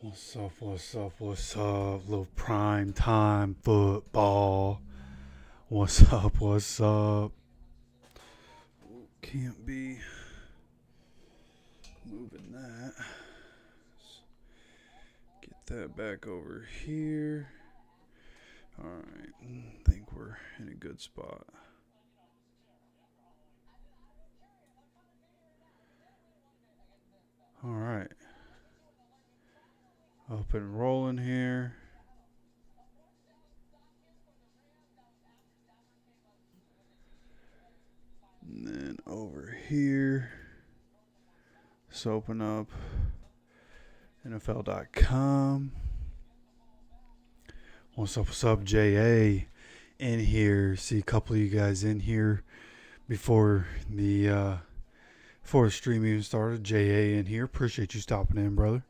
What's up, what's up, what's up? Little prime time football. What's up, what's up? Can't be moving that. Get that back over here. Alright, I think we're in a good spot. Alright. Up and rolling here. And then over here, let's open up NFL.com. What's up, JA in here. See a couple of you guys in here before the stream even started. JA in here. Appreciate you stopping in, brother.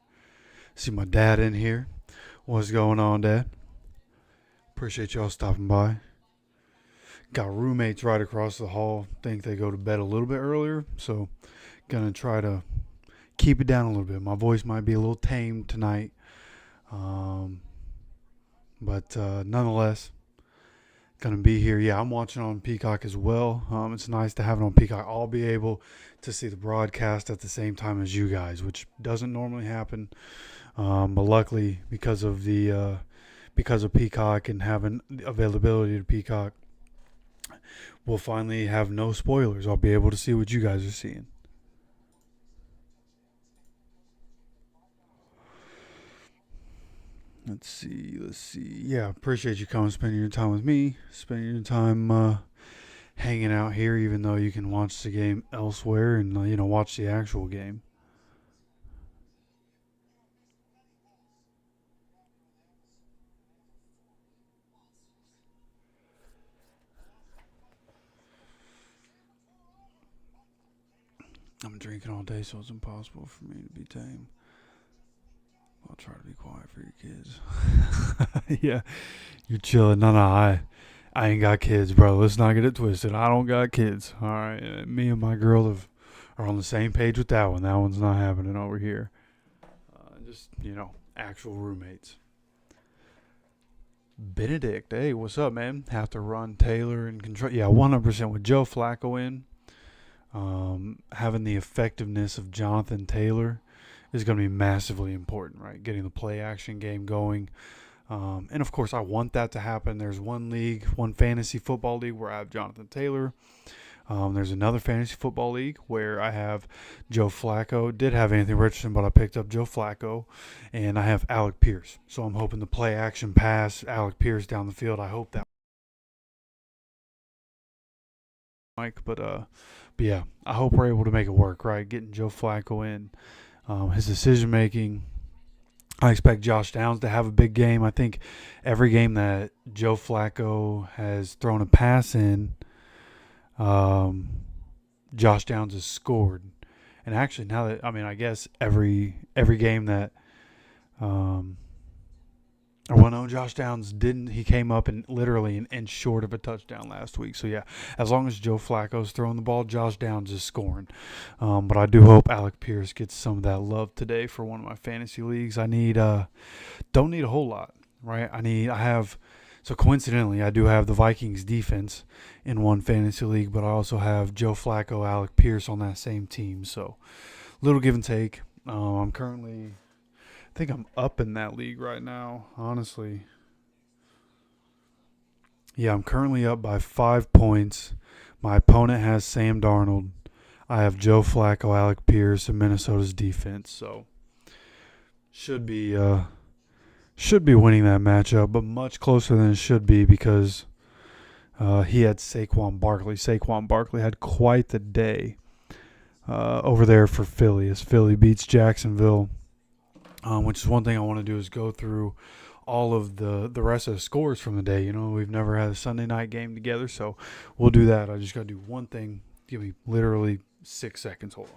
See my dad in here. What's going on, Dad? Appreciate y'all stopping by. Got roommates right across the hall. Think they go to bed a little bit earlier, so gonna try to keep it down a little bit. My voice might be a little tame tonight, but nonetheless, gonna be here. Yeah, I'm watching on Peacock as well. It's nice to have it on Peacock. I'll be able to see the broadcast at the same time as you guys, which doesn't normally happen. But luckily, because of Peacock and having availability to Peacock, we'll finally have no spoilers. I'll be able to see what you guys are seeing. Let's see. Yeah, appreciate you coming, spending your time with me, spending your time hanging out here, even though you can watch the game elsewhere and watch the actual game. I'm drinking all day, so it's impossible for me to be tame. I'll try to be quiet for your kids. Yeah, you're chilling. No, I ain't got kids, bro. Let's not get it twisted. I don't got kids. All right, me and my girl are on the same page with that one. That one's not happening over here. Just actual roommates. Benedict, hey, what's up, man? Have to run Taylor and control. Yeah, 100% with Joe Flacco in. Having the effectiveness of Jonathan Taylor is going to be massively important, right? Getting the play action game going. And of course, I want that to happen. There's one fantasy football league where I have Jonathan Taylor. There's another fantasy football league where I have Joe Flacco. Did have Anthony Richardson, but I picked up Joe Flacco. And I have Alec Pierce. So I'm hoping the play action pass, Alec Pierce down the field. I hope that. Mike, but yeah, I hope we're able to make it work, right? Getting Joe Flacco in, his decision making. I expect Josh Downs to have a big game. I think every game that Joe Flacco has thrown a pass in, Josh Downs has scored. And actually, I guess every game that, no, Josh Downs didn't. He came up and literally an inch short of a touchdown last week. So, yeah, as long as Joe Flacco's throwing the ball, Josh Downs is scoring. But I do hope Alec Pierce gets some of that love today for one of my fantasy leagues. I don't need a whole lot, right? So coincidentally, I do have the Vikings defense in one fantasy league, but I also have Joe Flacco, Alec Pierce on that same team. So, little give and take. I think I'm up in that league right now, honestly. Yeah, I'm currently up by 5 points. My opponent has Sam Darnold. I have Joe Flacco, Alec Pierce, and Minnesota's defense. So should be winning that matchup, but much closer than it should be because he had Saquon Barkley. Saquon Barkley had quite the day over there for Philly as Philly beats Jacksonville. Which is one thing I want to do is go through all of the rest of the scores from the day. We've never had a Sunday night game together, so we'll do that. I just got to do one thing. Give me literally 6 seconds. Hold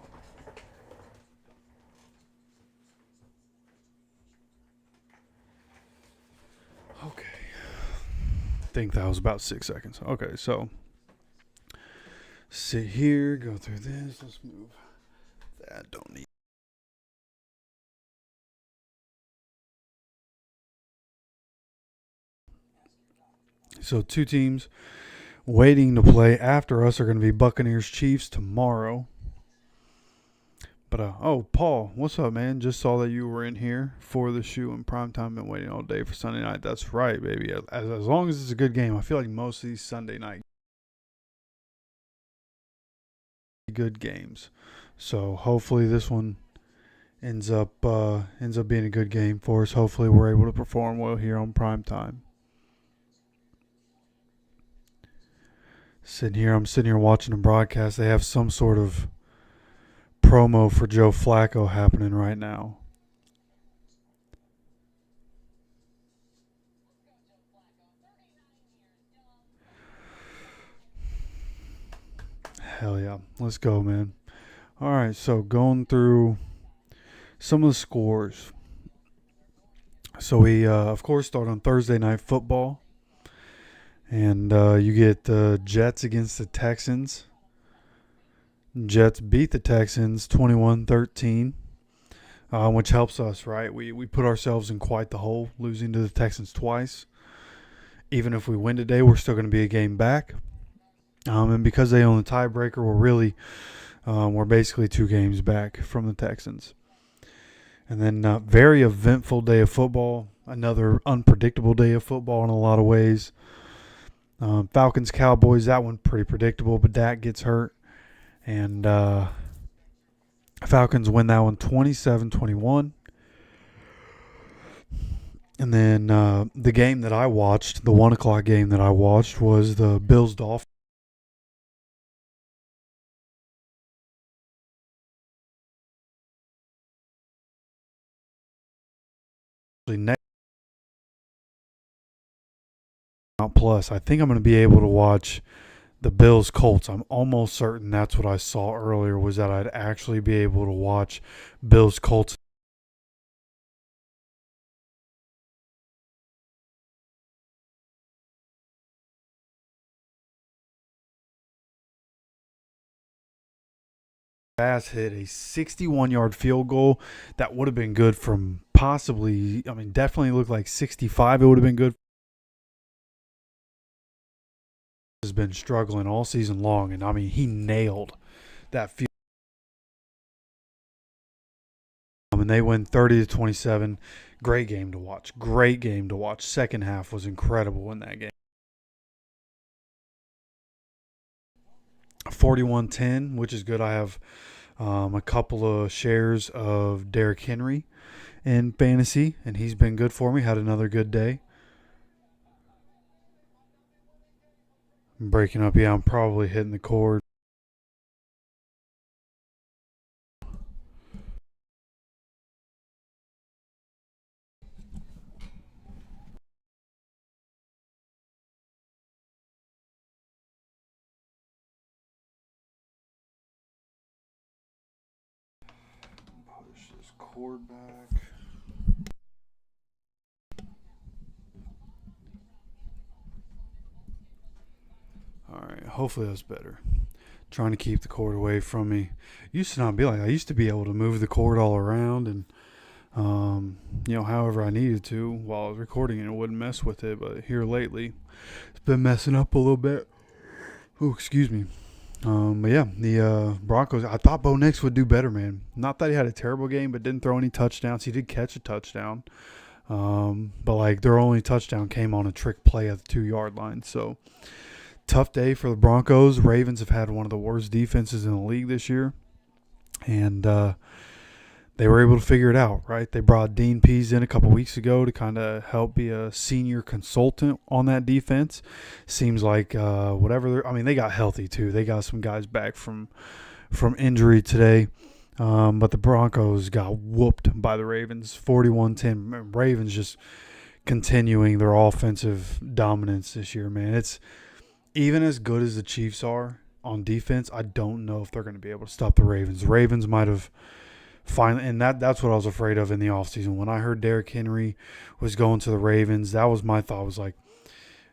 on. Okay. I think that was about 6 seconds. Okay, so sit here, go through this. Let's move that. Don't need So 2 teams waiting to play after us are going to be Buccaneers Chiefs tomorrow. But, Paul, what's up, man? Just saw that you were in here for the shoe in primetime. Been waiting all day for Sunday night. That's right, baby. As long as it's a good game. I feel like most of these Sunday night good games. So hopefully this one ends up being a good game for us. Hopefully we're able to perform well here on primetime. I'm sitting here watching the broadcast. They have some sort of promo for Joe Flacco happening right now. Hell yeah. Let's go, man. All right, so going through some of the scores. So we, of course, start on Thursday Night Football. And you get the Jets against the Texans. Jets beat the Texans 21-13, which helps us, right? We put ourselves in quite the hole, losing to the Texans twice. Even if we win today, we're still going to be a game back. And because they own the tiebreaker, we're basically 2 games back from the Texans. And then very eventful day of football, another unpredictable day of football in a lot of ways. Falcons, Cowboys, that one pretty predictable, but Dak gets hurt. And Falcons win that one 27-21. And then the game that I watched, the 1 o'clock game that I watched, was the Bills-Dolphins. Plus, I think I'm going to be able to watch the Bills Colts. I'm almost certain that's what I saw earlier, was that I'd actually be able to watch Bills Colts. Bass hit a 61-yard field goal that would have been good from definitely looked like 65. It would have been good. Has been struggling all season long, and he nailed that field. And they win 30-27. Great game to watch. Second half was incredible in that game. 41-10, which is good. I have a couple of shares of Derrick Henry in fantasy, and he's been good for me. Had another good day. I'm breaking up. Yeah, I'm probably hitting the cord. Push this cord back. Alright, hopefully that's better. Trying to keep the cord away from me. Used to not be like I used to be able to move the cord all around and however I needed to while I was recording, and it wouldn't mess with it. But here lately, it's been messing up a little bit. Oh, excuse me. But yeah, the Broncos, I thought Bo Nix would do better, man. Not that he had a terrible game, but didn't throw any touchdowns. He did catch a touchdown. But their only touchdown came on a trick play at the 2-yard line. So tough day for the Broncos. Ravens have had one of the worst defenses in the league this year. And they were able to figure it out, right? They brought Dean Pease in a couple weeks ago to kind of help be a senior consultant on that defense. Seems like they got healthy too. They got some guys back from injury today. But the Broncos got whooped by the Ravens, 41-10. Ravens just continuing their offensive dominance this year, man. It's even as good as the Chiefs are on defense, I don't know if they're going to be able to stop the Ravens. The Ravens might have finally, and that's what I was afraid of in the offseason. When I heard Derrick Henry was going to the Ravens, that was my thought. Was like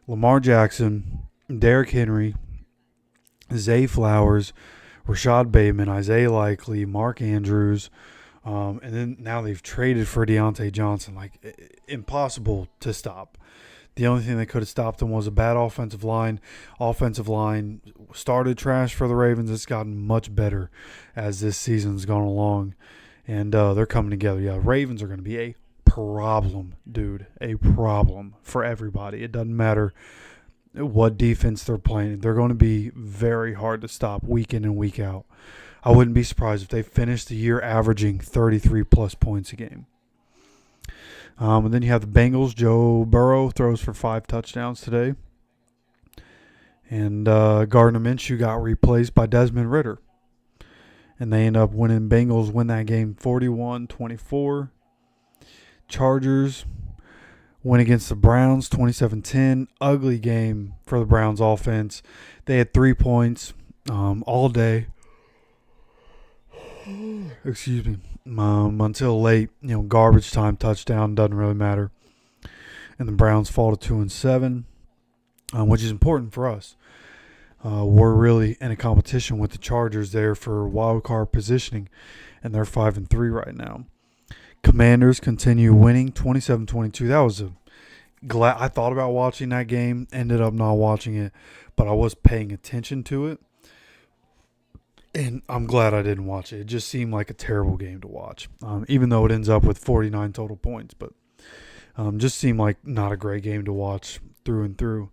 Lamar Jackson, Derrick Henry, Zay Flowers, Rashad Bateman, Isaiah Likely, Mark Andrews, and then now they've traded for Deontay Johnson. Impossible to stop. The only thing that could have stopped them was a bad offensive line. Offensive line started trash for the Ravens. It's gotten much better as this season's gone along. And they're coming together. Yeah, Ravens are going to be a problem, dude. A problem for everybody. It doesn't matter what defense they're playing. They're going to be very hard to stop week in and week out. I wouldn't be surprised if they finished the year averaging 33-plus points a game. And then you have the Bengals. Joe Burrow throws for 5 touchdowns today. And Gardner Minshew got replaced by Desmond Ridder. And they end up winning. Bengals win that game 41-24. Chargers win against the Browns 27-10. Ugly game for the Browns offense. They had 3 points all day. Excuse me. Until late, garbage time touchdown, doesn't really matter. And the Browns fall to 2-7, which is important for us. We're really in a competition with the Chargers there for wild card positioning, and they're 5-3 right now. Commanders continue winning 27-22. That was I thought about watching that game, ended up not watching it, but I was paying attention to it. And I'm glad I didn't watch it. It just seemed like a terrible game to watch, even though it ends up with 49 total points. But just seemed like not a great game to watch through and through.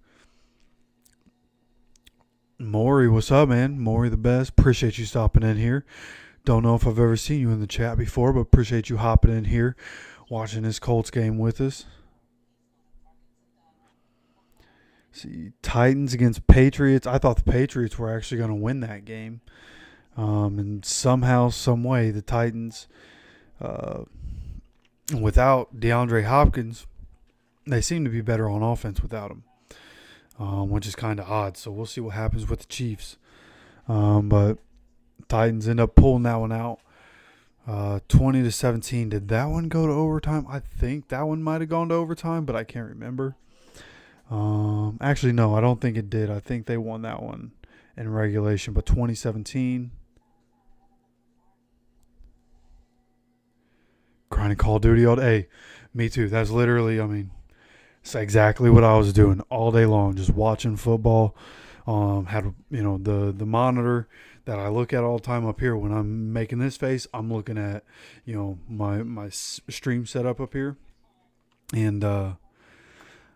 Maury, what's up, man? Maury the best. Appreciate you stopping in here. Don't know if I've ever seen you in the chat before, but appreciate you hopping in here, watching this Colts game with us. See, Titans against Patriots. I thought the Patriots were actually going to win that game. And somehow, some way, the Titans, without DeAndre Hopkins, they seem to be better on offense without him, which is kind of odd. So we'll see what happens with the Chiefs. But Titans end up pulling that one out, 20-17. Did that one go to overtime? I think that one might have gone to overtime, but I can't remember. Actually, no, I don't think it did. I think they won that one in regulation, but 2017. Grinding Call of Duty all day. Hey, me too. That's literally, it's exactly what I was doing all day long, just watching football. Had the monitor that I look at all the time up here. When I'm making this face, I'm looking at my stream setup up here, and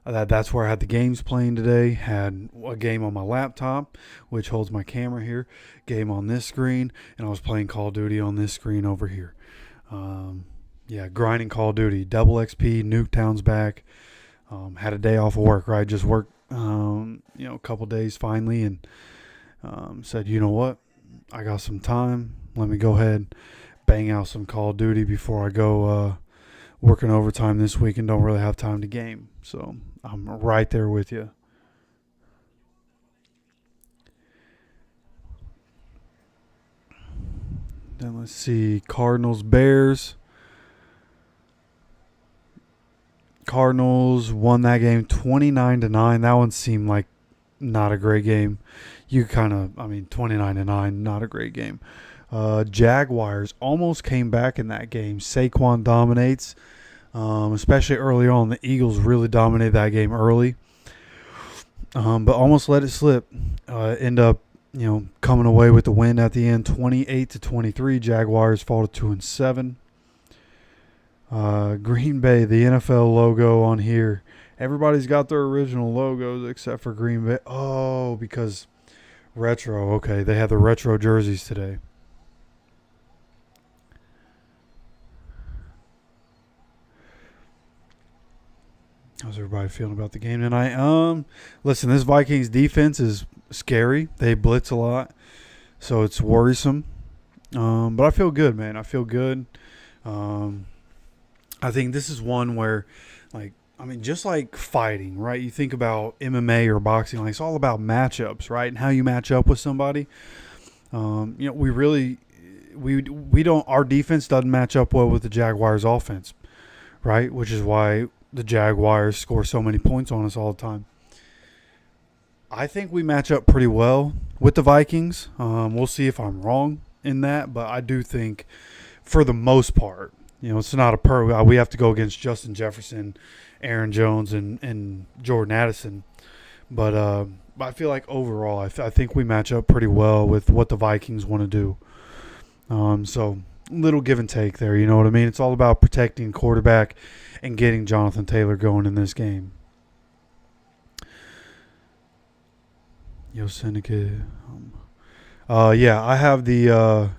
that's where I had the games playing today. Had a game on my laptop, which holds my camera here. Game on this screen, and I was playing Call of Duty on this screen over here. Grinding Call of Duty, double XP, Nuketown's back. Had a day off of work, right? Just worked, a couple days finally, and said, you know what? I got some time. Let me go ahead, bang out some Call of Duty before I go working overtime this week and don't really have time to game. So I'm right there with you. Then let's see, Cardinals, Bears. Cardinals won that game 29-9. That one seemed like not a great game. 29-9, not a great game. Jaguars almost came back in that game. Saquon dominates, especially early on. The Eagles really dominated that game early, but almost let it slip. End up, coming away with the win at the end, 28-23. Jaguars fall to 2-7. Green Bay, the NFL logo on here. Everybody's got their original logos except for Green Bay. Oh, because retro. Okay, they have the retro jerseys today. How's everybody feeling about the game tonight? Listen, this Vikings defense is scary. They blitz a lot, so it's worrisome. But I feel good, man. I feel good. I think this is one where, just like fighting, right? You think about MMA or boxing, it's all about matchups, right? And how you match up with somebody. We don't, our defense doesn't match up well with the Jaguars offense, right? Which is why the Jaguars score so many points on us all the time. I think we match up pretty well with the Vikings. We'll see if I'm wrong in that, but I do think for the most part, it's not we have to go against Justin Jefferson Aaron Jones and Jordan Addison. But I feel like overall, I think we match up pretty well with what the Vikings want to do. So little give and take there. You know what I mean? It's all about protecting quarterback and getting Jonathan Taylor going in this game. Yo, Syndicate. Yeah, I have the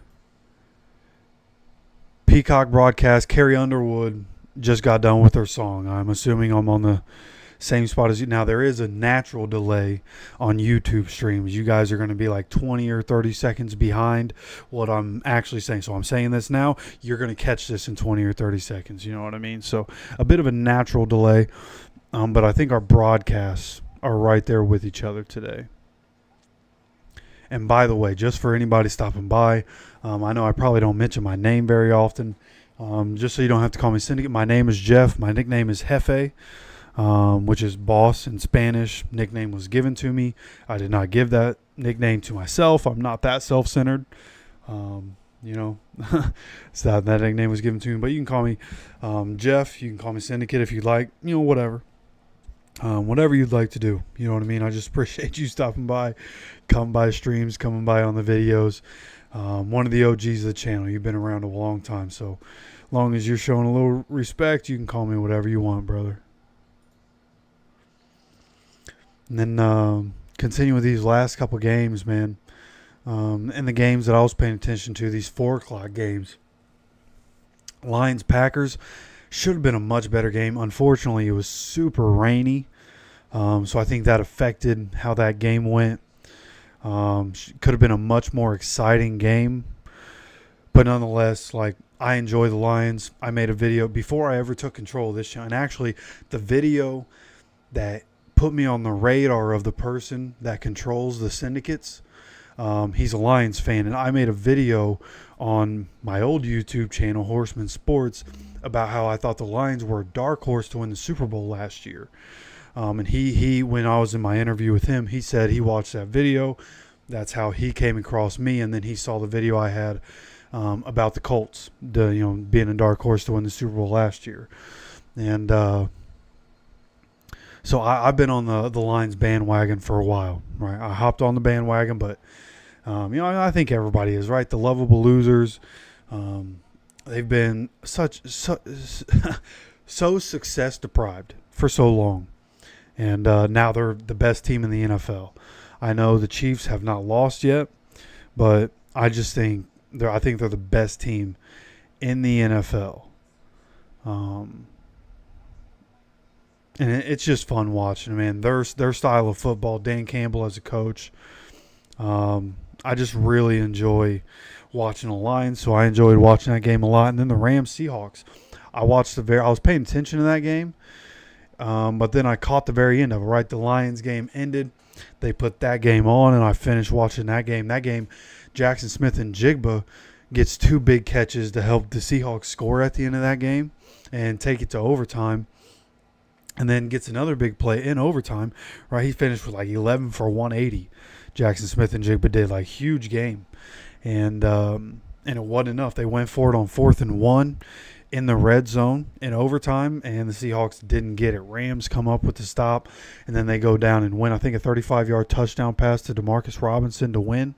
Peacock broadcast. Carrie Underwood just got done with her song. I'm assuming I'm on the same spot as you. Now, there is a natural delay on YouTube streams. You guys are going to be like 20 or 30 seconds behind what I'm actually saying. So I'm saying this now. You're going to catch this in 20 or 30 seconds. You know what I mean? So a bit of a natural delay. But I think our broadcasts are right there with each other today. And by the way, just for anybody stopping by, I know I probably don't mention my name very often. Just so you don't have to call me Syndicate, my name is Jeff. My nickname is Jefe, which is boss in Spanish. Nickname was given to me. I did not give that nickname to myself. I'm not that self-centered. So that nickname was given to me. But you can call me Jeff. You can call me Syndicate if you'd like. Whatever. Whatever you'd like to do. You know what I mean? I just appreciate you stopping by, coming by streams, coming by on the videos. One of the OGs of the channel. You've been around a long time. So long as you're showing a little respect, you can call me whatever you want, brother. And then continue with these last couple games, man. And the games that I was paying attention to, these 4 o'clock games. Lions-Packers. Should have been a much better game. Unfortunately, it was super rainy. So I think that affected how that game went. Could have been a much more exciting game. But nonetheless, I enjoy the Lions. I made a video before I ever took control of this channel. And actually, the video that put me on the radar of the person that controls the syndicates, he's a Lions fan. And I made a video on my old YouTube channel, Horseman Sports, about how I thought the Lions were a dark horse to win the Super Bowl last year. And he when I was in my interview with him, he said he watched that video. That's how he came across me. And then he saw the video I had about the Colts, being a dark horse to win the Super Bowl last year. And so I've been on the Lions bandwagon for a while, right? I hopped on the bandwagon, but I think everybody is, right? The lovable losers. They've been so success deprived for so long. And now they're the best team in the NFL. I know the Chiefs have not lost yet, but I just think they're the best team in the NFL. And it's just fun watching, man. Their style of football, Dan Campbell as a coach. I just really enjoy watching the Lions, so I enjoyed watching that game a lot. And then the Rams-Seahawks. I was paying attention to that game, but then I caught the very end of it, right? The Lions game ended. They put that game on, and I finished watching that game. That game, Jackson Smith and Jigba gets 2 big catches to help the Seahawks score at the end of that game and take it to overtime. And then gets another big play in overtime, right? He finished with 11 for 180. Jackson Smith and Jigba did huge game. And it wasn't enough. They went for it on 4th and 1 in the red zone in overtime, and the Seahawks didn't get it. Rams come up with the stop, and then they go down and win. I think a 35-yard touchdown pass to Demarcus Robinson to win.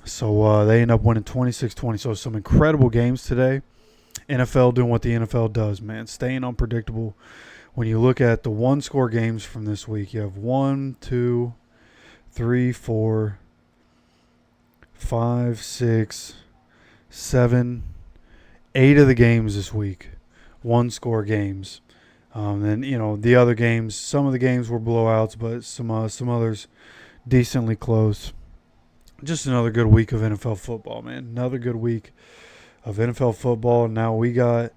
So they end up winning 26-20. So some incredible games today. NFL doing what the NFL does, man. Staying unpredictable. When you look at the 1-score games from this week, you have 1, 2, 3, 4, 5, 6, 7, 8 of the games this week, 1-score games. Then the other games, some of the games were blowouts, but some others decently close. Just another good week of NFL football, man. Another good week of NFL football. And now we got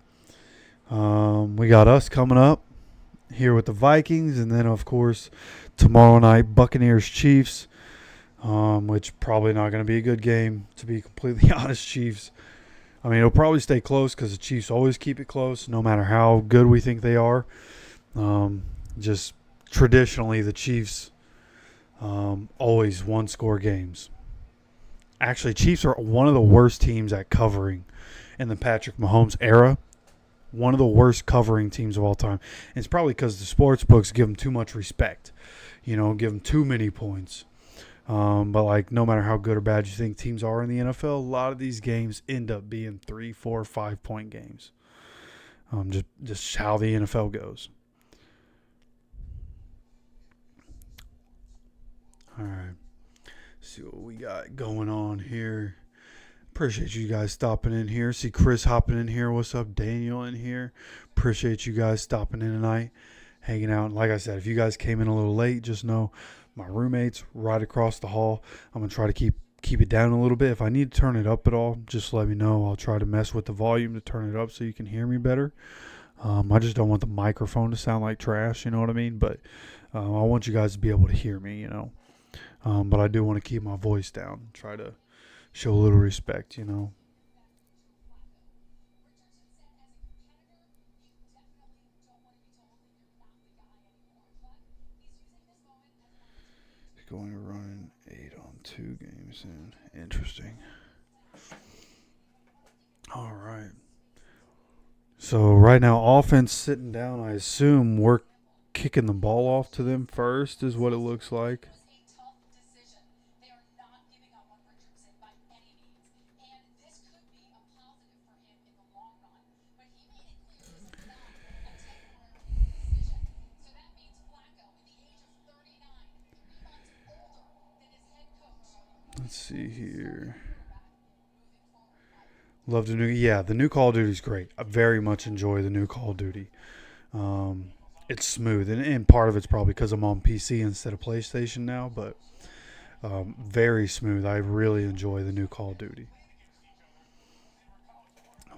us coming up here with the Vikings, and then of course tomorrow night Buccaneers Chiefs, which probably not going to be a good game, to be completely honest. Chiefs, I mean, it'll probably stay close because the Chiefs always keep it close no matter how good we think they are. Just traditionally the Chiefs always 1-score games. Actually, Chiefs are one of the worst teams at covering in the Patrick Mahomes era. one of the worst covering teams of all time. And it's probably because the sports books give them too much respect, give them too many points. But like, no matter how good or bad you think teams are in the NFL, a lot of these games end up being 3, 4, 5-point games. Just how the NFL goes. All right. See what we got going on here. Appreciate you guys stopping in here. See Chris hopping in here. What's up, Daniel in here? Appreciate you guys stopping in tonight, hanging out. And like I said, if you guys came in a little late, just know my roommate's right across the hall. I'm gonna try to keep it down a little bit. If I need to turn it up at all, just let me know. I'll try to mess with the volume to turn it up so you can hear me better. I just don't want the microphone to sound like trash. You know what I mean? But I want you guys to be able to hear me. But I do want to keep my voice down. Try to show a little respect, He's going to run 8 on 2 games in. Interesting. All right. So right now, offense sitting down. I assume we're kicking the ball off to them first is what it looks like. Let's see here. Love the new Call of Duty is great. I very much enjoy the new Call of Duty. It's smooth, and part of it's probably because I'm on PC instead of PlayStation now, but very smooth. I really enjoy the new Call of Duty.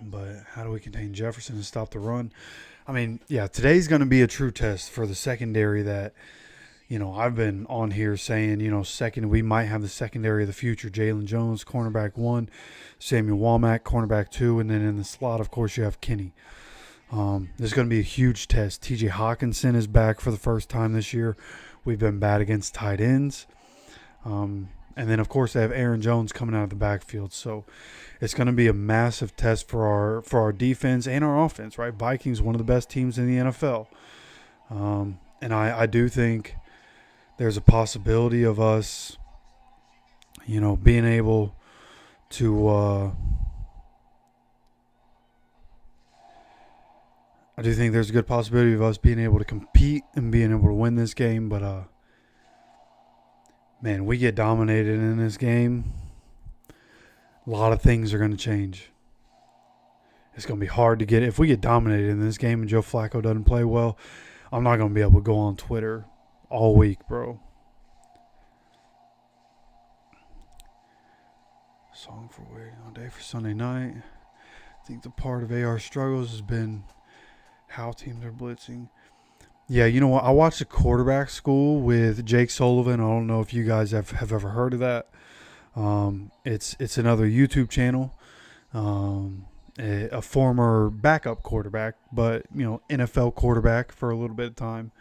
But how do we contain Jefferson and stop the run? I mean, yeah, today's going to be a true test for the secondary that, I've been on here saying, we might have the secondary of the future. Jalen Jones, cornerback 1, Samuel Womack, cornerback 2, and then in the slot, of course, you have Kenny. This is going to be a huge test. TJ Hawkinson is back for the first time this year. We've been bad against tight ends. And then, of course, they have Aaron Jones coming out of the backfield. So it's going to be a massive test for our defense and our offense, right? Vikings, one of the best teams in the NFL. And I do think there's a possibility of us, being able to I do think there's a good possibility of us being able to compete and being able to win this game. But, man, we get dominated in this game, a lot of things are going to change. It's going to be hard to get – if we get dominated in this game and Joe Flacco doesn't play well, I'm not going to be able to go on Twitter all week, bro. Song for waiting all day for Sunday night. I think the part of AR struggles has been how teams are blitzing. Yeah, you know what? I watched a quarterback school with Jake Sullivan. I don't know if you guys have ever heard of that. It's another YouTube channel. A former backup quarterback, but, NFL quarterback for a little bit of time.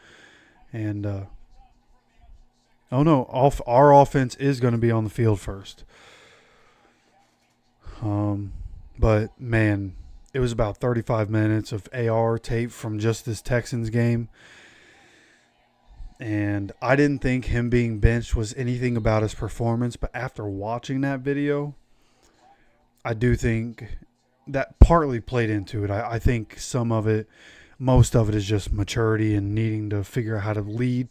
And, our offense is going to be on the field first. But, man, it was about 35 minutes of AR tape from just this Texans game. And I didn't think him being benched was anything about his performance. But after watching that video, I do think that partly played into it. I think most of it is just maturity and needing to figure out how to lead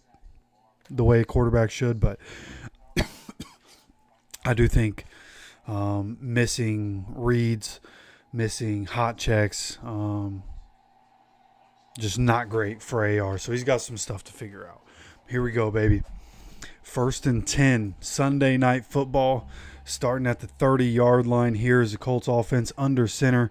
the way a quarterback should. But I do think missing reads, missing hot checks, just not great for AR. So he's got some stuff to figure out. Here we go, baby. 1st and 10, Sunday Night Football, starting at the 30-yard line. Here is the Colts offense under center.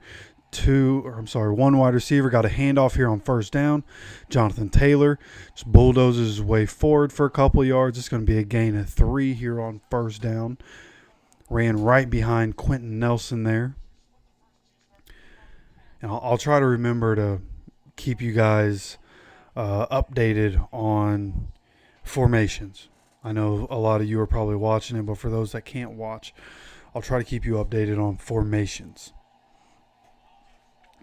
One wide receiver got a handoff here on first down. Jonathan Taylor just bulldozes his way forward for a couple of yards. It's going to be a gain of 3 here on first down. Ran right behind Quentin Nelson there. And I'll try to remember to keep you guys updated on formations. I know a lot of you are probably watching it, but for those that can't watch, I'll try to keep you updated on formations.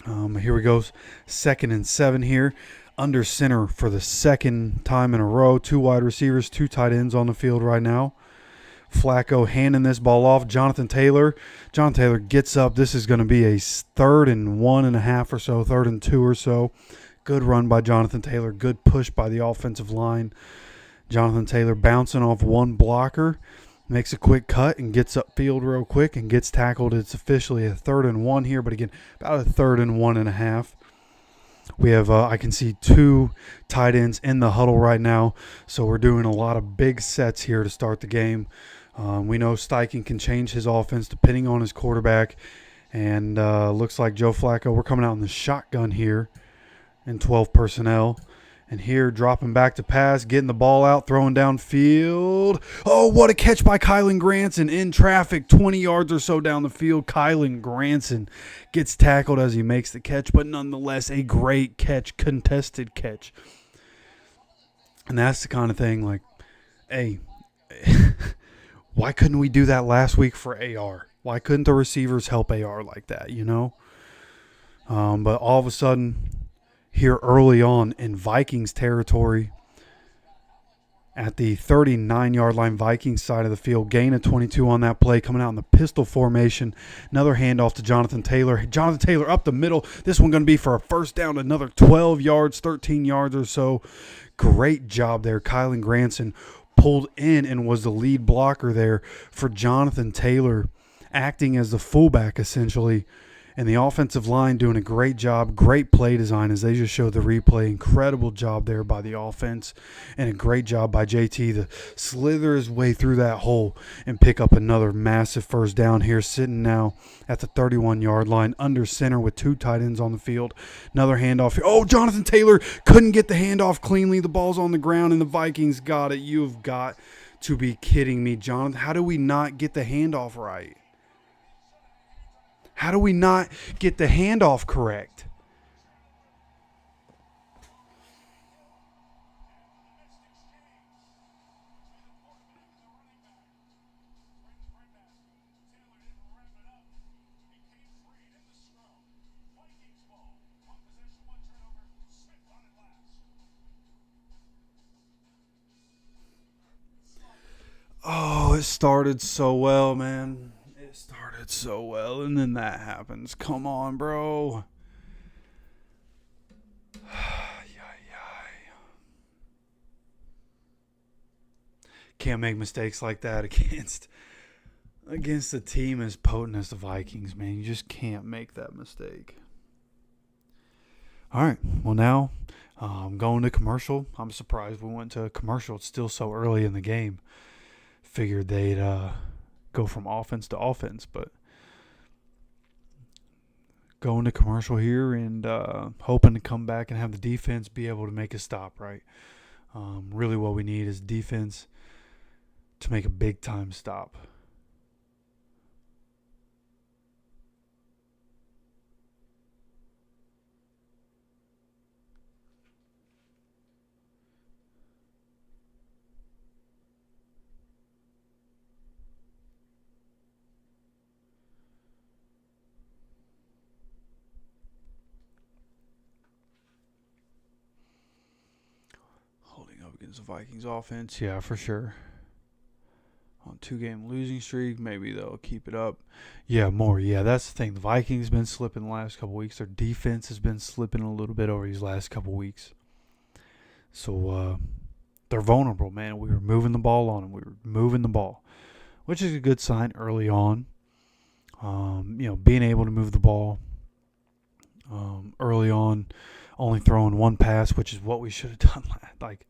Here we go. 2nd and 7 here. Under center for the second time in a row. 2 wide receivers, 2 tight ends on the field right now. Flacco handing this ball off. Jonathan Taylor. Jonathan Taylor gets up. This is going to be a 3rd and 1.5 or so, 3rd and 2 or so. Good run by Jonathan Taylor. Good push by the offensive line. Jonathan Taylor bouncing off one blocker. Makes a quick cut and gets upfield real quick and gets tackled. It's officially a 3rd and 1 here, but again, about a 3rd and 1.5. We have, I can see 2 tight ends in the huddle right now, so we're doing a lot of big sets here to start the game. We know Steichen can change his offense depending on his quarterback, and looks like Joe Flacco, we're coming out in the shotgun here in 12 personnel. And here, dropping back to pass, getting the ball out, throwing downfield. Oh, what a catch by Kylan Granson in traffic, 20 yards or so down the field. Kylan Granson gets tackled as he makes the catch, but nonetheless, a great catch, contested catch. And that's the kind of thing like, hey, why couldn't we do that last week for AR? Why couldn't the receivers help AR like that, you know? But all of a sudden, here early on in Vikings territory at the 39-yard line, Vikings side of the field. Gain of 22 on that play, coming out in the pistol formation. Another handoff to Jonathan Taylor. Jonathan Taylor up the middle. This one going to be for a first down, another 12 yards, 13 yards or so. Great job there. Kylan Granson pulled in and was the lead blocker there for Jonathan Taylor, acting as the fullback essentially. And the offensive line doing a great job, great play design as they just showed the replay. Incredible job there by the offense and a great job by JT to slither his way through that hole and pick up another massive first down here, sitting now at the 31-yard line under center with 2 tight ends on the field. Another handoff here. Oh, Jonathan Taylor couldn't get the handoff cleanly. The ball's on the ground and the Vikings got it. You've got to be kidding me, Jonathan. How do we not get the handoff right? How do we not get the handoff correct? Oh, it started so well, man. It started so well, and then that happens. Come on, bro. Can't make mistakes like that against a team as potent as the Vikings, man. You just can't make that mistake. All right. Well, now going to commercial. I'm surprised we went to a commercial. It's still so early in the game. Figured they'd go from offense to offense, but going to commercial here and hoping to come back and have the defense be able to make a stop, right? Really what we need is defense to make a big-time stop. Holding up against the Vikings offense, yeah, for sure. On 2-game losing streak, maybe they'll keep it up. Yeah, more. Yeah, that's the thing. The Vikings been slipping the last couple weeks. Their defense has been slipping a little bit over these last couple weeks. So they're vulnerable, man. We were moving the ball on them. We were moving the ball, which is a good sign early on. Being able to move the ball early on, only throwing one pass, which is what we should have done. Like,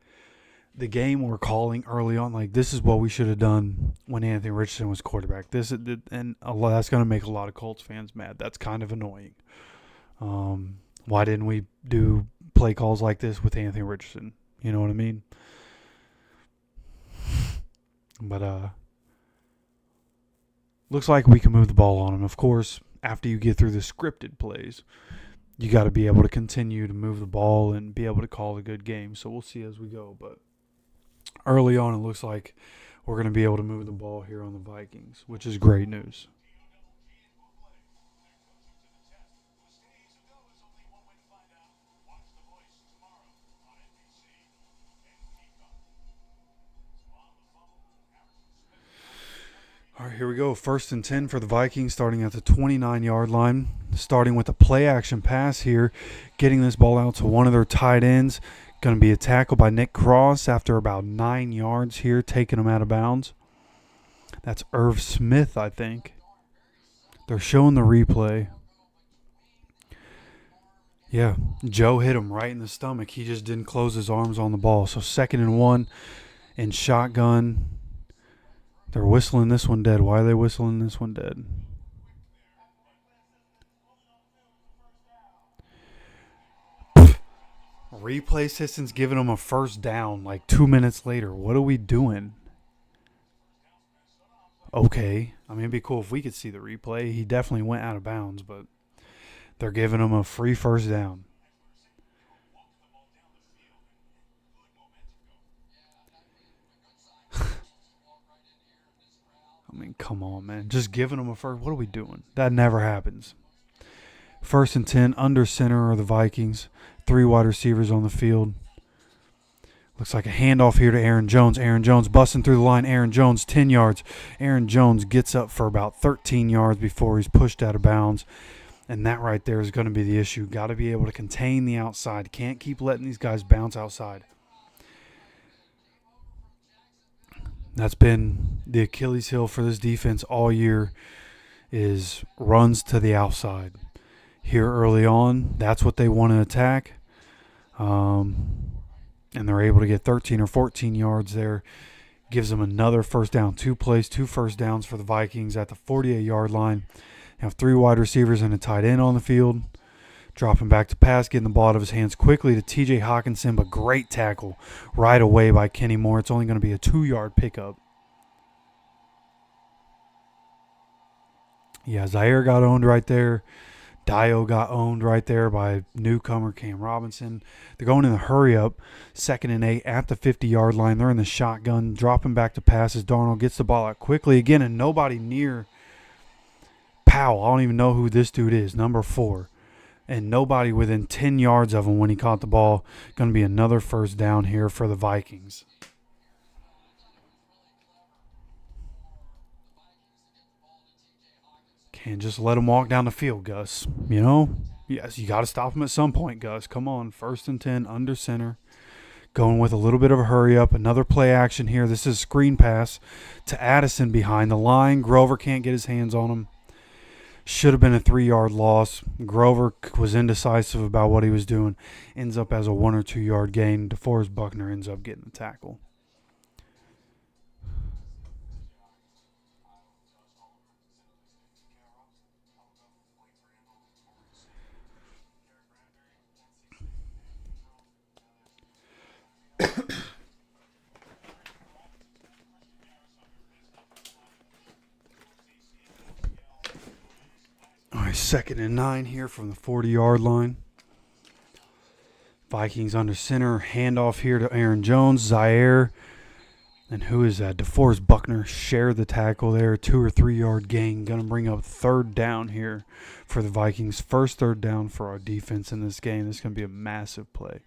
the game we're calling early on, like, this is what we should have done when Anthony Richardson was quarterback. That's going to make a lot of Colts fans mad. That's kind of annoying. Why didn't we do play calls like this with Anthony Richardson? You know what I mean? But looks like we can move the ball on him. Of course, after you get through the scripted plays, you got to be able to continue to move the ball and be able to call a good game. So we'll see as we go. But early on, it looks like we're going to be able to move the ball here on the Vikings, which is great news. All right, here we go. 1st and 10 for the Vikings, starting at the 29-yard line. Starting with a play-action pass here, getting this ball out to one of their tight ends. Going to be a tackle by Nick Cross after about 9 yards here, taking him out of bounds. That's Irv Smith, I think. They're showing the replay. Yeah, Joe hit him right in the stomach. He just didn't close his arms on the ball. So 2nd and 1 and shotgun. They're whistling this one dead. Why are they whistling this one dead? Replay assistant's giving them a first down like 2 minutes later. What are we doing? Okay. I mean, it'd be cool if we could see the replay. He definitely went out of bounds, but they're giving him a free first down. I mean, come on, man. Just giving them a first. What are we doing? That never happens. 1st and 10, under center are the Vikings. 3 wide receivers on the field. Looks like a handoff here to Aaron Jones. Aaron Jones busting through the line. Aaron Jones, 10 yards. Aaron Jones gets up for about 13 yards before he's pushed out of bounds. And that right there is going to be the issue. Got to be able to contain the outside. Can't keep letting these guys bounce outside. That's been the Achilles heel for this defense all year, is runs to the outside. Here early on, that's what they want to attack. And they're able to get 13 or 14 yards there. Gives them another first down. 2 plays, 2 first downs for the Vikings at the 48-yard line. They have 3 wide receivers and a tight end on the field. Dropping back to pass, getting the ball out of his hands quickly to T.J. Hawkinson, but great tackle right away by Kenny Moore. It's only going to be a 2-yard pickup. Yeah, Zaire got owned right there. Dio got owned right there by newcomer Cam Robinson. They're going in the hurry-up, 2nd and 8 at the 50-yard line. They're in the shotgun, dropping back to pass as Darnold gets the ball out quickly again, and nobody near Powell. I don't even know who this dude is, number 4. And nobody within 10 yards of him when he caught the ball. Going to be another first down here for the Vikings. Can't just let him walk down the field, Gus. You know? Yes, you got to stop him at some point, Gus. Come on, 1st and 10, under center. Going with a little bit of a hurry up. Another play action here. This is a screen pass to Addison behind the line. Grover can't get his hands on him. Should have been a 3-yard loss. Grover was indecisive about what he was doing. Ends up as a 1 or 2 yard gain. DeForest Buckner ends up getting the tackle. All right, 2nd and 9 here from the 40-yard line. Vikings under center. Handoff here to Aaron Jones. Zaire. And who is that? DeForest Buckner shared the tackle there. 2 or 3 yard gain. Going to bring up 3rd down here for the Vikings. First 3rd down for our defense in this game. This is going to be a massive play.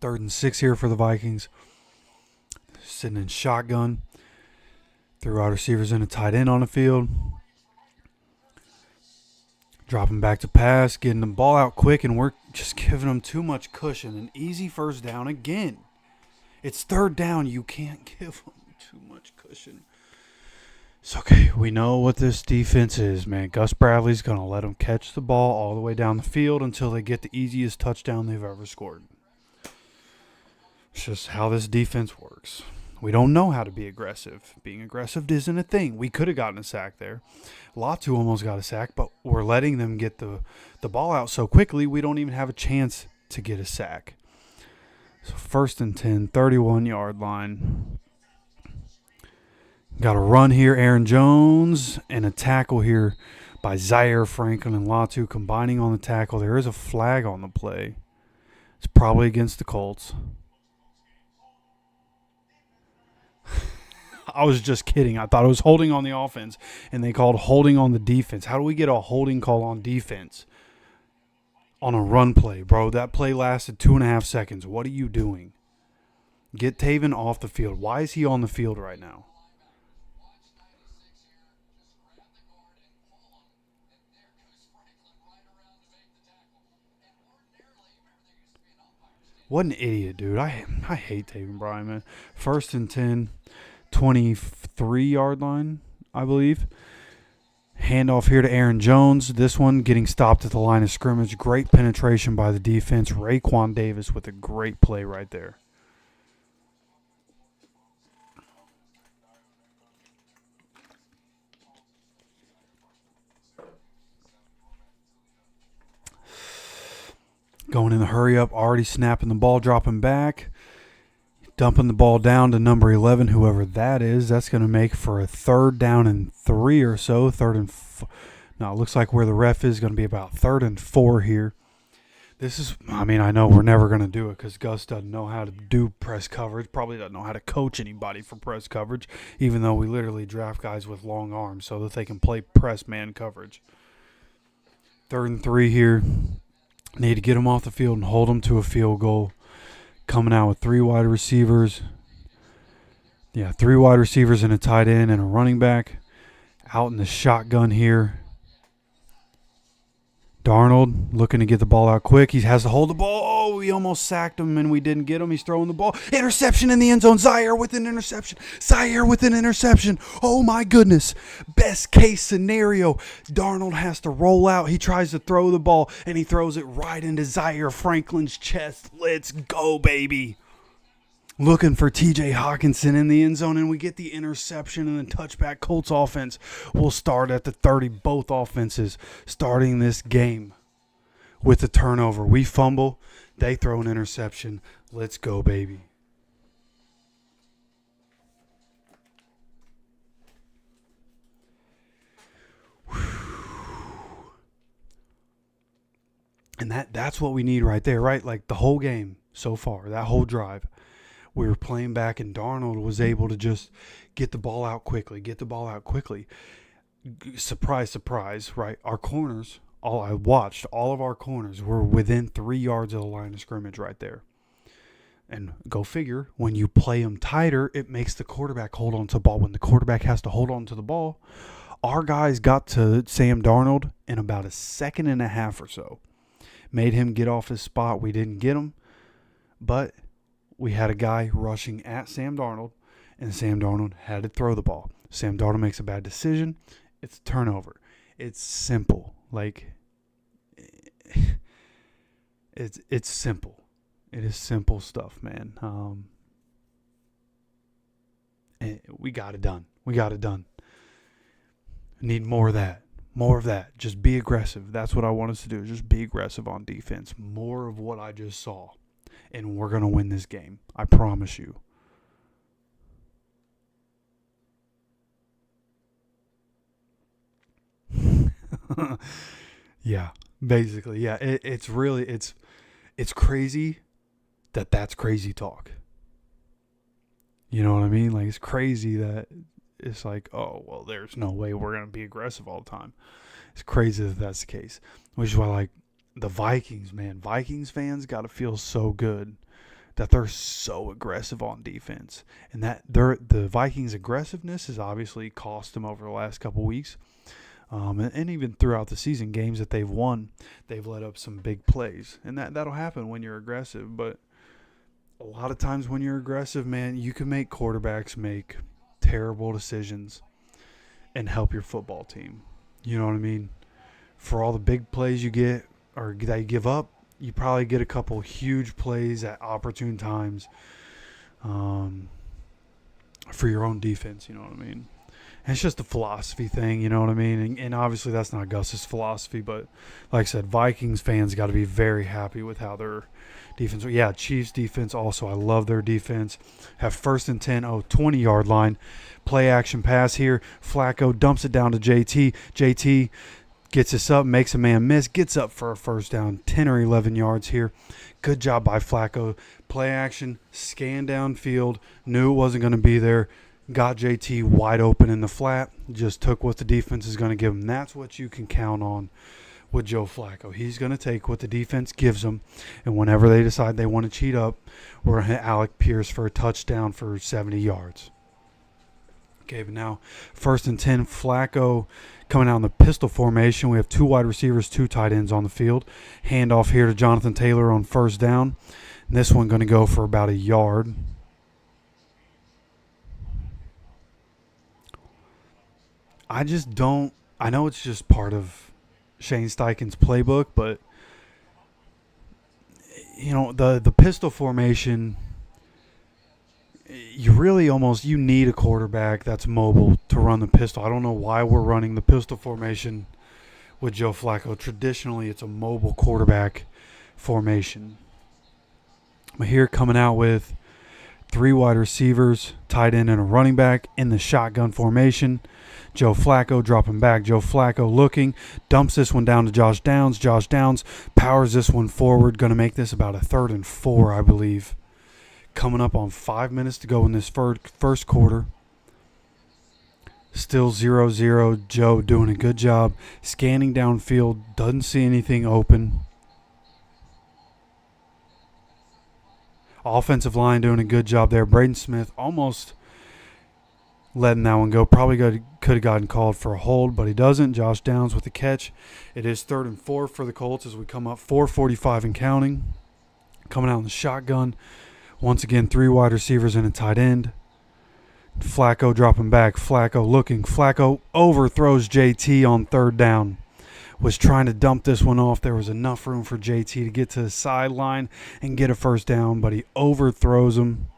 Third and 6 here for the Vikings. Sitting in shotgun. 3 wide receivers and a tight end on the field. Dropping back to pass, getting the ball out quick, and we're just giving them too much cushion. An easy first down again. It's 3rd down. You can't give them too much cushion. It's okay. We know what this defense is, man. Gus Bradley's going to let them catch the ball all the way down the field until they get the easiest touchdown they've ever scored. It's just how this defense works. We don't know how to be aggressive. Being aggressive isn't a thing. We could have gotten a sack there. Latu almost got a sack, but we're letting them get the ball out so quickly we don't even have a chance to get a sack. So 1st and 10, 31-yard line. Got a run here, Aaron Jones, and a tackle here by Zaire Franklin and Latu combining on the tackle. There is a flag on the play. It's probably against the Colts. I was just kidding. I thought it was holding on the offense, and they called holding on the defense. How do we get a holding call on defense on a run play, bro? That play lasted 2.5 seconds. What are you doing? Get Taven off the field. Why is he on the field right now? What an idiot, dude. I hate Taven Bryan, man. 1st and 10, 23-yard line, I believe. Handoff here to Aaron Jones. This one getting stopped at the line of scrimmage. Great penetration by the defense. Raekwon Davis with a great play right there. Going in the hurry up, already snapping the ball, dropping back. Dumping the ball down to number 11, whoever that is. That's going to make for a 3rd down and 3 or so. No, it looks like where the ref is going to be about 3rd and 4 here. I know we're never going to do it because Gus doesn't know how to do press coverage. Probably doesn't know how to coach anybody for press coverage, even though we literally draft guys with long arms so that they can play press man coverage. 3rd and 3 here. Need to get them off the field and hold them to a field goal. Coming out with 3 wide receivers. 3 wide receivers and a tight end and a running back. Out in the shotgun here. Darnold looking to get the ball out quick. He has to hold the ball. Oh, we almost sacked him and we didn't get him. He's throwing the ball. Interception in the end zone. Zaire with an interception. Oh, my goodness. Best case scenario. Darnold has to roll out. He tries to throw the ball and he throws it right into Zaire Franklin's chest. Let's go, baby. Looking for TJ Hawkinson in the end zone, and we get the interception and the touchback. Colts offense will start at the 30. Both offenses starting this game with the turnover. We fumble. They throw an interception. Let's go, baby. And that's what we need right there, right? Like the whole game so far, that whole drive. We were playing back, and Darnold was able to just get the ball out quickly. Surprise, surprise, right? Our corners, all of our corners were within 3 yards of the line of scrimmage right there. And go figure, when you play them tighter, it makes the quarterback hold on to the ball. When the quarterback has to hold on to the ball, our guys got to Sam Darnold in about 1.5 seconds or so. Made him get off his spot. We didn't get him, but we had a guy rushing at Sam Darnold, and Sam Darnold had to throw the ball. Sam Darnold makes a bad decision. It's a turnover. It's simple. Like, it's simple. It is simple stuff, man. We got it done. Need more of that. Just be aggressive. That's what I want us to do. Just be aggressive on defense. More of what I just saw. And we're going to win this game. I promise you. Yeah, basically. Yeah, it's crazy that's crazy talk. You know what I mean? Like, it's crazy that it's like, oh, well, there's no way we're going to be aggressive all the time. It's crazy that that's the case. Which is why, like, the Vikings, man. Vikings fans got to feel so good that they're so aggressive on defense. And that the Vikings' aggressiveness has obviously cost them over the last couple weeks. And even throughout the season, games that they've won, they've let up some big plays. And that'll happen when you're aggressive. But a lot of times when you're aggressive, man, you can make quarterbacks make terrible decisions and help your football team. You know what I mean? For all the big plays you get or that you give up, you probably get a couple huge plays at opportune times for your own defense. You know what I mean? And it's just a philosophy thing, you know what I mean? And obviously that's not Gus's philosophy, but like I said, Vikings fans got to be very happy with how their defense. Yeah, Chiefs defense also. I love their defense. Have 1st and 10, 20-yard line. Play action pass here. Flacco dumps it down to JT. JT gets us up, makes a man miss, gets up for a first down, 10 or 11 yards here. Good job by Flacco. Play action, scan downfield, knew it wasn't going to be there. got JT wide open in the flat, just took what the defense is going to give him. That's what you can count on with Joe Flacco. He's going to take what the defense gives him, and whenever they decide they want to cheat up, we're going to hit Alec Pierce for a touchdown for 70 yards. Okay, but now 1st and 10, Flacco coming out in the pistol formation. We have 2 wide receivers, 2 tight ends on the field. Handoff here to Jonathan Taylor on 1st down. And this one going to go for about a yard. I just don't – I know it's just part of Shane Steichen's playbook, but, you know, the pistol formation – you really you need a quarterback that's mobile to run the pistol. I don't know why we're running the pistol formation with Joe Flacco. Traditionally, it's a mobile quarterback formation. But here coming out with 3 wide receivers, tight end, and a running back in the shotgun formation. Joe Flacco dropping back. Joe Flacco looking, dumps this one down to Josh Downs. Josh Downs powers this one forward. Going to make this about a 3rd and 4, I believe. Coming up on 5 minutes to go in this first quarter. Still 0-0. Joe doing a good job. Scanning downfield. Doesn't see anything open. Offensive line doing a good job there. Braden Smith almost letting that one go. Probably could have gotten called for a hold, but he doesn't. Josh Downs with the catch. It is 3rd and 4 for the Colts as we come up 4:45 and counting. Coming out in the shotgun. Once again, 3 wide receivers and a tight end. Flacco dropping back. Flacco looking. Flacco overthrows JT on 3rd down. Was trying to dump this one off. There was enough room for JT to get to the sideline and get a 1st down, but he overthrows him.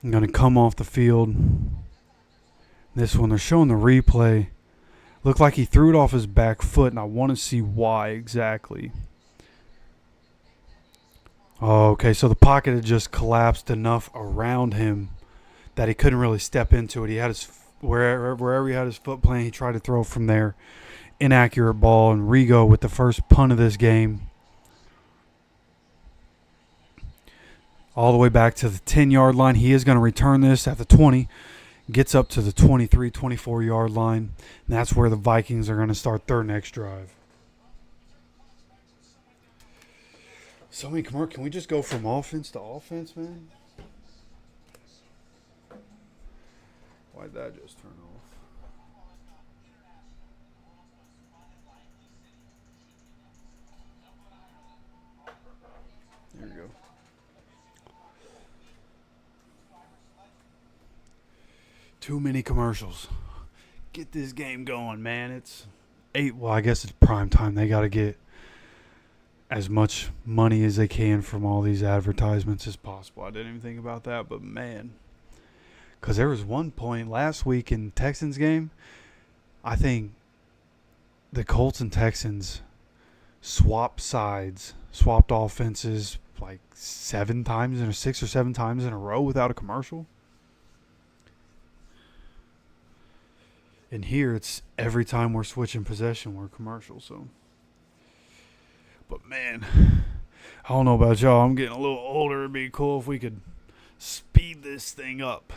I'm going to come off the field. This one, they're showing the replay. Looked like he threw it off his back foot, and I want to see why exactly. Okay, so the pocket had just collapsed enough around him that he couldn't really step into it. He had his wherever he had his foot playing, he tried to throw from there. Inaccurate ball, and Rigo with the first punt of this game. All the way back to the 10-yard line. He is going to return this at the 20. Gets up to the 23, 24-yard line. And that's where the Vikings are going to start their next drive. So many commercials. Can we just go from offense to offense, man? Why'd that just turn off? There we go. Too many commercials. Get this game going, man. It's 8. Well, I guess it's prime time. They got to get as much money as they can from all these advertisements as possible. I didn't even think about that, but man. Because there was one point last week in Texans game, I think the Colts and Texans swapped sides, swapped offenses like 6 or 7 times in a row without a commercial. And here it's every time we're switching possession, we're commercial. So, but man, I don't know about y'all. I'm getting a little older. It'd be cool if we could speed this thing up.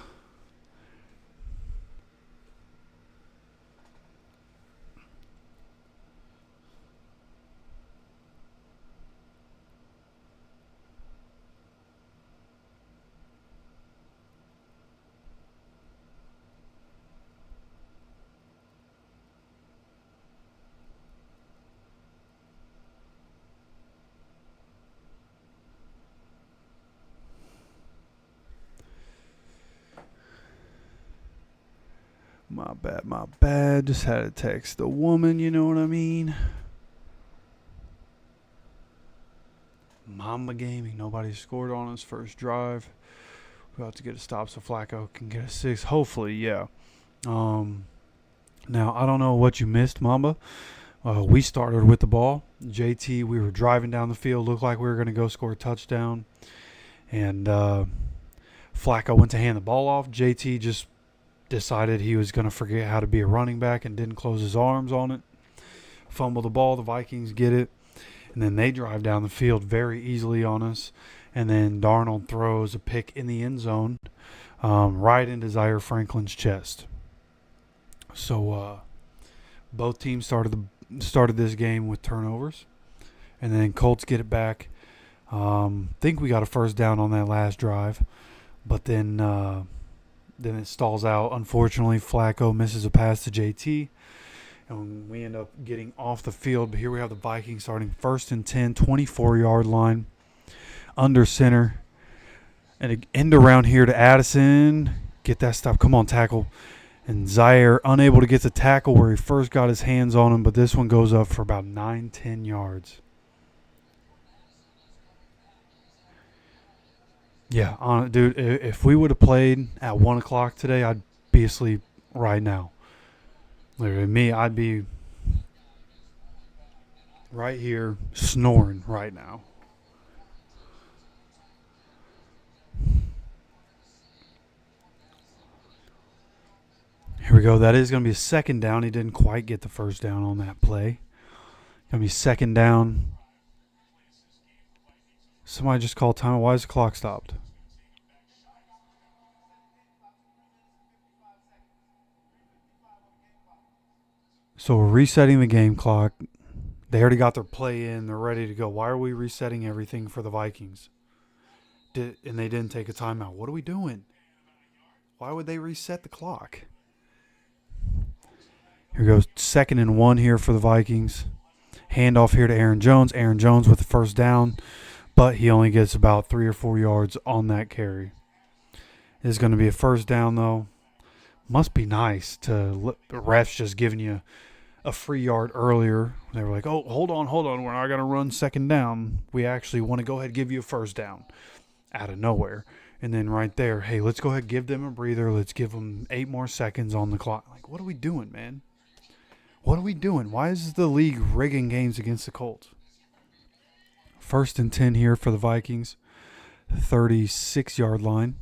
My bad. Just had to text the woman, you know what I mean? Mamba Gaming. Nobody scored on us first drive. We're about to get a stop so Flacco can get a 6. Hopefully, yeah. Now, I don't know what you missed, Mamba. We started with the ball. JT, we were driving down the field. Looked like we were going to go score a touchdown. And Flacco went to hand the ball off. JT just decided he was going to forget how to be a running back and didn't close his arms on it. Fumble the ball. The Vikings get it. And then they drive down the field very easily on us. And then Darnold throws a pick in the end zone. right into Zaire Franklin's chest. So both teams started this game with turnovers, and then Colts get it back. Think we got a first down on that last drive, but then it stalls out. Unfortunately, Flacco misses a pass to JT, and we end up getting off the field. But here we have the Vikings starting 1st and 10, 24-yard line, under center. And an end around here to Addison. Get that stop. Come on, tackle. And Zaire unable to get the tackle where he first got his hands on him, but this one goes up for about 9-10 yards. Yeah, dude, if we would have played at 1 o'clock today, I'd be asleep right now. Literally, me, I'd be right here snoring right now. Here we go. That is going to be a second down. He didn't quite get the first down on that play. Going to be second down. Somebody just called time. Why is the clock stopped? So we're resetting the game clock. They already got their play in. They're ready to go. Why are we resetting everything for the Vikings? And they didn't take a timeout. What are we doing? Why would they reset the clock? Here goes 2nd and 1 here for the Vikings. Handoff here to Aaron Jones. Aaron Jones with the first down, but he only gets about 3 or 4 yards on that carry. It's going to be a first down, though. Must be nice to the refs just giving you a free yard earlier. They were like, oh, hold on. We're not going to run second down. We actually want to go ahead and give you a first down out of nowhere. And then right there, hey, let's go ahead and give them a breather. Let's give them 8 more seconds on the clock. Like, what are we doing, man? What are we doing? Why is the league rigging games against the Colts? 1st and 10 here for the Vikings. 36-yard line.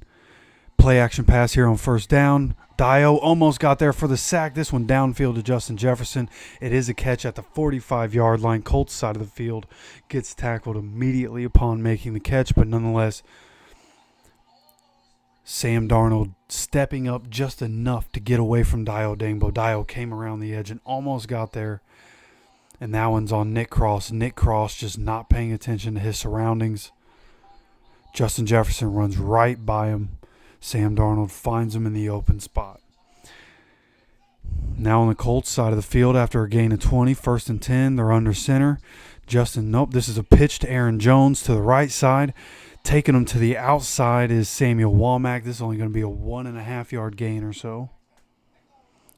Play action pass here on first down. Dio almost got there for the sack. This one downfield to Justin Jefferson. It is a catch at the 45-yard line. Colts side of the field gets tackled immediately upon making the catch, but nonetheless, Sam Darnold stepping up just enough to get away from Dio Dangbo. Dio came around the edge and almost got there. And that one's on Nick Cross. Nick Cross just not paying attention to his surroundings. Justin Jefferson runs right by him. Sam Darnold finds him in the open spot. Now on the Colts side of the field after a gain of 20, 1st and 10, they're under center. This is a pitch to Aaron Jones to the right side. Taking him to the outside is Samuel Womack. This is only going to be a 1.5-yard gain or so.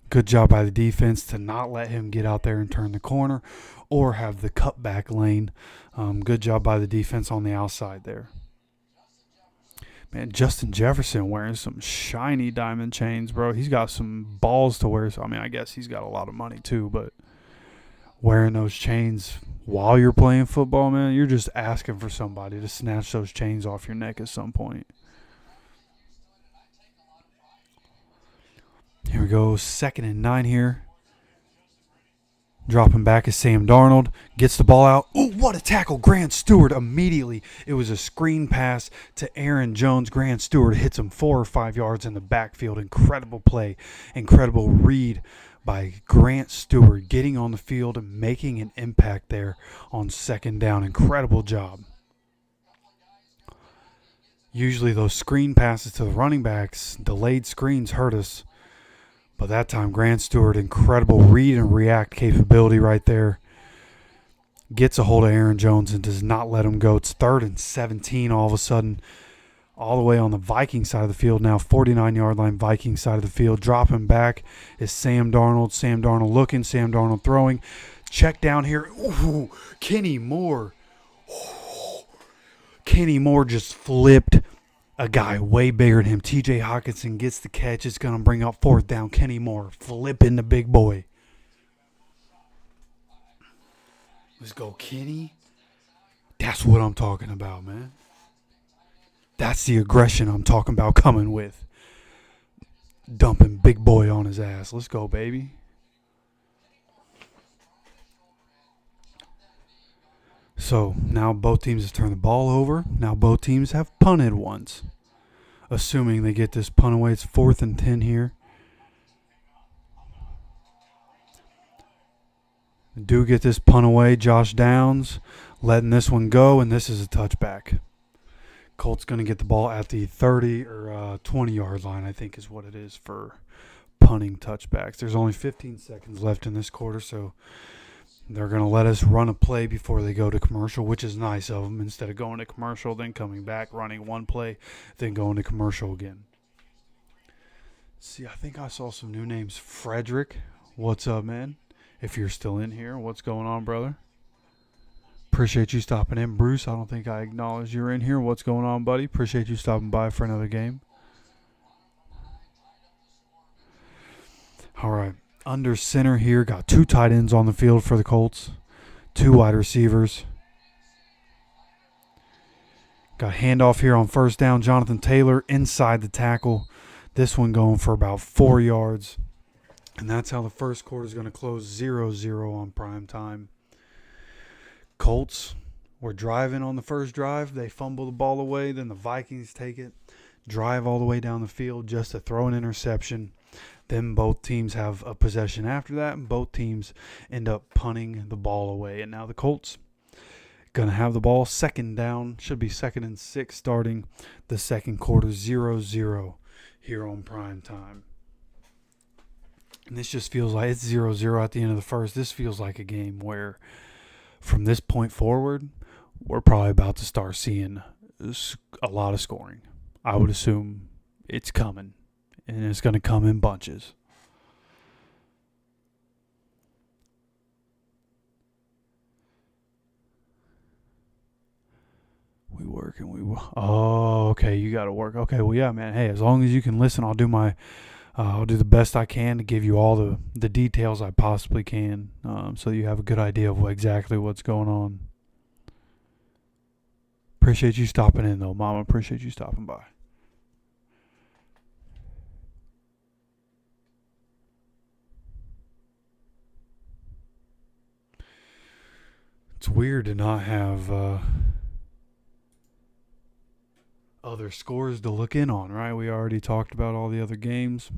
Good job by the defense to not let him get out there and turn the corner or have the cutback lane. Good job by the defense on the outside there. Man, Justin Jefferson wearing some shiny diamond chains, bro. He's got some balls to wear. So, I mean, I guess he's got a lot of money too, but wearing those chains while you're playing football, man, you're just asking for somebody to snatch those chains off your neck at some point. Here we go, 2nd and 9 here. Dropping back is Sam Darnold. Gets the ball out. Ooh, what a tackle. Grant Stewart immediately. It was a screen pass to Aaron Jones. Grant Stewart hits him 4 or 5 yards in the backfield. Incredible play. Incredible read by Grant Stewart getting on the field and making an impact there on 2nd down. Incredible job. Usually those screen passes to the running backs, delayed screens hurt us. But that time, Grant Stewart, incredible read and react capability right there. Gets a hold of Aaron Jones and does not let him go. It's 3rd and 17 all of a sudden. All the way on the Viking side of the field now. 49-yard line Viking side of the field. Dropping back is Sam Darnold. Sam Darnold looking. Sam Darnold throwing. Check down here. Ooh, Kenny Moore. Ooh. Kenny Moore just flipped a guy way bigger than him. TJ Hawkinson gets the catch. It's going to bring up 4th down. Kenny Moore flipping the big boy. Let's go, Kenny. That's what I'm talking about, man. That's the aggression I'm talking about coming with. Dumping big boy on his ass. Let's go, baby. So now both teams have turned the ball over. Now both teams have punted once. assuming they get this punt away. It's 4th and 10 here. Do get this punt away. Josh Downs letting this one go, and this is a touchback. Colts going to get the ball at the 30 or 20-yard line, I think is what it is for punting touchbacks. There's only 15 seconds left in this quarter, so they're going to let us run a play before they go to commercial, which is nice of them. Instead of going to commercial, then coming back, running one play, then going to commercial again. See, I think I saw some new names. Frederick, what's up, man? If you're still in here, what's going on, brother? Appreciate you stopping in. Bruce, I don't think I acknowledged you're in here. What's going on, buddy? Appreciate you stopping by for another game. All right. Under center here. Got 2 tight ends on the field for the Colts. 2 wide receivers. Got handoff here on first down. Jonathan Taylor inside the tackle. This one going for about 4 yards. And that's how the first quarter is going to close 0-0 on prime time. Colts were driving on the first drive. They fumble the ball away. Then the Vikings take it, drive all the way down the field just to throw an interception. Then both teams have a possession after that, and both teams end up punting the ball away. And now the Colts going to have the ball second down. Should be 2nd and 6 starting the second quarter, 0-0 here on prime time. And this just feels like it's 0-0 at the end of the first. This feels like a game where from this point forward, we're probably about to start seeing a lot of scoring. I would assume it's coming, and it's going to come in bunches. We work and we work. Oh, okay, you got to work. Okay, well, yeah, man. Hey, as long as you can listen, I'll do the best I can to give you all the details I possibly can, so you have a good idea of exactly what's going on. Appreciate you stopping in, though, Mama. Appreciate you stopping by. It's weird to not have other scores to look in on, right? We already talked about all the other games.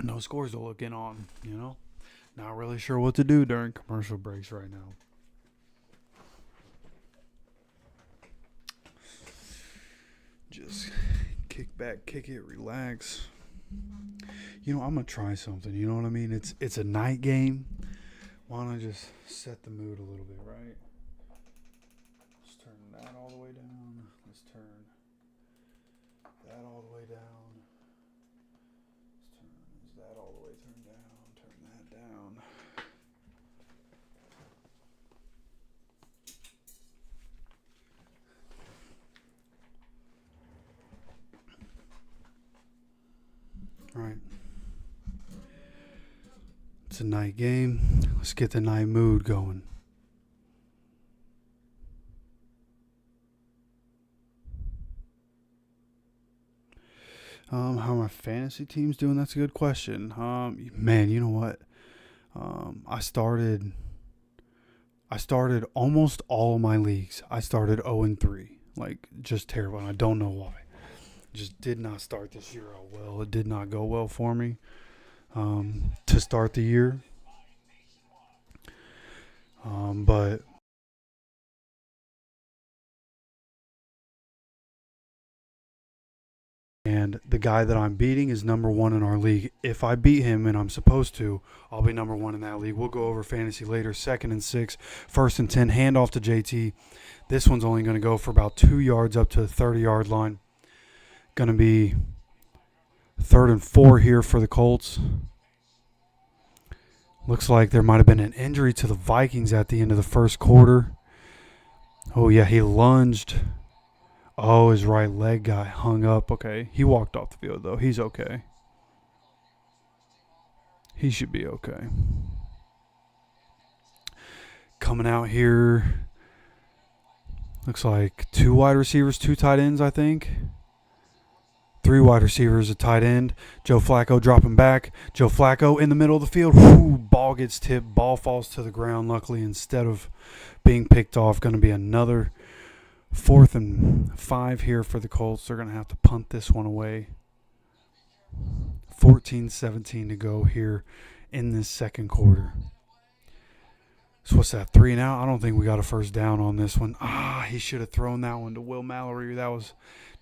No scores to look in on, you know? Not really sure what to do during commercial breaks right now. Just kick back, kick it, relax. You know, I'm going to try something, you know what I mean? It's a night game. Why don't I just set the mood a little bit, right? Let's turn that all the way down. Let's turn that all the way down. Let's turn that all the way turned down. Turn that down. All right. It's a night game. Let's get the night mood going. How are my fantasy teams doing? That's a good question. Man, you know what? I started almost all of my leagues. I started 0-3. Like, just terrible. And I don't know why. Just did not start this year out well. It did not go well for me to start the year. But and the guy that I'm beating is number 1 in our league. If I beat him, and I'm supposed to, I'll be number 1 in that league. We'll go over fantasy later. 2nd and 6, 1st and 10, handoff to JT. This one's only going to go for about 2 yards up to the 30-yard line. Going to be 3rd and 4 here for the Colts. Looks like there might have been an injury to the Vikings at the end of the first quarter. Oh, yeah, he lunged. Oh, his right leg got hung up. Okay, he walked off the field, though. He's okay. He should be okay. Coming out here, looks like 2 wide receivers, 2 tight ends, I think. 3 wide receivers, a tight end. Joe Flacco dropping back. Joe Flacco in the middle of the field. Whoo, ball gets tipped. Ball falls to the ground. Luckily, instead of being picked off, going to be another 4th and 5 here for the Colts. They're going to have to punt this one away. 14-17 to go here in this second quarter. So what's that, 3 and out? I don't think we got a first down on this one. He should have thrown that one to Will Mallory. That was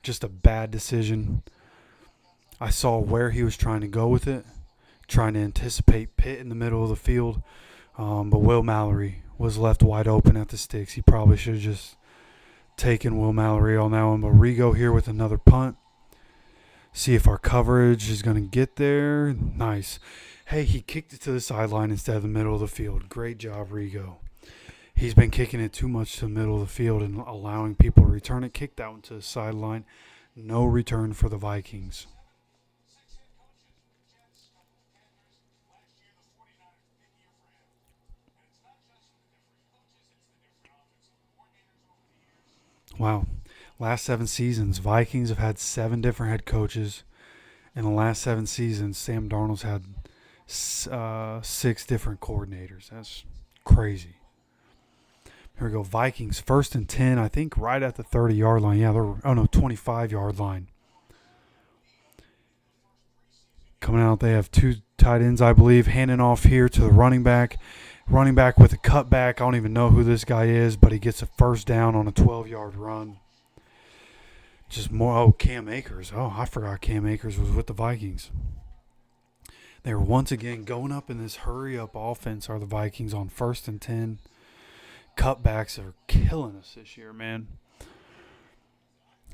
just a bad decision. I saw where he was trying to go with it, trying to anticipate Pitt in the middle of the field. But Will Mallory was left wide open at the sticks. He probably should have just taken Will Mallory on that one. But Rigo here with another punt. See if our coverage is going to get there. Nice. Hey, he kicked it to the sideline instead of the middle of the field. Great job, Rigo. He's been kicking it too much to the middle of the field and allowing people to return it. Kicked that one to the sideline. No return for the Vikings. Wow. Last 7 seasons, Vikings have had 7 different head coaches. In the last 7 seasons, Sam Darnold's had 6 different coordinators. That's crazy. Here we go. Vikings, 1st and 10, I think right at the 30-yard line. Yeah, 25-yard line. Coming out, they have 2 tight ends, I believe, handing off here to the running back. Running back with a cutback. I don't even know who this guy is, but he gets a first down on a 12-yard run. Just more. Cam Akers. I forgot Cam Akers was with the Vikings. They were once again going up in this hurry-up offense, are the Vikings, on 1st and 10. Cutbacks are killing us this year, man.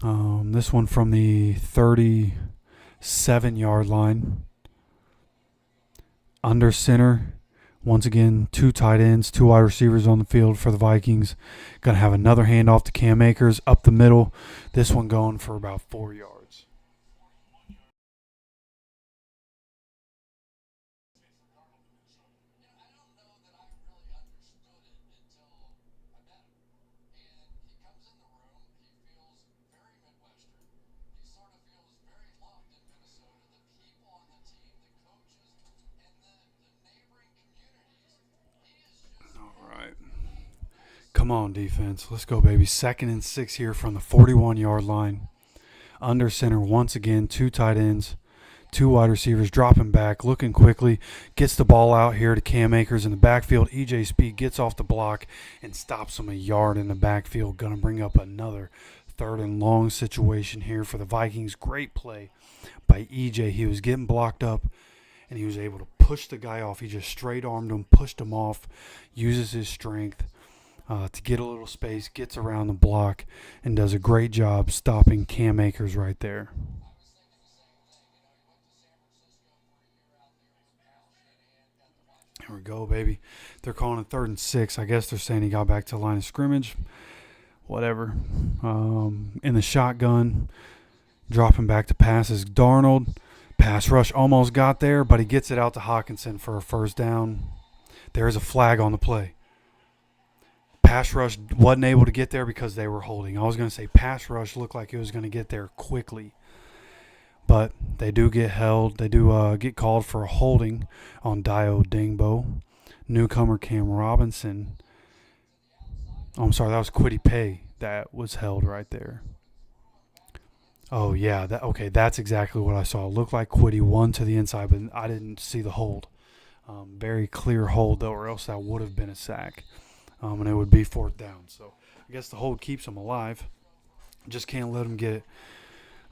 This one from the 37-yard line. Under center. Once again, 2 tight ends, 2 wide receivers on the field for the Vikings. Going to have another handoff to Cam Akers up the middle. This one going for about 4 yards. Come on, defense. Let's go, baby. 2nd and 6 here from the 41-yard line. Under center once again. 2 tight ends, 2 wide receivers dropping back, looking quickly. Gets the ball out here to Cam Akers in the backfield. EJ Speed gets off the block and stops him a yard in the backfield. Going to bring up another 3rd and long situation here for the Vikings. Great play by EJ. He was getting blocked up, and he was able to push the guy off. He just straight armed him, pushed him off, uses his strength to get a little space, gets around the block, and does a great job stopping Cam Akers right there. Here we go, baby. They're calling it 3rd and 6. I guess they're saying he got back to the line of scrimmage. Whatever. In the shotgun, dropping back to passes. Darnold, pass rush almost got there, but he gets it out to Hawkinson for a first down. There is a flag on the play. Pass rush wasn't able to get there because they were holding. I was going to say pass rush looked like it was going to get there quickly. But they do get held. They do get called for a holding on Dio Dingbo. Newcomer Cam Robinson. Oh, I'm sorry, that was Kwity Paye that was held right there. Oh, yeah. That's exactly what I saw. It looked like Kwity won to the inside, but I didn't see the hold. Very clear hold, though, or else that would have been a sack. And it would be 4th down. So I guess the hold keeps them alive. Just can't let them get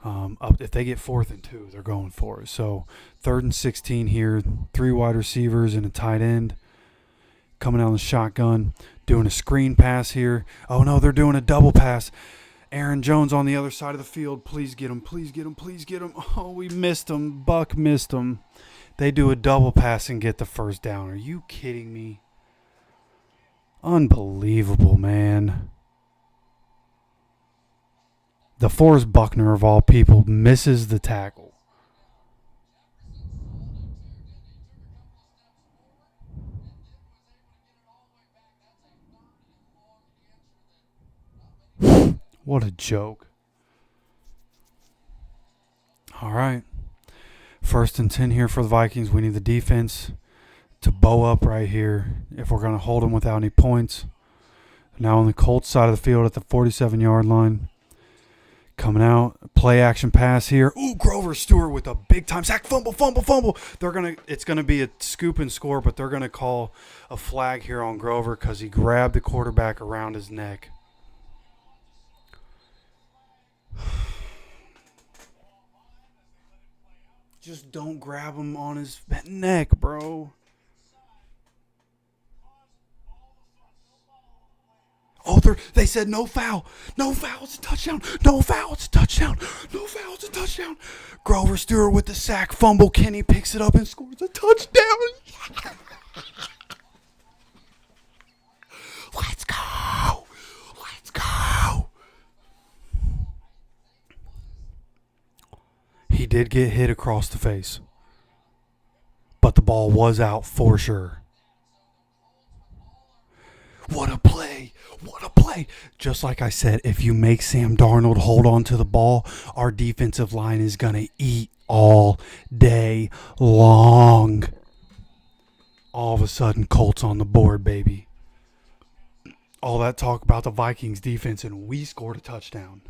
up. If they get 4th and 2, they're going for it. So 3rd and 16 here. 3 wide receivers and a tight end. Coming out of the shotgun. Doing a screen pass here. Oh, no, they're doing a double pass. Aaron Jones on the other side of the field. Please get him. Please get him. Please get him. Oh, we missed him. Buck missed him. They do a double pass and get the first down. Are you kidding me? Unbelievable, man. DeForest Buckner, of all people, misses the tackle. What a joke. All right. 1st and 10 here for the Vikings. We need the defense to bow up right here if we're going to hold them without any points. Now on the Colts side of the field at the 47-yard line. Coming out, play action pass here. Ooh, Grover Stewart with a big time sack, fumble. It's gonna be a scoop and score, but they're gonna call a flag here on Grover because he grabbed the quarterback around his neck. Just don't grab him on his neck, bro. Oh, they said no foul. No foul, it's a touchdown. No foul, it's a touchdown. No foul, it's a touchdown. Grover Stewart with the sack, fumble. Kenny picks it up and scores a touchdown. Let's go. Let's go. He did get hit across the face, but the ball was out for sure. What a play. What a play. Just like I said, if you make Sam Darnold hold on to the ball, our defensive line is going to eat all day long. All of a sudden, Colts on the board, baby. All that talk about the Vikings defense, and we scored a touchdown.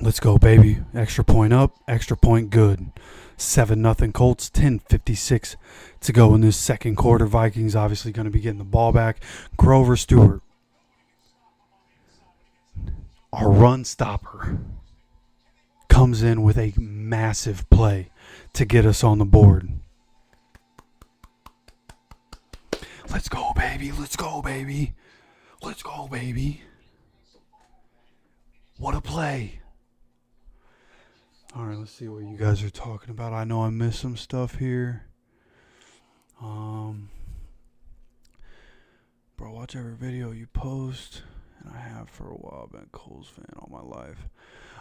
Let's go, baby. Extra point up, extra point good. 7-0 Colts, 10:56 to go in this second quarter. Vikings obviously going to be getting the ball back. Grover Stewart, our run stopper, comes in with a massive play to get us on the board. Let's go, baby. Let's go, baby. Let's go, baby. What a play. All right, let's see what you guys are talking about. I know I missed some stuff here. Bro, watch every video you post. And I have for a while. Been a Colts fan all my life.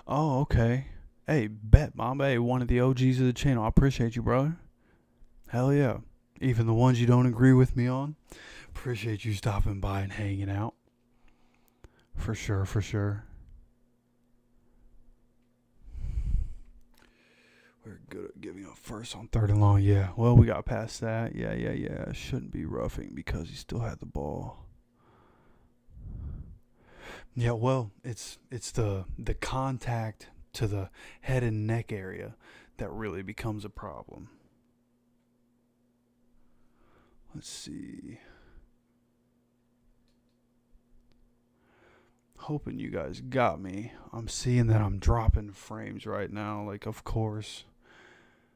Oh, okay. Hey, bet, Mom. Hey, one of the OGs of the channel. I appreciate you, brother. Hell yeah. Even the ones you don't agree with me on. Appreciate you stopping by and hanging out. For sure, for sure. We're good at giving up first on 3rd and long. Yeah, well, we got past that. Yeah. Shouldn't be roughing because he still had the ball. Yeah, well, it's the contact to the head and neck area that really becomes a problem. Let's see. Hoping you guys got me. I'm seeing that I'm dropping frames right now. Like, of course.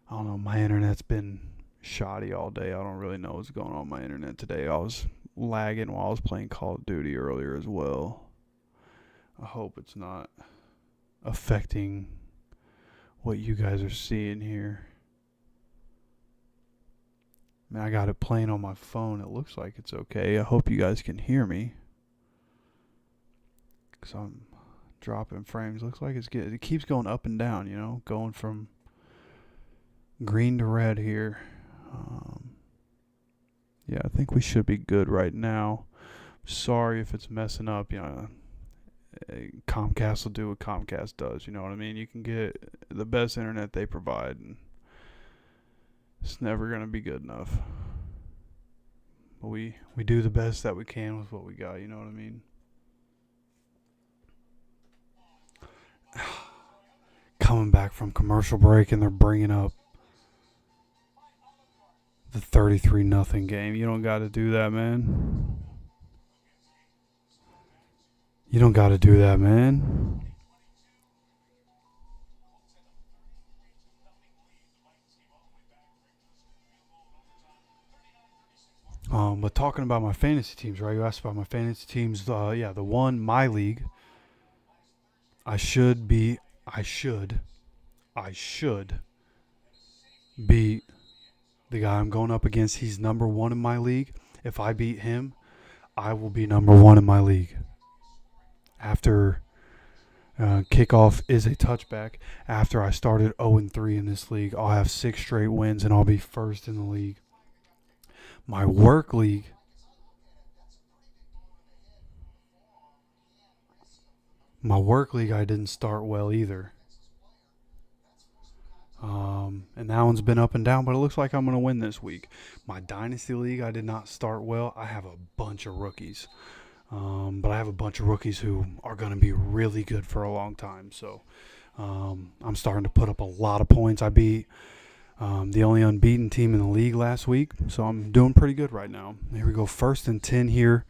I don't know, my internet's been shoddy all day. I don't really know what's going on with my internet today. I was lagging while I was playing Call of Duty earlier as well. I hope it's not affecting what you guys are seeing here. Man, I got it playing on my phone. It looks like it's okay. I hope you guys can hear me. Because I'm dropping frames. Looks like it keeps going up and down, you know, going from green to red here. Yeah, I think we should be good right now. Sorry if it's messing up. You know, Comcast will do what Comcast does. You know what I mean? You can get the best internet they provide, and it's never going to be good enough. But we do the best that we can with what we got. You know what I mean? Coming back from commercial break, and they're bringing up the 33-0 game. You don't got to do that, man. You don't got to do that, man. But talking about my fantasy teams, right? You asked about my fantasy teams. Yeah, the one, my league. I should beat the guy I'm going up against. He's number 1 in my league. If I beat him, I will be number 1 in my league. After kickoff is a touchback. After I started 0-3 in this league, I'll have 6 straight wins and I'll be first in the league. My work league, I didn't start well either. And that one's been up and down, but it looks like I'm going to win this week. My Dynasty League, I did not start well. I have a bunch of rookies. But I have a bunch of rookies who are going to be really good for a long time. So I'm starting to put up a lot of points. I beat the only unbeaten team in the league last week, so I'm doing pretty good right now. Here we go, 1st and 10 here.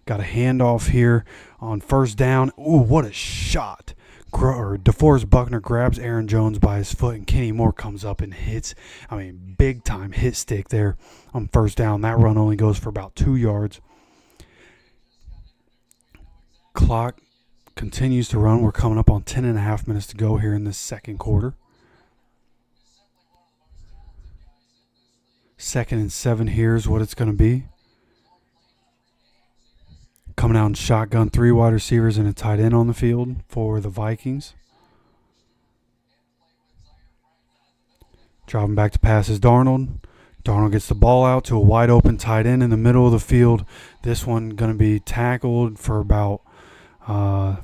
Got a handoff here on 1st down. Ooh, what a shot. DeForest Buckner grabs Aaron Jones by his foot, and Kenny Moore comes up and hits. Big time hit stick there on 1st down. That run only goes for about 2 yards. Clock continues to run. We're coming up on 10.5 minutes to go here in this second quarter. 2nd and 7 here is what it's going to be. Coming out in shotgun, 3 wide receivers and a tight end on the field for the Vikings. Dropping back to pass is Darnold. Darnold gets the ball out to a wide open tight end in the middle of the field. This one going to be tackled for about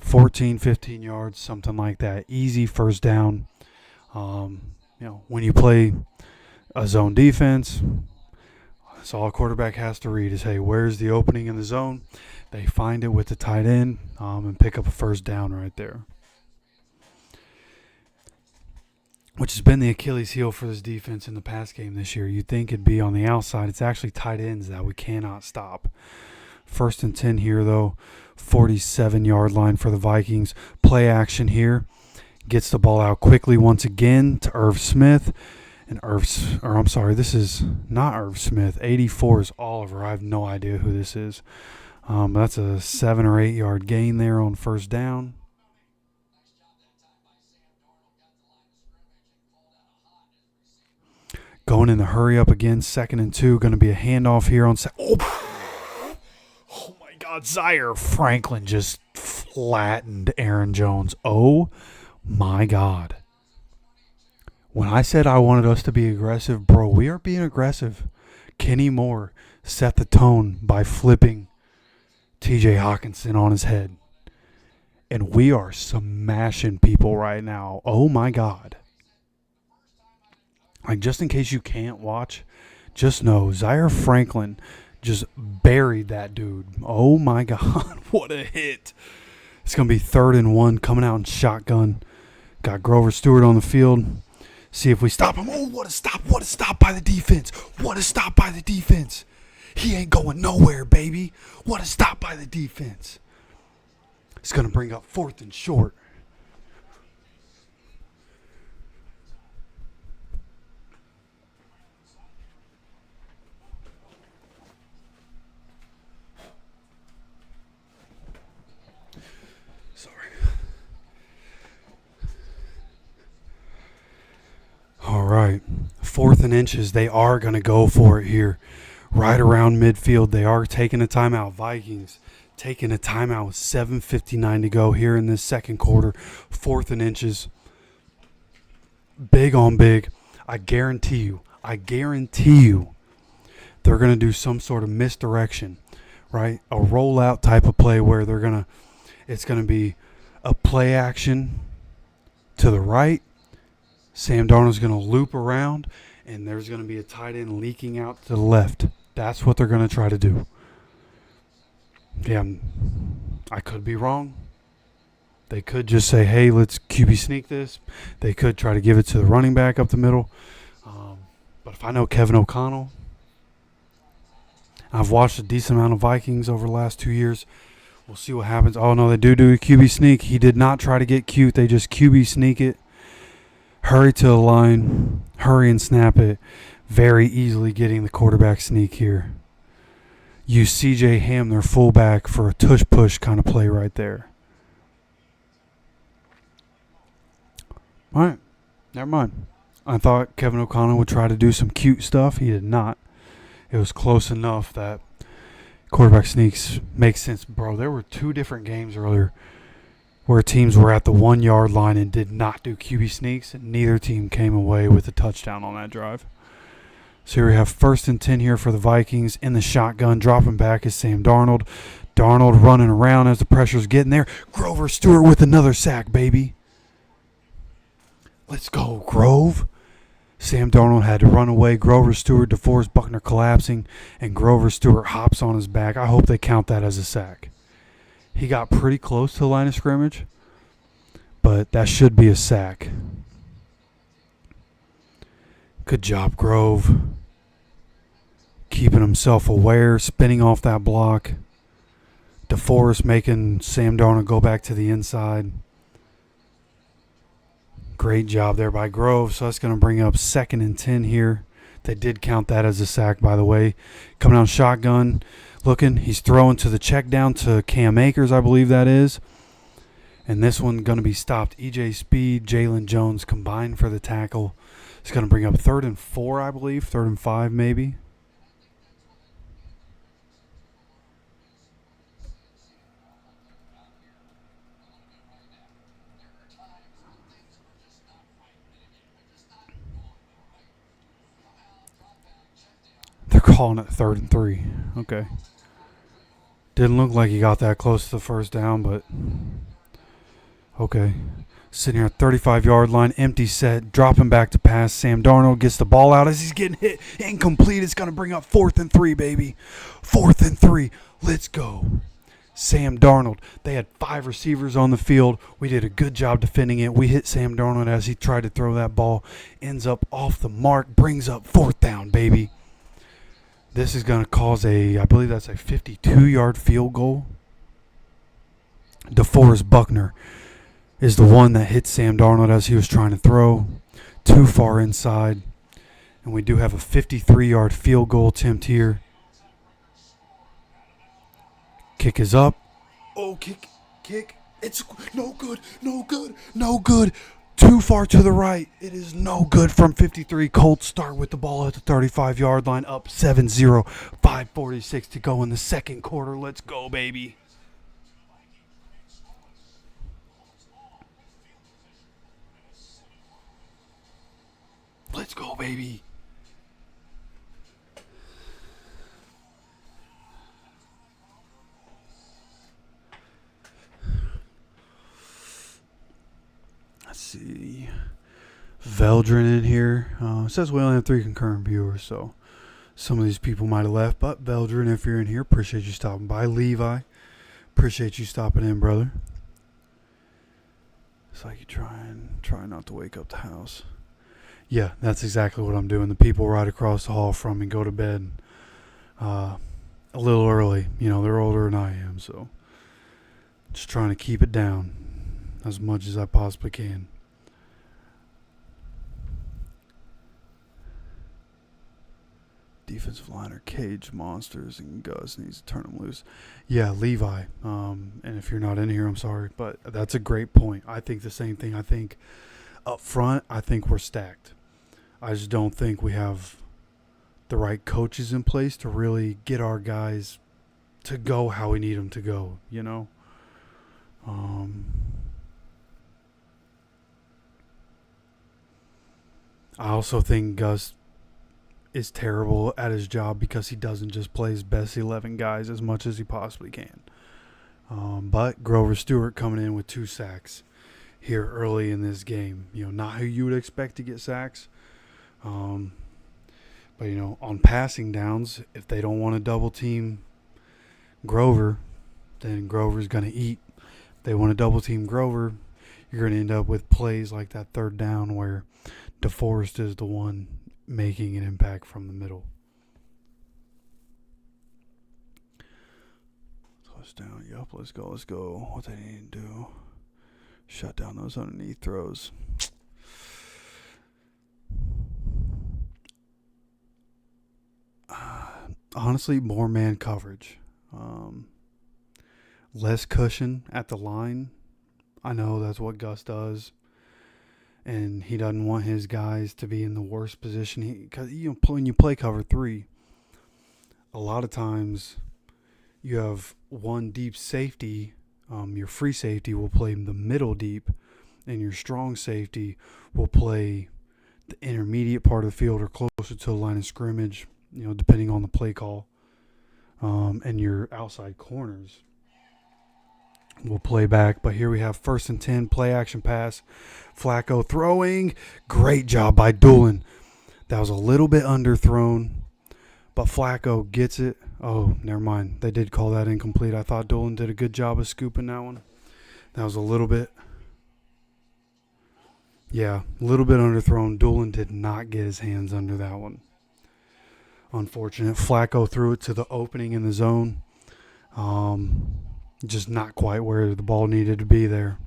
14, 15 yards, something like that. Easy 1st down. When you play a zone defense, that's all a quarterback has to read is, hey, where's the opening in the zone? They find it with the tight end and pick up a 1st down right there, which has been the Achilles heel for this defense in the pass game this year. You'd think it'd be on the outside. It's actually tight ends that we cannot stop. 1st and 10 here, though. 47-yard line for the Vikings. Play action here. Gets the ball out quickly once again to Irv Smith. And this is not Irv Smith. 84 is Oliver. I have no idea who this is. That's a 7 or 8 yard gain there on 1st down. Going in the hurry up again. 2nd and 2. Going to be a handoff here on. Oh my God. Zaire Franklin just flattened Aaron Jones. Oh my God. When I said I wanted us to be aggressive, bro, we are being aggressive. Kenny Moore set the tone by flipping TJ Hawkinson on his head. And we are smashing people right now. Oh, my God. Just in case you can't watch, just know Zaire Franklin just buried that dude. Oh, my God. What a hit. It's going to be 3rd and 1 coming out in shotgun. Got Grover Stewart on the field. See if we stop him. Oh, what a stop. What a stop by the defense. What a stop by the defense. He ain't going nowhere, baby. What a stop by the defense. It's going to bring up 4th and short. Sorry. All right. 4th and inches. They are going to go for it here. Right around midfield. They are taking a timeout. Vikings taking a timeout with 7:59 to go here in this second quarter. 4th and inches. Big on big. I guarantee you, they're going to do some sort of misdirection, right? A rollout type of play where it's going to be a play action to the right. Sam Darnold's going to loop around, and there's going to be a tight end leaking out to the left. That's what they're going to try to do. Yeah, I could be wrong. They could just say, hey, let's QB sneak this. They could try to give it to the running back up the middle. But if I know Kevin O'Connell, I've watched a decent amount of Vikings over the last 2 years. We'll see what happens. Oh, no, they do a QB sneak. He did not try to get cute. They just QB sneak it. Hurry to the line. Hurry and snap it. Very easily getting the quarterback sneak here. Use C.J. Ham, their fullback, for a tush-push kind of play right there. All right. Never mind. I thought Kevin O'Connell would try to do some cute stuff. He did not. It was close enough that quarterback sneaks make sense. Bro, there were 2 different games earlier where teams were at the 1 yard line and did not do QB sneaks, and neither team came away with a touchdown on that drive. So here we have 1st and 10 here for the Vikings in the shotgun. Dropping back is Sam Darnold. Darnold running around as the pressure's getting there. Grover Stewart with another sack, baby. Let's go, Grove. Sam Darnold had to run away. Grover Stewart, DeForest Buckner collapsing, and Grover Stewart hops on his back. I hope they count that as a sack. He got pretty close to the line of scrimmage, but that should be a sack. Good job, Grove. Keeping himself aware, spinning off that block. DeForest making Sam Darnold go back to the inside. Great job there by Grove. So that's going to bring up 2nd and 10 here. They did count that as a sack, by the way. Coming out shotgun, looking. He's throwing to the check down to Cam Akers, I believe that is. And this one going to be stopped. EJ Speed, Jalen Jones combined for the tackle. It's going to bring up 3rd and 4, I believe. 3rd and 5, maybe. They're calling it 3rd and 3. Okay. Didn't look like he got that close to the first down, but okay. Sitting here at 35-yard line, empty set, dropping back to pass. Sam Darnold gets the ball out as he's getting hit. Incomplete. It's going to bring up 4th and 3, baby. 4th and 3. Let's go. Sam Darnold. They had 5 receivers on the field. We did a good job defending it. We hit Sam Darnold as he tried to throw that ball. Ends up off the mark. Brings up 4th down, baby. This is going to cause I believe that's a 52-yard field goal. DeForest Buckner is the one that hit Sam Darnold as he was trying to throw. Too far inside. And we do have a 53-yard field goal attempt here. Kick is up. Oh, kick. It's no good. Too far to the right. It is no good from 53. Colts start with the ball at the 35-yard line, up 7-0. 5:46 to go in the second quarter. Let's go, baby. Let's go, baby. Let's see. Veldrin in here. It says we only have 3 concurrent viewers, so some of these people might have left. But Veldrin, if you're in here, appreciate you stopping by. Levi, appreciate you stopping in, brother. It's like you try not to wake up the house. Yeah, that's exactly what I'm doing. The people right across the hall from me go to bed a little early. You know, they're older than I am, so just trying to keep it down as much as I possibly can. Defensive line are cage monsters, and Gus needs to turn them loose. Yeah, Levi. And if you're not in here, I'm sorry, but that's a great point. I think the same thing. I think up front, I think we're stacked. I just don't think we have the right coaches in place to really get our guys to go how we need them to go, you know? I also think Gus is terrible at his job because he doesn't just play his best 11 guys as much as he possibly can. But Grover Stewart coming in with 2 sacks here early in this game. You know, not who you would expect to get sacks. But, you know, on passing downs, if they don't want to double team Grover, then Grover's going to eat. If they want to double team Grover, you're going to end up with plays like that 3rd down where DeForest is the one making an impact from the middle. Touchdown. Yup, let's go. What they need to do. Shut down those underneath throws. Honestly, more man coverage. Less cushion at the line. I know that's what Gus does. And he doesn't want his guys to be in the worst position. Because when you play cover 3, a lot of times you have one deep safety. Your free safety will play the middle deep, and your strong safety will play the intermediate part of the field or closer to the line of scrimmage, you know, depending on the play call. And your outside corners will play back. But here we have 1st and 10, play action pass. Flacco throwing. Great job by Doolin. That was a little bit underthrown, but Flacco gets it. Oh, never mind. They did call that incomplete. I thought Dolan did a good job of scooping that one. That was a little bit. Yeah, a little bit underthrown. Dolan did not get his hands under that one. Unfortunate. Flacco threw it to the opening in the zone. Just not quite where the ball needed to be there.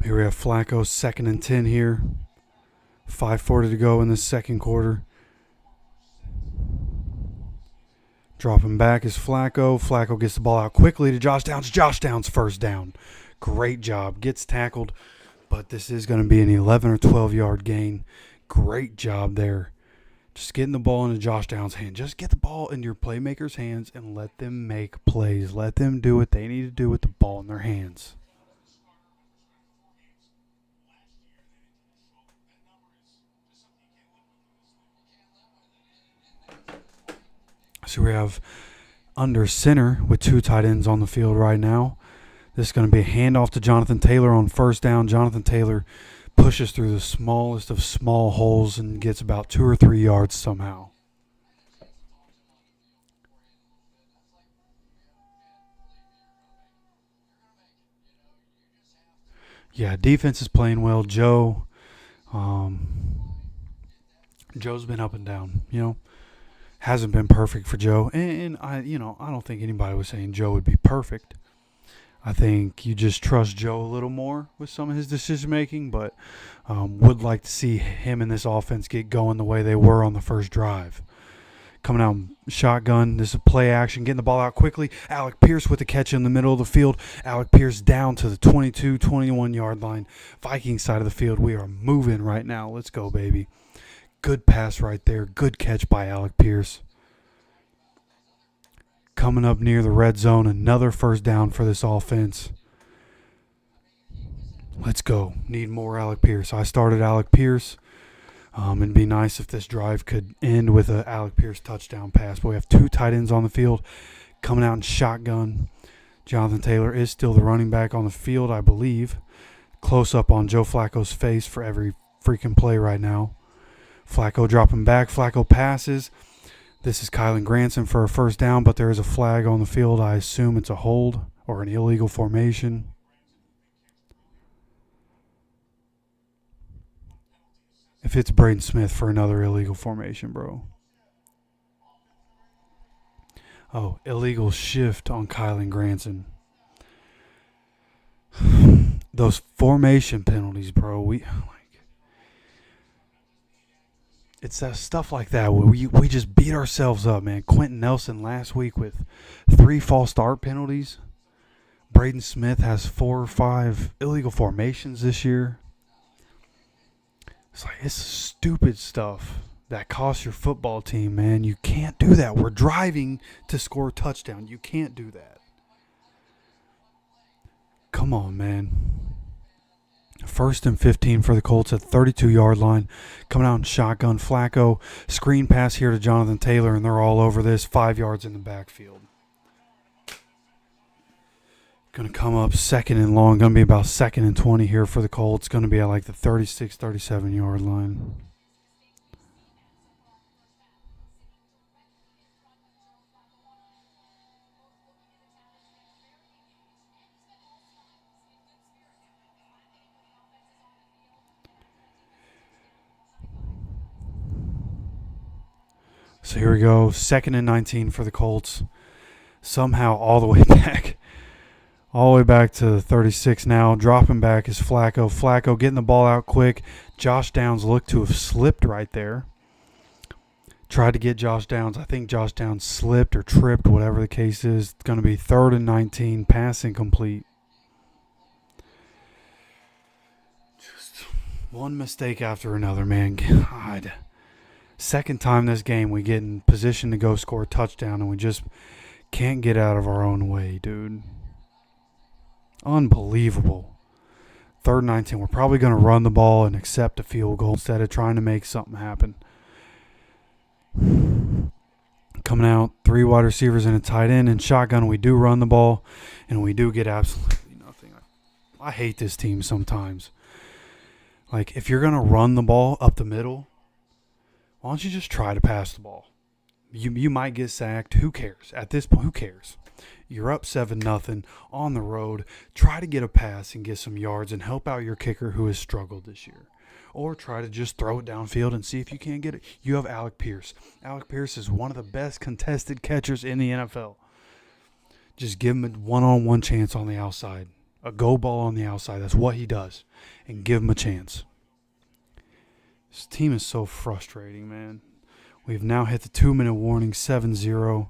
Here we have Flacco, 2nd and 10 here. 5:40 to go in the second quarter. Dropping back is Flacco. Flacco gets the ball out quickly to Josh Downs. Josh Downs first down. Great job. Gets tackled, but this is going to be an 11 or 12 yard gain. Great job there. Just getting the ball into Josh Downs' hand. Just get the ball in your playmakers' hands and let them make plays. Let them do what they need to do with the ball in their hands. So we have under center with 2 tight ends on the field right now. This is going to be a handoff to Jonathan Taylor on first down. Jonathan Taylor pushes through the smallest of small holes and gets about 2 or 3 yards somehow. Yeah, defense is playing well. Joe's been up and down, Hasn't been perfect for Joe. And I don't think anybody was saying Joe would be perfect. I think you just trust Joe a little more with some of his decision making, but would like to see him and this offense get going the way they were on the first drive. Coming out shotgun. This is play action. Getting the ball out quickly. Alec Pierce with the catch in the middle of the field. Alec Pierce down to the 22, 21 yard line. Vikings side of the field. We are moving right now. Let's go, baby. Good pass right there. Good catch by Alec Pierce. Coming up near the red zone. Another first down for this offense. Let's go. Need more Alec Pierce. I started Alec Pierce. It'd be nice if this drive could end with an Alec Pierce touchdown pass. But we have 2 tight ends on the field. Coming out in shotgun. Jonathan Taylor is still the running back on the field, I believe. Close up on Joe Flacco's face for every freaking play right now. Flacco dropping back. Flacco passes. This is Kylan Granson for a first down, but there is a flag on the field. I assume it's a hold or an illegal formation. If it's Braden Smith for another illegal formation, bro. Oh, illegal shift on Kylan Granson. Those formation penalties, bro. It's that stuff like that where we just beat ourselves up, man. Quentin Nelson last week with 3 false start penalties. Braden Smith has 4 or 5 illegal formations this year. It's stupid stuff that costs your football team, man. You can't do that. We're driving to score a touchdown. You can't do that. Come on, man. 1st and 15 for the Colts at 32-yard line. Coming out in shotgun. Flacco. Screen pass here to Jonathan Taylor, and they're all over this. 5 yards in the backfield. Going to come up 2nd and long. Going to be about 2nd and 20 here for the Colts. Going to be at like the 36, 37-yard line. So here we go. 2nd and 19 for the Colts. Somehow all the way back. All the way back to the 36 now. Dropping back is Flacco. Flacco getting the ball out quick. Josh Downs looked to have slipped right there. Tried to get Josh Downs. I think Josh Downs slipped or tripped, whatever the case is. It's going to be 3rd and 19. Pass incomplete. Just one mistake after another, man. God. Second time this game we get in position to go score a touchdown, and we just can't get out of our own way, dude. Unbelievable. 3rd and 19. We're probably going to run the ball and accept a field goal instead of trying to make something happen. Coming out, 3 wide receivers and a tight end. In shotgun, we do run the ball, and we do get absolutely nothing. I hate this team sometimes. Like, if you're going to run the ball up the middle, why don't you just try to pass the ball? You might get sacked. Who cares? At this point, who cares? You're up 7-0 on the road. Try to get a pass and get some yards and help out your kicker who has struggled this year. Or try to just throw it downfield and see if you can't get it. You have Alec Pierce. Alec Pierce is one of the best contested catchers in the NFL. Just give him a one-on-one chance on the outside. A go ball on the outside. That's what he does. And give him a chance. This team is so frustrating, man. We've now hit the 2-minute warning, 7-0.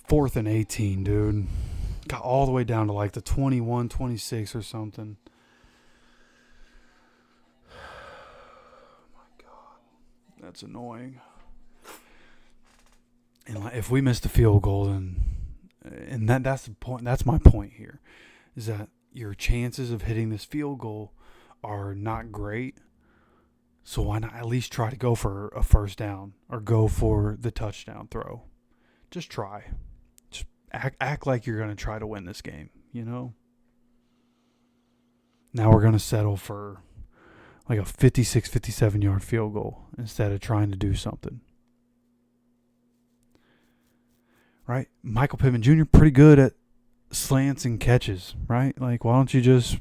4th and 18, dude. Got all the way down to like the 21, 26 or something. Oh my God. That's annoying. And if we missed a field goal, and that's the point. That's my point here, is that your chances of hitting this field goal are not great. So why not at least try to go for a first down or go for the touchdown throw? Just try. Just act like you're going to try to win this game, you know? Now we're going to settle for like a 56, 57-yard field goal instead of trying to do something. Right? Michael Pittman Jr. pretty good at slants and catches, right? Like, why don't you just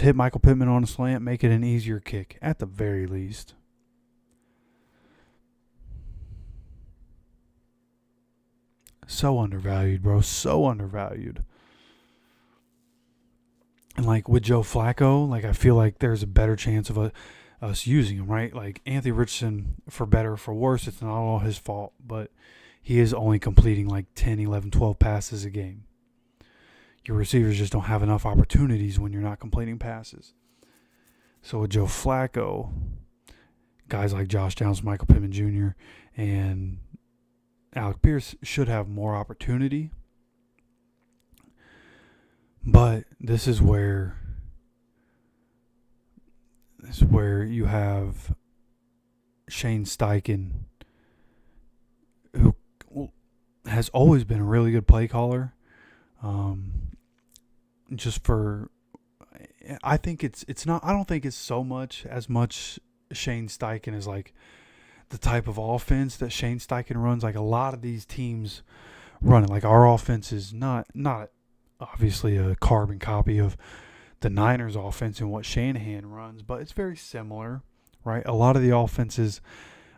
hit Michael Pittman on a slant, make it an easier kick at the very least? So undervalued, bro. So undervalued. And like with Joe Flacco, like I feel like there's a better chance of us using him, right? Like Anthony Richardson, for better or for worse, it's not all his fault, but he is only completing like 10, 11, 12 passes a game. Your receivers just don't have enough opportunities when you're not completing passes. So with Joe Flacco, guys like Josh Downs, Michael Pittman Jr., and Alec Pierce should have more opportunity. But this is where you have Shane Steichen, who has always been a really good play caller. I think it's not. I don't think it's so much as much Shane Steichen is like the type of offense that Shane Steichen runs. Like a lot of these teams run it. Like our offense is not obviously a carbon copy of the Niners offense and what Shanahan runs, but it's very similar, right? A lot of the offenses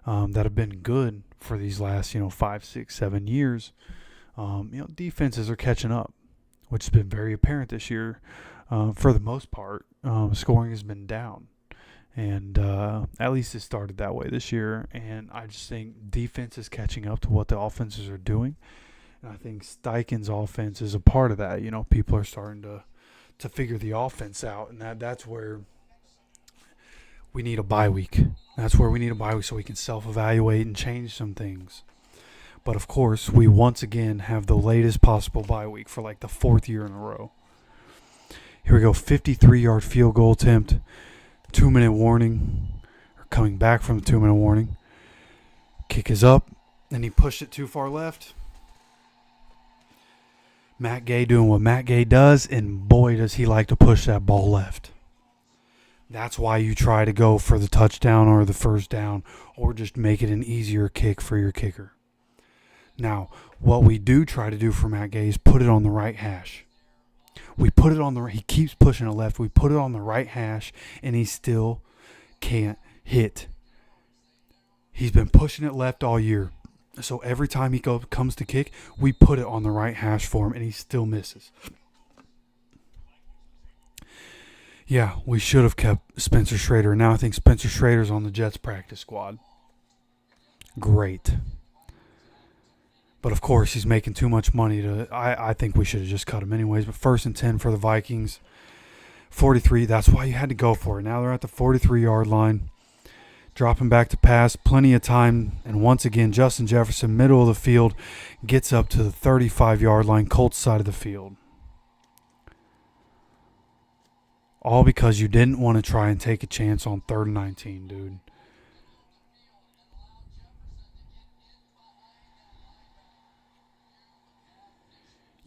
that have been good for these last 5, 6, 7 years, defenses are catching up, which has been very apparent this year. For the most part, scoring has been down. And at least it started that way this year. And I just think defense is catching up to what the offenses are doing. And I think Steichen's offense is a part of that. People are starting to figure the offense out. And that's where we need a bye week. That's where we need a bye week so we can self-evaluate and change some things. But, of course, we once again have the latest possible bye week for like the 4th year in a row. Here we go, 53-yard field goal attempt, 2-minute warning, or coming back from the 2-minute warning. Kick is up, and he pushed it too far left. Matt Gay doing what Matt Gay does, and boy, does he like to push that ball left. That's why you try to go for the touchdown or the first down, or just make it an easier kick for your kicker. Now, what we do try to do for Matt Gay is put it on the right hash. We put it on he keeps pushing it left. We put it on the right hash, and he still can't hit. He's been pushing it left all year. So every time he comes to kick, we put it on the right hash for him, and he still misses. Yeah, we should have kept Spencer Schrader. Now I think Spencer Schrader's on the Jets practice squad. Great. But, of course, he's making too much money I think we should have just cut him anyways. But 1st and 10 for the Vikings. 43, that's why you had to go for it. Now they're at the 43-yard line. Dropping back to pass, plenty of time. And once again, Justin Jefferson, middle of the field, gets up to the 35-yard line, Colts side of the field. All because you didn't want to try and take a chance on 3rd and 19, dude.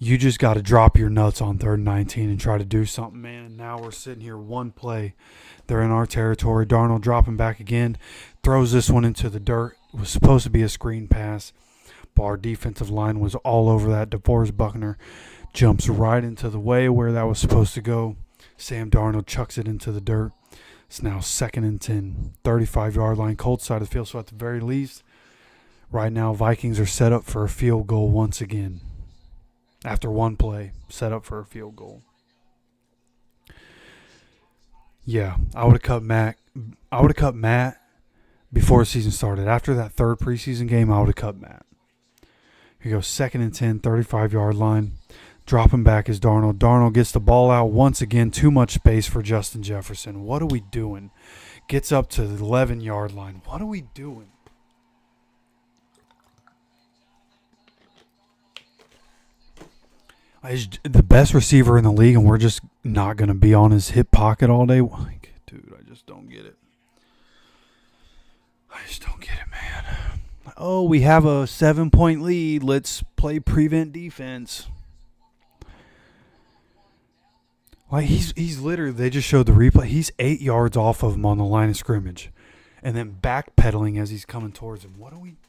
you just got to drop your nuts on 3rd and 19 and try to do something, man. Now we're sitting here one play. They're in our territory. Darnold dropping back again. Throws this one into the dirt. It was supposed to be a screen pass. But our defensive line was all over that. DeForest Buckner jumps right into the way where that was supposed to go. Sam Darnold chucks it into the dirt. It's now 2nd and 10. 35-yard line, Colts side of the field. So at the very least, right now, Vikings are set up for a field goal once again. After one play, set up for a field goal. Yeah, I would have cut Matt. Before the season started. After that 3rd preseason game, I would have cut Matt. Here goes 2nd and 10, 35-yard line. Dropping back is Darnold. Darnold gets the ball out once again. Too much space for Justin Jefferson. What are we doing? Gets up to the 11-yard line. What are we doing? He's the best receiver in the league, and we're just not going to be on his hip pocket all day. Like, dude, I just don't get it. I just don't get it, man. Oh, we have a 7-point lead. Let's play prevent defense. Like, he's literally, they just showed the replay. He's 8 yards off of him on the line of scrimmage. And then backpedaling as he's coming towards him. What are we doing?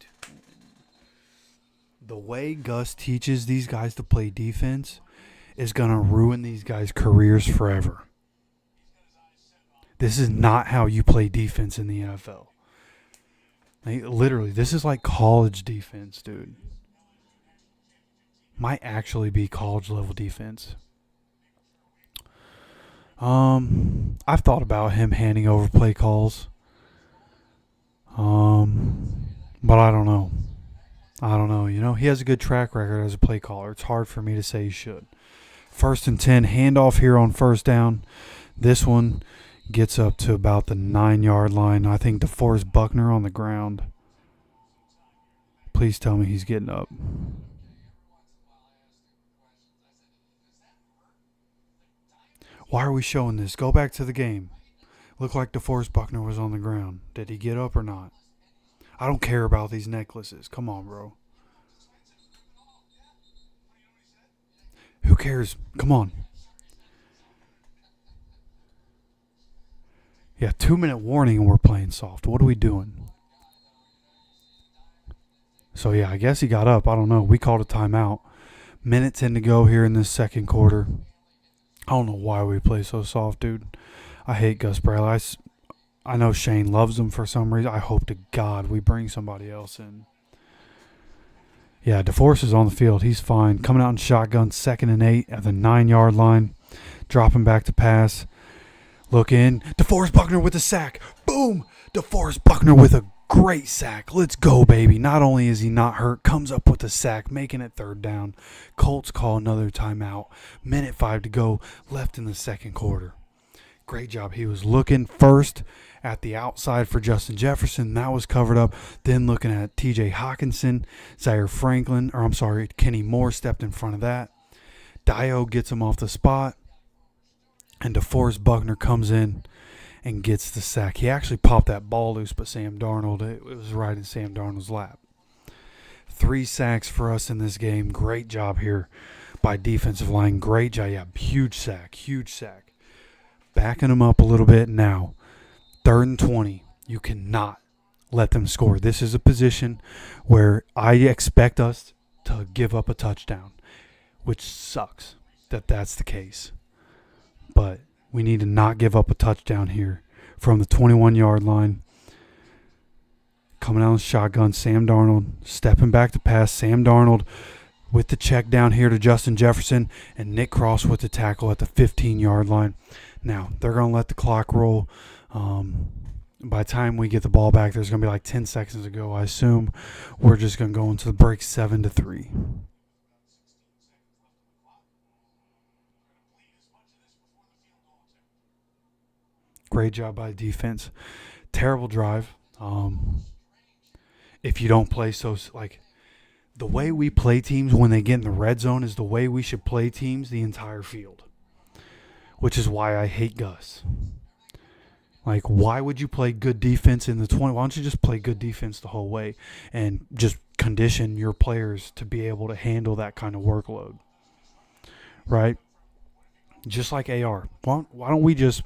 The way Gus teaches these guys to play defense is going to ruin these guys' careers forever. This is not how you play defense in the NFL. Like, literally, this is like college defense, dude. Might actually be college level defense. I've thought about him handing over play calls. But I don't know. You know, he has a good track record as a play caller. It's hard for me to say he should. 1st and 10, handoff here on 1st down. This one gets up to about the 9-yard line. I think DeForest Buckner on the ground. Please tell me he's getting up. Why are we showing this? Go back to the game. Looked like DeForest Buckner was on the ground. Did he get up or not? I don't care about these necklaces. Come on, bro. Who cares? Come on. Yeah, 2-minute warning and we're playing soft. What are we doing? So, yeah, I guess he got up. I don't know. We called a timeout. Minute 10 to go here in this 2nd quarter. I don't know why we play so soft, dude. I hate Gus Bradley. I know Shane loves him for some reason. I hope to God we bring somebody else in. Yeah, DeForest is on the field. He's fine. Coming out in shotgun, 2nd and 8 at the 9-yard line. Dropping back to pass. Look in. DeForest Buckner with a sack. Boom! DeForest Buckner with a great sack. Let's go, baby. Not only is he not hurt, comes up with a sack, making it 3rd down. Colts call another timeout. Minute 5 to go, left in the 2nd quarter. Great job. He was looking first at the outside for Justin Jefferson. That was covered up. Then looking at TJ Hawkinson, Kenny Moore stepped in front of that. Dio gets him off the spot. And DeForest Buckner comes in and gets the sack. He actually popped that ball loose, but Sam Darnold, it was right in Sam Darnold's lap. 3 sacks for us in this game. Great job here by defensive line. Great job. Yeah, huge sack. Backing him up a little bit now. 3rd and 20. You cannot let them score. This is a position where I expect us to give up a touchdown, which sucks that that's the case. But we need to not give up a touchdown here from the 21-yard line. Coming out in shotgun, Sam Darnold stepping back to pass. Sam Darnold with the check down here to Justin Jefferson, and Nick Cross with the tackle at the 15-yard line. Now, they're going to let the clock roll. By the time we get the ball back, there's going to be like 10 seconds to go. I assume we're just going to go into the break 7-3. Great job by defense. Terrible drive. If you don't play the way we play teams when they get in the red zone is the way we should play teams the entire field, which is why I hate Gus. Like, why would you play good defense in the 20? Why don't you just play good defense the whole way and just condition your players to be able to handle that kind of workload? right? Just like AR. Why don't we just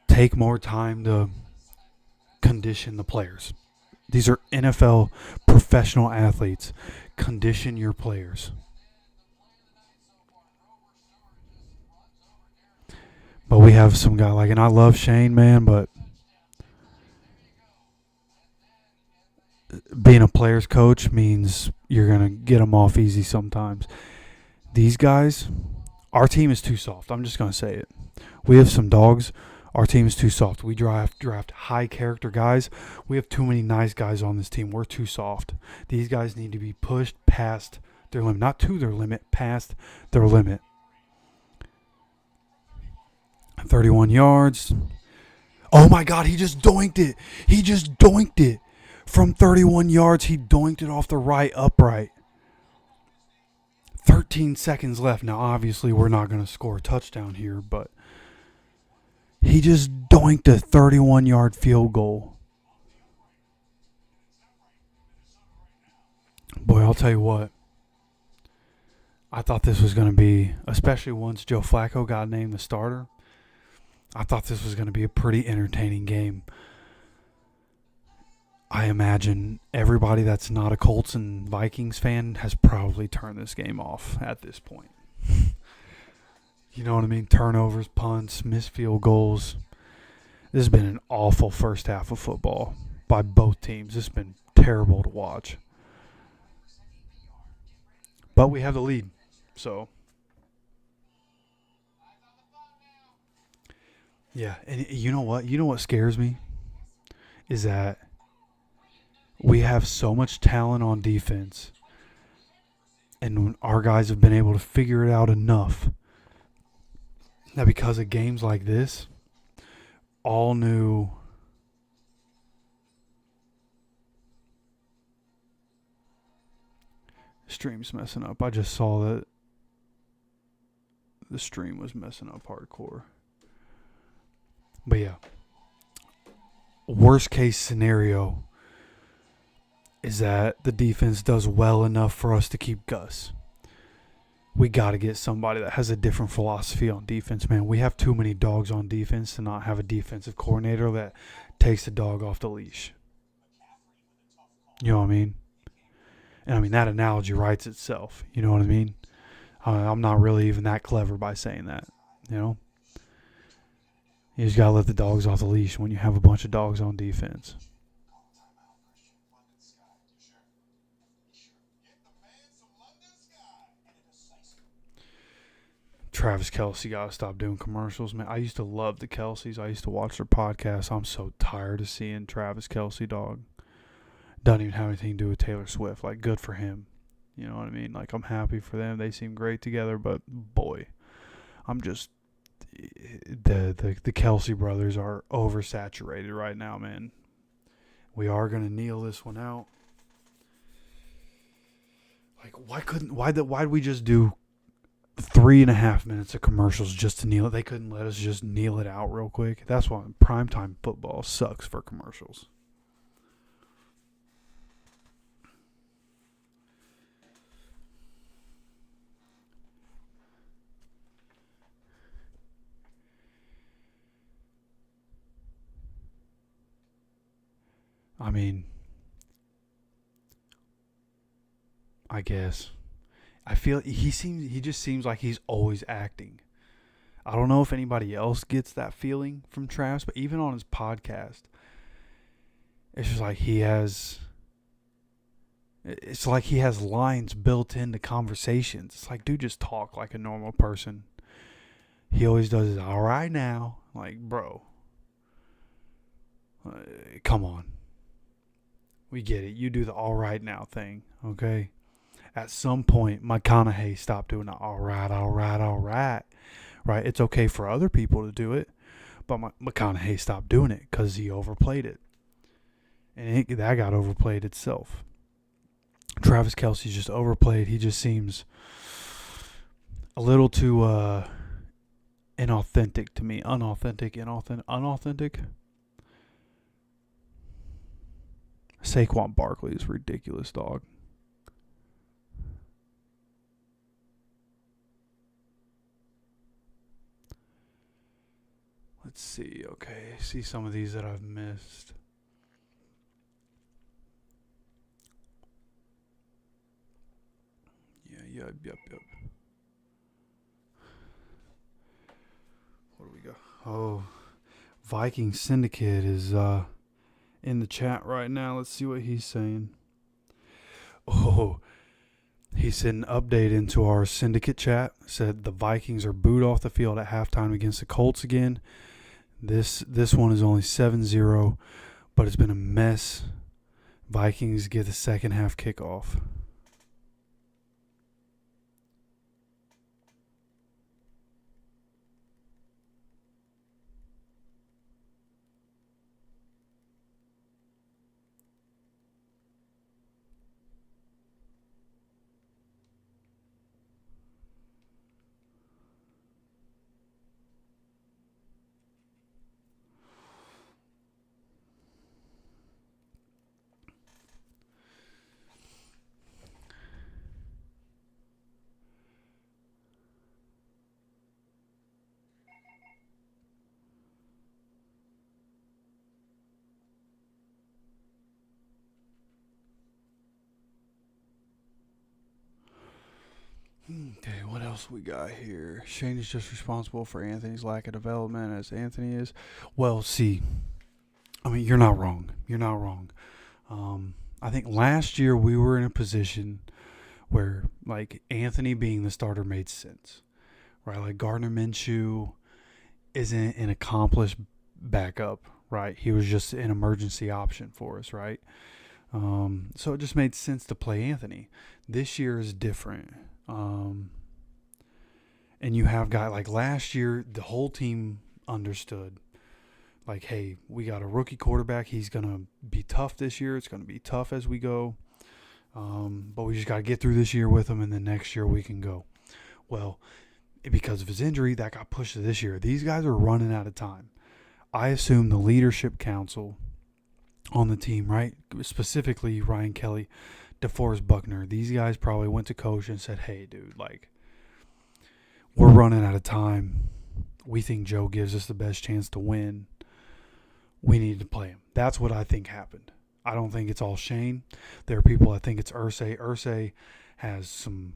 take more time to condition the players? These are NFL professional athletes. Condition your players. But we have some guy and I love Shane, man, but being a player's coach means you're going to get them off easy sometimes. These guys, our team is too soft. I'm just going to say it. We have some dogs. Our team is too soft. We draft high character guys. We have too many nice guys on this team. We're too soft. These guys need to be pushed past their limit. Not to their limit, past their limit. 31 yards. Oh my God, he just doinked it. He just doinked it. From 31 yards, he doinked it off the right upright. 13 seconds left. Now, obviously, we're not going to score a touchdown here, but he just doinked a 31-yard field goal. Boy, I'll tell you what. I thought this was going to be, especially once Joe Flacco got named the starter, I thought this was going to be a pretty entertaining game. I imagine everybody that's not a Colts and Vikings fan has probably turned this game off at this point. You know what I mean? Turnovers, punts, missed field goals. This has been an awful first half of football by both teams. This has been terrible to watch. But we have the lead, so. Yeah, and you know what? You know what scares me? Is that we have so much talent on defense, and our guys have been able to figure it out enough that because of games like this, all new stream's messing up. I just saw that the stream was messing up hardcore. But yeah, worst case scenario is that the defense does well enough for us to keep Gus. We got to get somebody that has a different philosophy on defense, man. We have too many dogs on defense to not have a defensive coordinator that takes the dog off the leash. You know what I mean? And I mean, that analogy writes itself. You know what I mean? I'm not really even that clever by saying that, you know? You just got to let the dogs off the leash when you have a bunch of dogs on defense. Travis Kelce got to stop doing commercials, man. I used to love the Kelces. I used to watch their podcasts. I'm so tired of seeing Travis Kelce, dog. Doesn't even have anything to do with Taylor Swift. Like, good for him. You know what I mean? Like, I'm happy for them. They seem great together, but boy, I'm just the Kelce brothers are oversaturated right now, man. We are gonna kneel this one out. Like, why'd we just do 3.5 minutes of commercials just to kneel it? They couldn't let us just kneel it out real quick. That's why primetime football sucks for commercials. I mean, I guess. I feel he just seems like he's always acting. I don't know if anybody else gets that feeling from Travis, but even on his podcast, it's just like it's like he has lines built into conversations. It's like, dude, just talk like a normal person. He always does it, all right now. Like, bro, come on. We get it. You do the all right now thing, okay? At some point, McConaughey stopped doing the all right. Right? It's okay for other people to do it, but McConaughey stopped doing it because he overplayed it. And that got overplayed itself. Travis Kelce's just overplayed. He just seems a little too inauthentic to me. Unauthentic. Saquon Barkley is ridiculous, dog. let's see. Okay, see some of these that I've missed. Yep. What do we got? Oh, Vikings Syndicate is in the chat right now. Let's see what he's saying. Oh, he sent an update into our Syndicate chat. Said the Vikings are booed off the field at halftime against the Colts again. This one is only 7-0, but it's been a mess. Vikings get the second half kickoff. Okay, what else we got here? Shane is just responsible for Anthony's lack of development as Anthony is. Well, see, I mean, you're not wrong. I think last year we were in a position where, like, Anthony being the starter made sense, right? Like, Gardner Minshew isn't an accomplished backup, right? He was just an emergency option for us, right? So it just made sense to play Anthony. This year is different. And you have guys like last year, the whole team understood, like, hey, we got a rookie quarterback. He's going to be tough this year. It's going to be tough as we go. But we just got to get through this year with him, and then next year we can go. Well, because of his injury, that got pushed to this year. These guys are running out of time. I assume the leadership council on the team, right, specifically Ryan Kelly, DeForest Buckner, these guys probably went to coach and said, hey, dude, like, we're running out of time. We think Joe gives us the best chance to win. We need to play him. That's what I think happened. I don't think it's all Shane. There are people that think it's Irsay. Irsay has some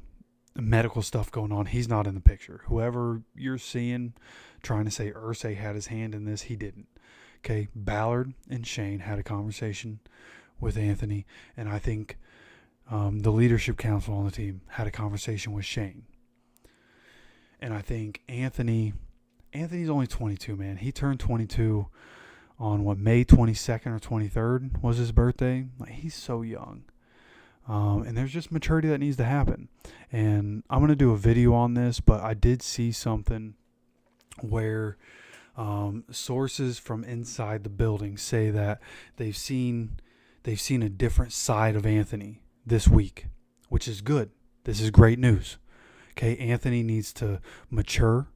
medical stuff going on. He's not in the picture. Whoever you're seeing trying to say Irsay had his hand in this, he didn't. Okay, Ballard and Shane had a conversation with Anthony, and I think the leadership council on the team had a conversation with Shane. And I think Anthony's only 22, man. He turned 22 on May 22nd or 23rd was his birthday. Like, he's so young. And there's just maturity that needs to happen. And I'm going to do a video on this, but I did see something where sources from inside the building say that they've seen a different side of Anthony this week, which is good. This is great news. Okay, Anthony needs to mature.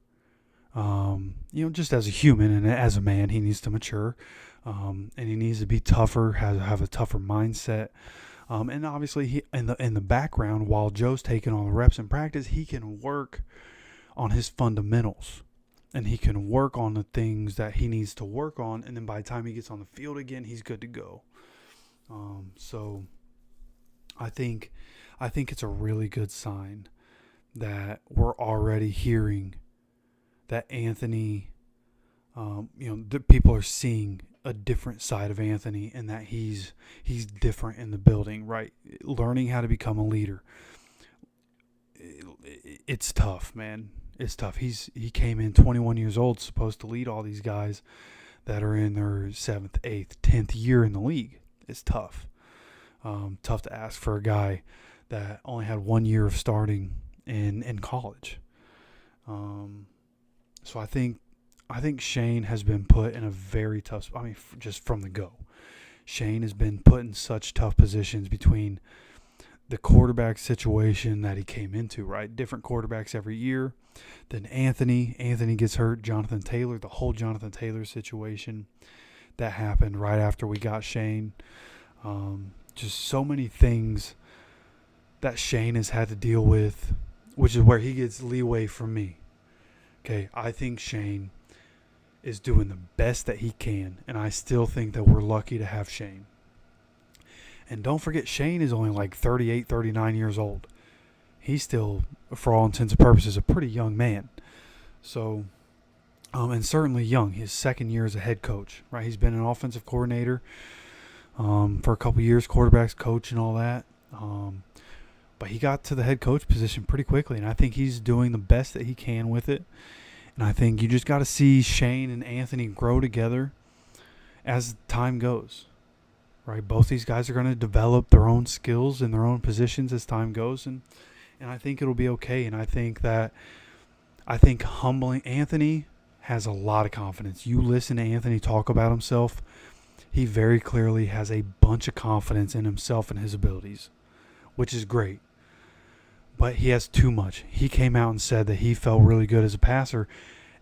Just as a human and as a man, he needs to mature, and he needs to be tougher, have a tougher mindset. And obviously, he in the background, while Joe's taking all the reps in practice, he can work on his fundamentals, and he can work on the things that he needs to work on. And then by the time he gets on the field again, he's good to go. So I think it's a really good sign that we're already hearing that Anthony, the people are seeing a different side of Anthony, and that he's different in the building, right? Learning how to become a leader. It's tough, man. It's tough. He came in 21 years old, supposed to lead all these guys that are in their 7th, 8th, 10th year in the league. It's tough. Tough to ask for a guy that only had 1 year of starting in college. So I think Shane has been put in a very tough. I mean, just from the go, Shane has been put in such tough positions between the quarterback situation that he came into. Right, different quarterbacks every year. Then Anthony gets hurt. Jonathan Taylor, the whole Jonathan Taylor situation that happened right after we got Shane. Just so many things that Shane has had to deal with, which is where he gets leeway from me. Okay, I think Shane is doing the best that he can, and I still think that we're lucky to have Shane. And don't forget, Shane is only like 38, 39 years old. He's still, for all intents and purposes, a pretty young man. So, and certainly young. His second year as a head coach, right? He's been an offensive coordinator for a couple years, quarterbacks coach and all that. But he got to the head coach position pretty quickly, and I think he's doing the best that he can with it. And I think you just got to see Shane and Anthony grow together as time goes, right? Both these guys are going to develop their own skills in their own positions as time goes, and I think it'll be okay. And I think humbling Anthony has a lot of confidence. You listen to Anthony talk about himself, he very clearly has a bunch of confidence in himself and his abilities, which is great. But he has too much. He came out and said that he felt really good as a passer.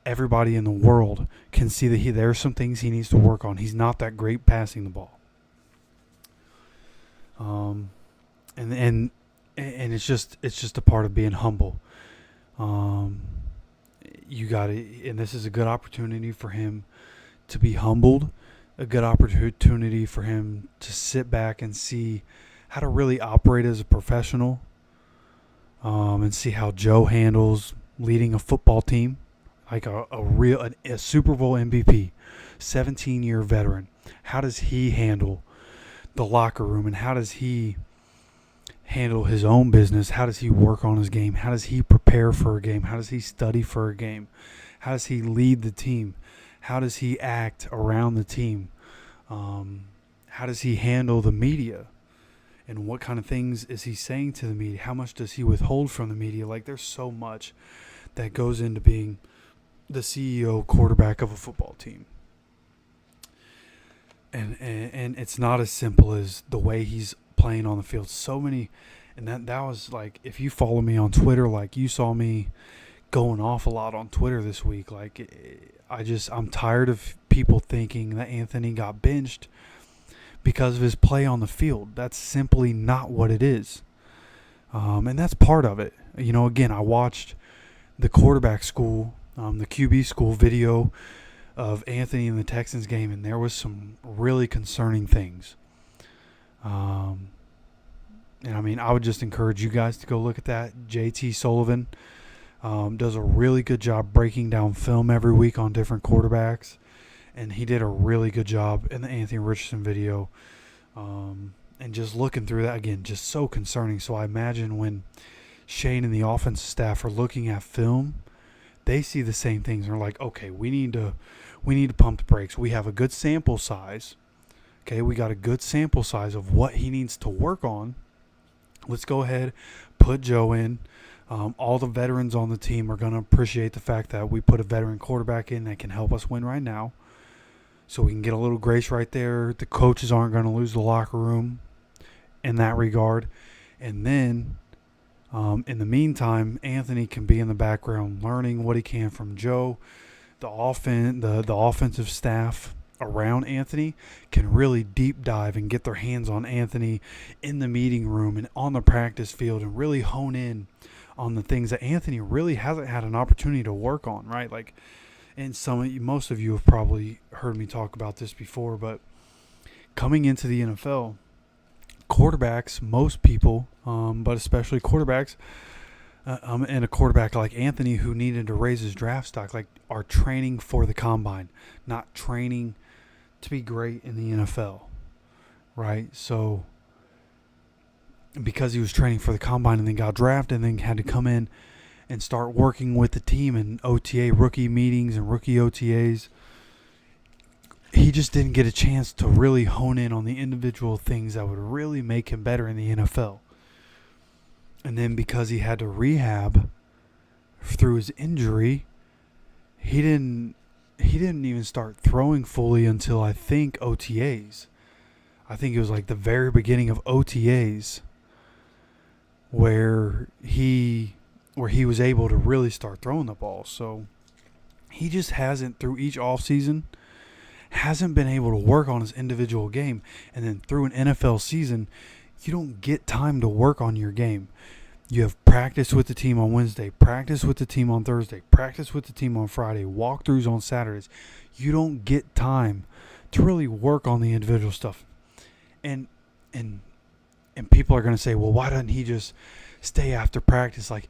Everybody in the world can see that there are some things he needs to work on. He's not that great passing the ball. And it's just a part of being humble. You got to, and this is a good opportunity for him to be humbled, a good opportunity for him to sit back and see how to really operate as a professional, and see how Joe handles leading a football team, like a Super Bowl MVP, 17-year veteran. How does he handle the locker room, and how does he handle his own business? How does he work on his game? How does he prepare for a game? How does he study for a game? How does he lead the team? How does he act around the team? How does he handle the media? And what kind of things is he saying to the media? How much does he withhold from the media? Like, there's so much that goes into being the CEO quarterback of a football team. And it's not as simple as the way he's playing on the field. So many, and that was like, if you follow me on Twitter, like you saw me going off a lot on Twitter this week. Like, I'm tired of people thinking that Anthony got benched because of his play on the field. That's simply not what it is. And that's part of it. You know, again, I watched the quarterback school, the QB school video of Anthony in the Texans game, and there was some really concerning things. And I mean, I would just encourage you guys to go look at that. JT Sullivan does a really good job breaking down film every week on different quarterbacks. And he did a really good job in the Anthony Richardson video. And just looking through that, again, just so concerning. So I imagine when Shane and the offensive staff are looking at film, they see the same things. They're like, okay, we need to pump the brakes. We have a good sample size. Okay, we got a good sample size of what he needs to work on. Let's go ahead, put Joe in. All the veterans on the team are going to appreciate the fact that we put a veteran quarterback in that can help us win right now. So we can get a little grace right there. The coaches aren't going to lose the locker room in that regard. And then, in the meantime, Anthony can be in the background learning what he can from Joe. The offensive staff around Anthony can really deep dive and get their hands on Anthony in the meeting room and on the practice field and really hone in on the things that Anthony really hasn't had an opportunity to work on, right? Like, and most of you have probably heard me talk about this before, but coming into the NFL, quarterbacks, most people, but especially quarterbacks, and a quarterback like Anthony who needed to raise his draft stock, like, are training for the combine, not training to be great in the NFL, right? So because he was training for the combine and then got drafted and then had to come in and start working with the team in OTA rookie meetings and rookie OTAs, he just didn't get a chance to really hone in on the individual things that would really make him better in the NFL. And then because he had to rehab through his injury, he didn't even start throwing fully until, I think, OTAs. I think it was like the very beginning of OTAs where he was able to really start throwing the ball. So he just hasn't, through each offseason, hasn't been able to work on his individual game. And then through an NFL season, you don't get time to work on your game. You have practice with the team on Wednesday, practice with the team on Thursday, practice with the team on Friday, walkthroughs on Saturdays. You don't get time to really work on the individual stuff. And people are going to say, well, why doesn't he just stay after practice? Like,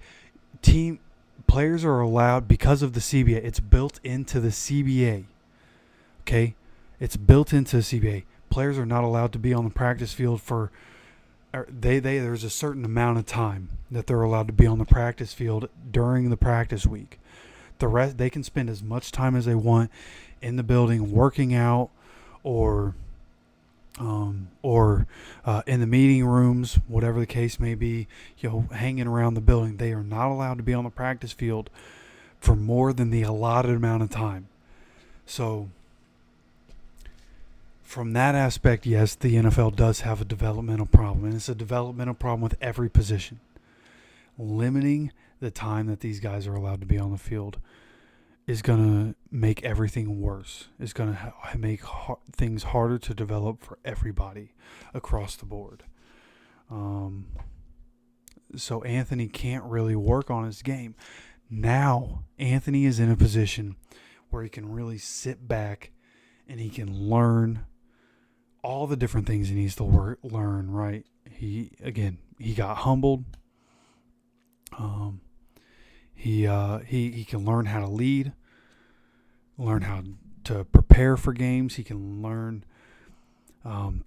team players are allowed, because of the CBA, it's built into the CBA. Okay? It's built into the CBA. Players are not allowed to be on the practice field for there's a certain amount of time that they're allowed to be on the practice field during the practice week. The rest, they can spend as much time as they want in the building working out or in the meeting rooms, whatever the case may be, hanging around the building. They are not allowed to be on the practice field for more than the allotted amount of time. So from that aspect, yes, the NFL does have a developmental problem, and it's a developmental problem with every position. Limiting the time that these guys are allowed to be on the field is going to make everything worse. It's going to make things harder to develop for everybody across the board. So Anthony can't really work on his game. Now Anthony is in a position where he can really sit back and he can learn all the different things he needs to learn, right? He got humbled. He can learn how to lead, learn how to prepare for games. He can learn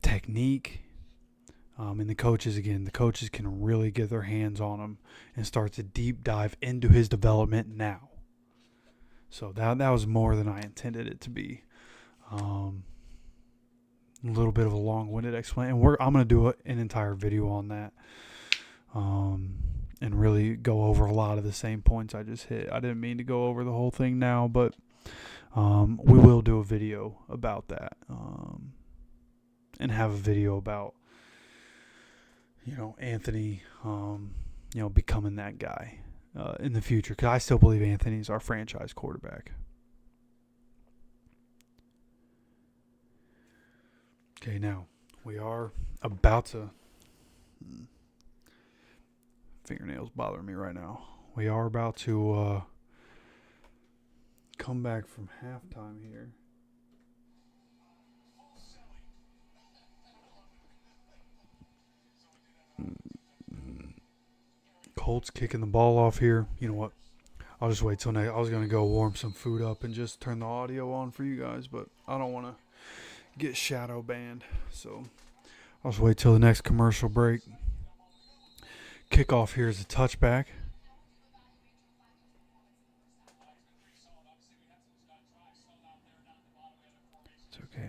technique. And the coaches can really get their hands on him and start to deep dive into his development now. So that was more than I intended it to be. A little bit of a long-winded explanation. I'm going to do an entire video on that. And really go over a lot of the same points I just hit. I didn't mean to go over the whole thing now, but we will do a video about that. And have a video about, Anthony, becoming that guy in the future. Because I still believe Anthony's our franchise quarterback. Okay, now we are about to... Fingernails bother me right now. We are about to come back from halftime here. Colts kicking the ball off here. You know what? I'll just wait till next. I was going to go warm some food up and just turn the audio on for you guys, but I don't want to get shadow banned. So I'll just wait till the next commercial break. Kickoff here is a touchback. It's okay.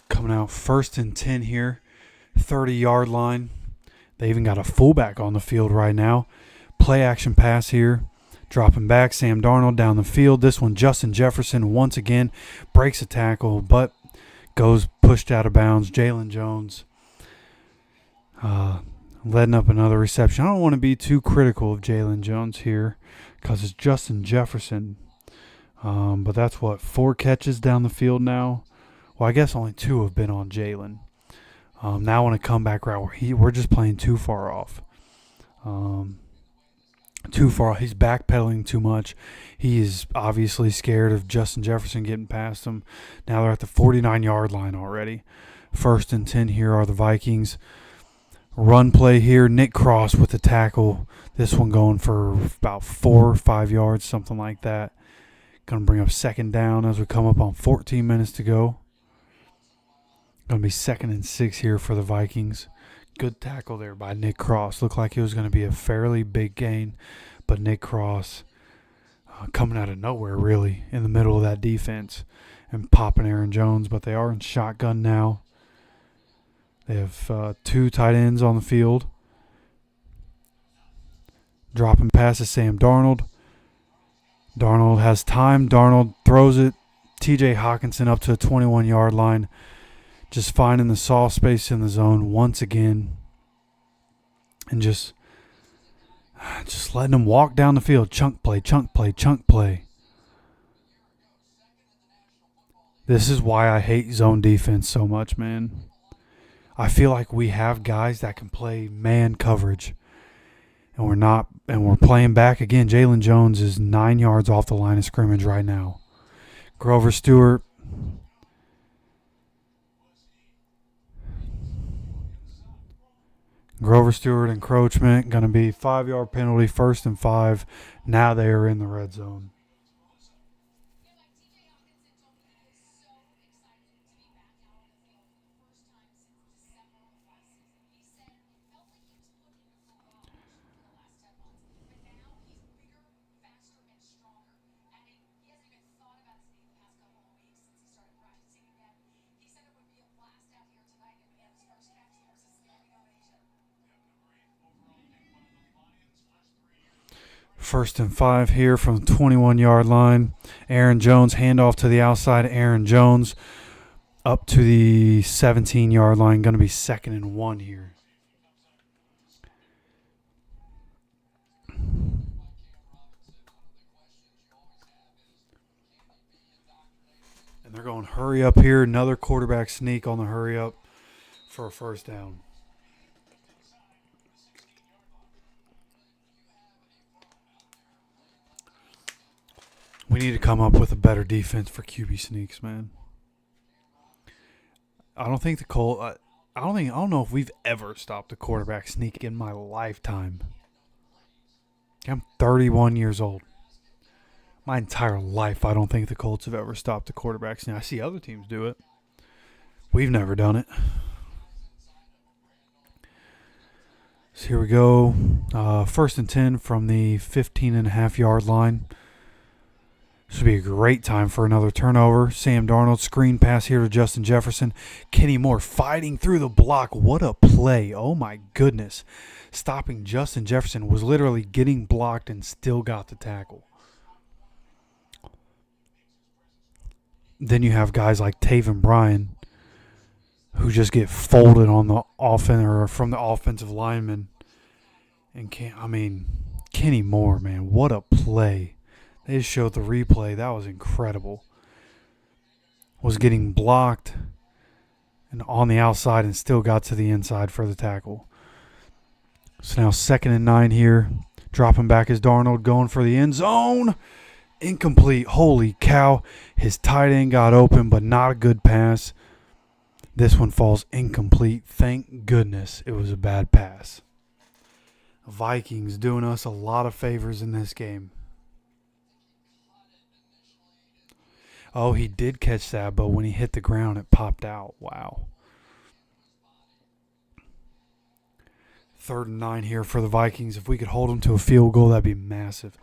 Coming out 1st and 10 here, 30-yard line. They even got a fullback on the field right now. Play action pass here. Dropping back, Sam Darnold down the field. This one, Justin Jefferson once again breaks a tackle, but goes pushed out of bounds. Jalen Jones letting up another reception. I don't want to be too critical of Jalen Jones here because it's Justin Jefferson. But that's 4 catches down the field now. Well, I guess only 2 have been on Jalen. Now on a comeback route where we're just playing too far off. Too far. He's backpedaling too much. He is obviously scared of Justin Jefferson getting past him. Now they're at the 49-yard line already. 1st and 10 here are the Vikings. Run play here. Nick Cross with the tackle. This one going for about 4 or 5 yards, something like that. Going to bring up 2nd down as we come up on 14 minutes to go. Going to be 2nd and 6 here for the Vikings. Good tackle there by Nick Cross. Looked like it was going to be a fairly big gain, but Nick Cross coming out of nowhere, really, in the middle of that defense and popping Aaron Jones. But they are in shotgun now. They have 2 tight ends on the field. Dropping passes, Sam Darnold. Darnold has time. Darnold throws it. TJ Hawkinson up to the 21-yard line, just finding the soft space in the zone once again, and just letting him walk down the field. Chunk play, chunk play, chunk play. This is why I hate zone defense so much, man. I feel like we have guys that can play man coverage, and we're not, and we're playing back again. Jalen Jones is 9 yards off the line of scrimmage right now. Grover Stewart. Grover Stewart encroachment, going to be 5-yard penalty, 1st and 5. Now they are in the red zone. First and 5 here from the 21-yard line. Aaron Jones, handoff to the outside. Aaron Jones up to the 17-yard line. Going to be 2nd and 1 here. And they're going hurry up here. Another quarterback sneak on the hurry up for a first down. We need to come up with a better defense for QB sneaks, man. I don't think the Colts. I don't know if we've ever stopped a quarterback sneak in my lifetime. I'm 31 years old. My entire life, I don't think the Colts have ever stopped a quarterback sneak. I see other teams do it. We've never done it. So here we go. 1st and 10 from the 15.5-yard line. This would be a great time for another turnover. Sam Darnold, screen pass here to Justin Jefferson. Kenny Moore fighting through the block. What a play. Oh, my goodness. Stopping Justin Jefferson, was literally getting blocked and still got the tackle. Then you have guys like Taven Bryan who just get folded on the offense or from the offensive lineman. And Kenny Moore, man, what a play. They just showed the replay. That was incredible. Was getting blocked and on the outside and still got to the inside for the tackle. So now 2nd and 9 here. Dropping back is Darnold, going for the end zone. Incomplete. Holy cow. His tight end got open, but not a good pass. This one falls incomplete. Thank goodness it was a bad pass. Vikings doing us a lot of favors in this game. Oh, he did catch that, but when he hit the ground, it popped out. Wow. 3rd and 9 here for the Vikings. If we could hold them to a field goal, that'd be massive.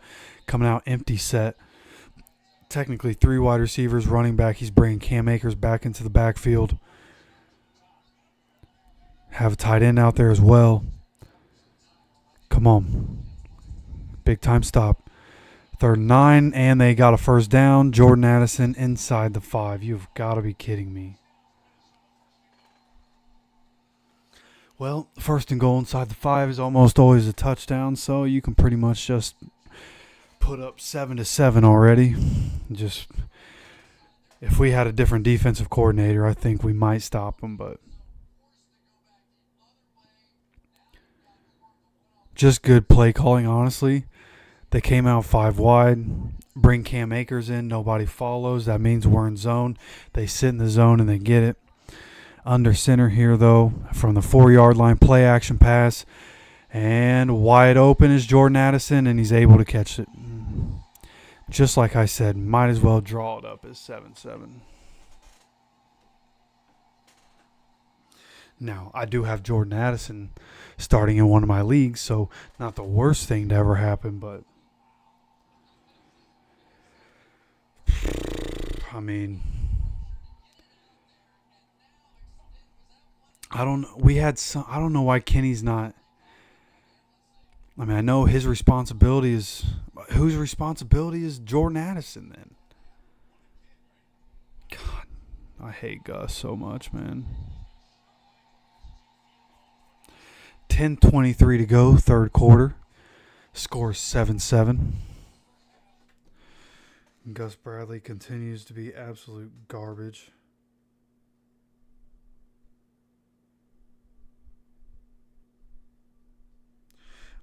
Coming out empty set. Technically 3 wide receivers, running back. He's bringing Cam Akers back into the backfield. Have a tight end out there as well. Come on. Big time stop. 3rd and 9, and they got a first down. Jordan Addison inside the 5. You've got to be kidding me. Well, 1st and goal inside the 5 is almost always a touchdown, so you can pretty much just put up 7-7 already. Just if we had a different defensive coordinator, I think we might stop them, but just good play calling, honestly. They came out 5 wide, bring Cam Akers in, nobody follows. That means we're in zone. They sit in the zone and they get it. Under center here, though, from the 4-yard line, play action pass. And wide open is Jordan Addison, and he's able to catch it. Just like I said, might as well draw it up as 7-7. Now, I do have Jordan Addison starting in one of my leagues, so not the worst thing to ever happen, but I mean, I don't know why Kenny's not. I mean, I know his responsibility is. Whose responsibility is Jordan Addison then? hate Gus so much, man. 10:23 to go, third quarter. Score 7-7. Gus Bradley continues to be absolute garbage.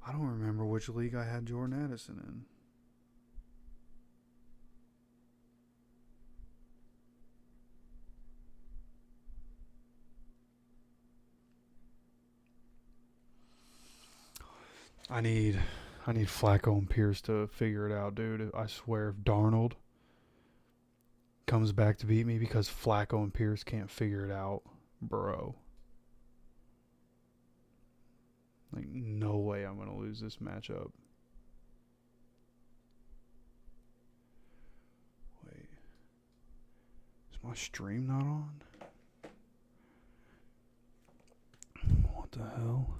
I don't remember which league I had Jordan Addison in. I need Flacco and Pierce to figure it out, dude. I swear, if Darnold comes back to beat me because Flacco and Pierce can't figure it out, bro. Like, no way I'm going to lose this matchup. Wait. Is my stream not on? What the hell?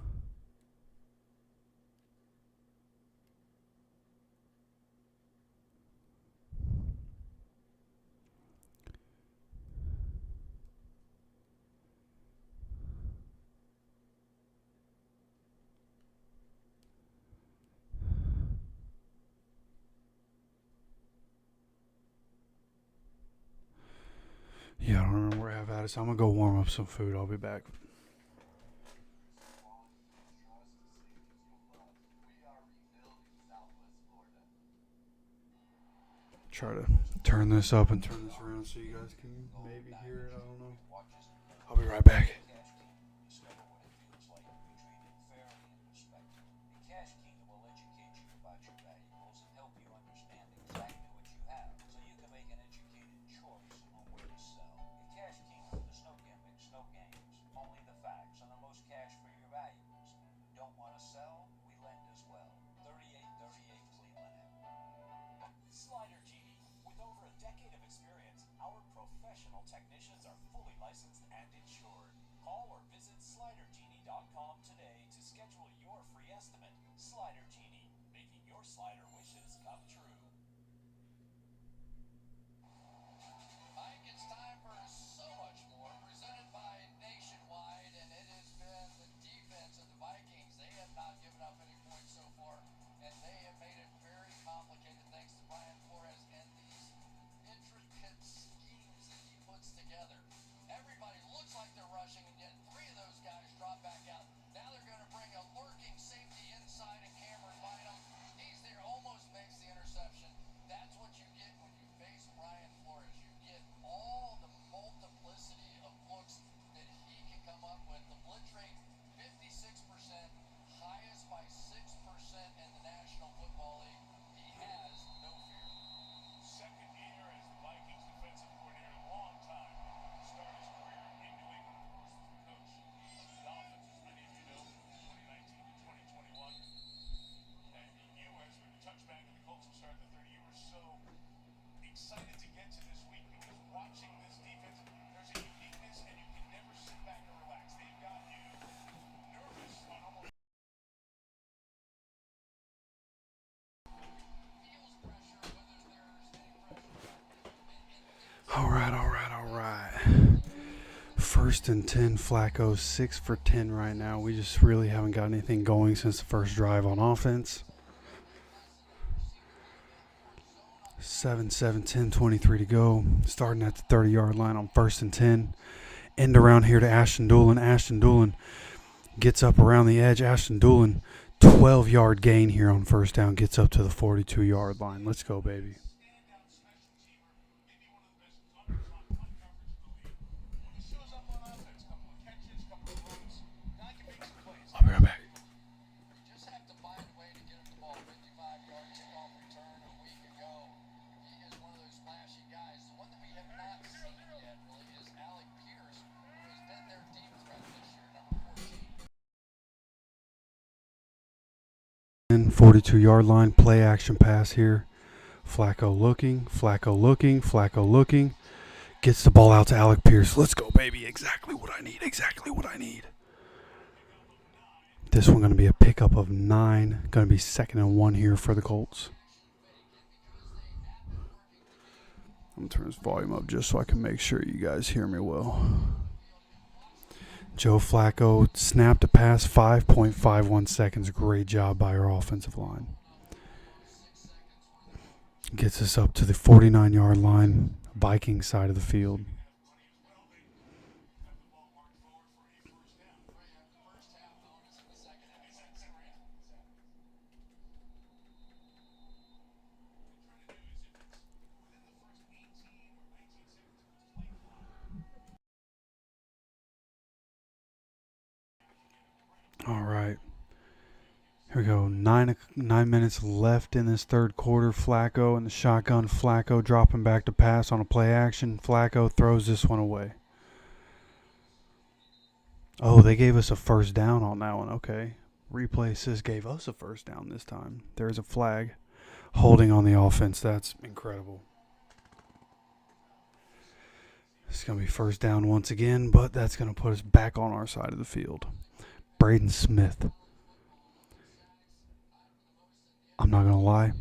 Yeah, I don't remember where I have at it, so I'm going to go warm up some food. I'll be back. Try to turn this up and turn this around so you guys can maybe hear it. I don't know. I'll be right back. All right. First and 10, Flacco, 6 for 10 right now. We just really haven't got anything going since the first drive on offense. 7-7, 10:23 to go. Starting at the 30-yard line on first and 10. End around here to Ashton Dulin. Ashton Dulin gets up around the edge. Ashton Dulin, 12-yard gain here on first down. Gets up to the 42-yard line. Let's go, baby. I'll be right back. And 42-yard line, play action pass here. Flacco looking. Gets the ball out to Alec Pierce. Let's go, baby. Exactly what I need. This one going to be a pickup of 9. Going to be 2nd and 1 here for the Colts. I'm going to turn this volume up just so I can make sure you guys hear me well. Joe Flacco snapped a pass, 5.51 seconds. Great job by our offensive line. Gets us up to the 49-yard line, Vikings side of the field. All right. Here we go. Nine minutes left in this third quarter. Flacco in the shotgun. Flacco dropping back to pass on a play action. Flacco throws this one away. Oh, they gave us a first down on that one. Okay. Replay assist gave us a first down this time. There's a flag. Holding on the offense. That's incredible. It's going to be first down once again, but that's going to put us back on our side of the field. Braden Smith. I'm not going to lie.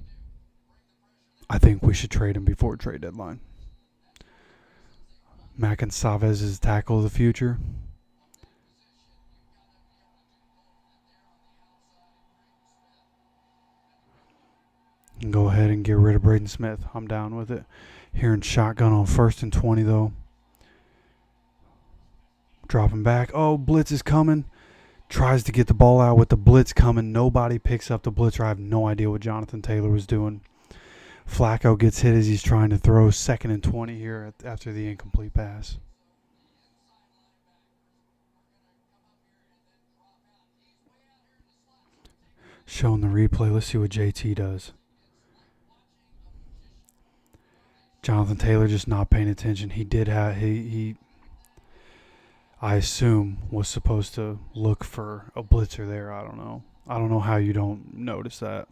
I think we should trade him before trade deadline. Mackin Savez is tackle of the future. And go ahead and get rid of Braden Smith. I'm down with it. Hearing shotgun on 1st and 20 though. Dropping back. Oh, blitz is coming. Tries to get the ball out with the blitz coming. Nobody picks up the blitzer. I have no idea what Jonathan Taylor was doing. Flacco gets hit as he's trying to throw 2nd and 20 here after the incomplete pass. Showing the replay. Let's see what JT does. Jonathan Taylor just not paying attention. He did have he I assume was supposed to look for a blitzer there. I don't know. I don't know how you don't notice that.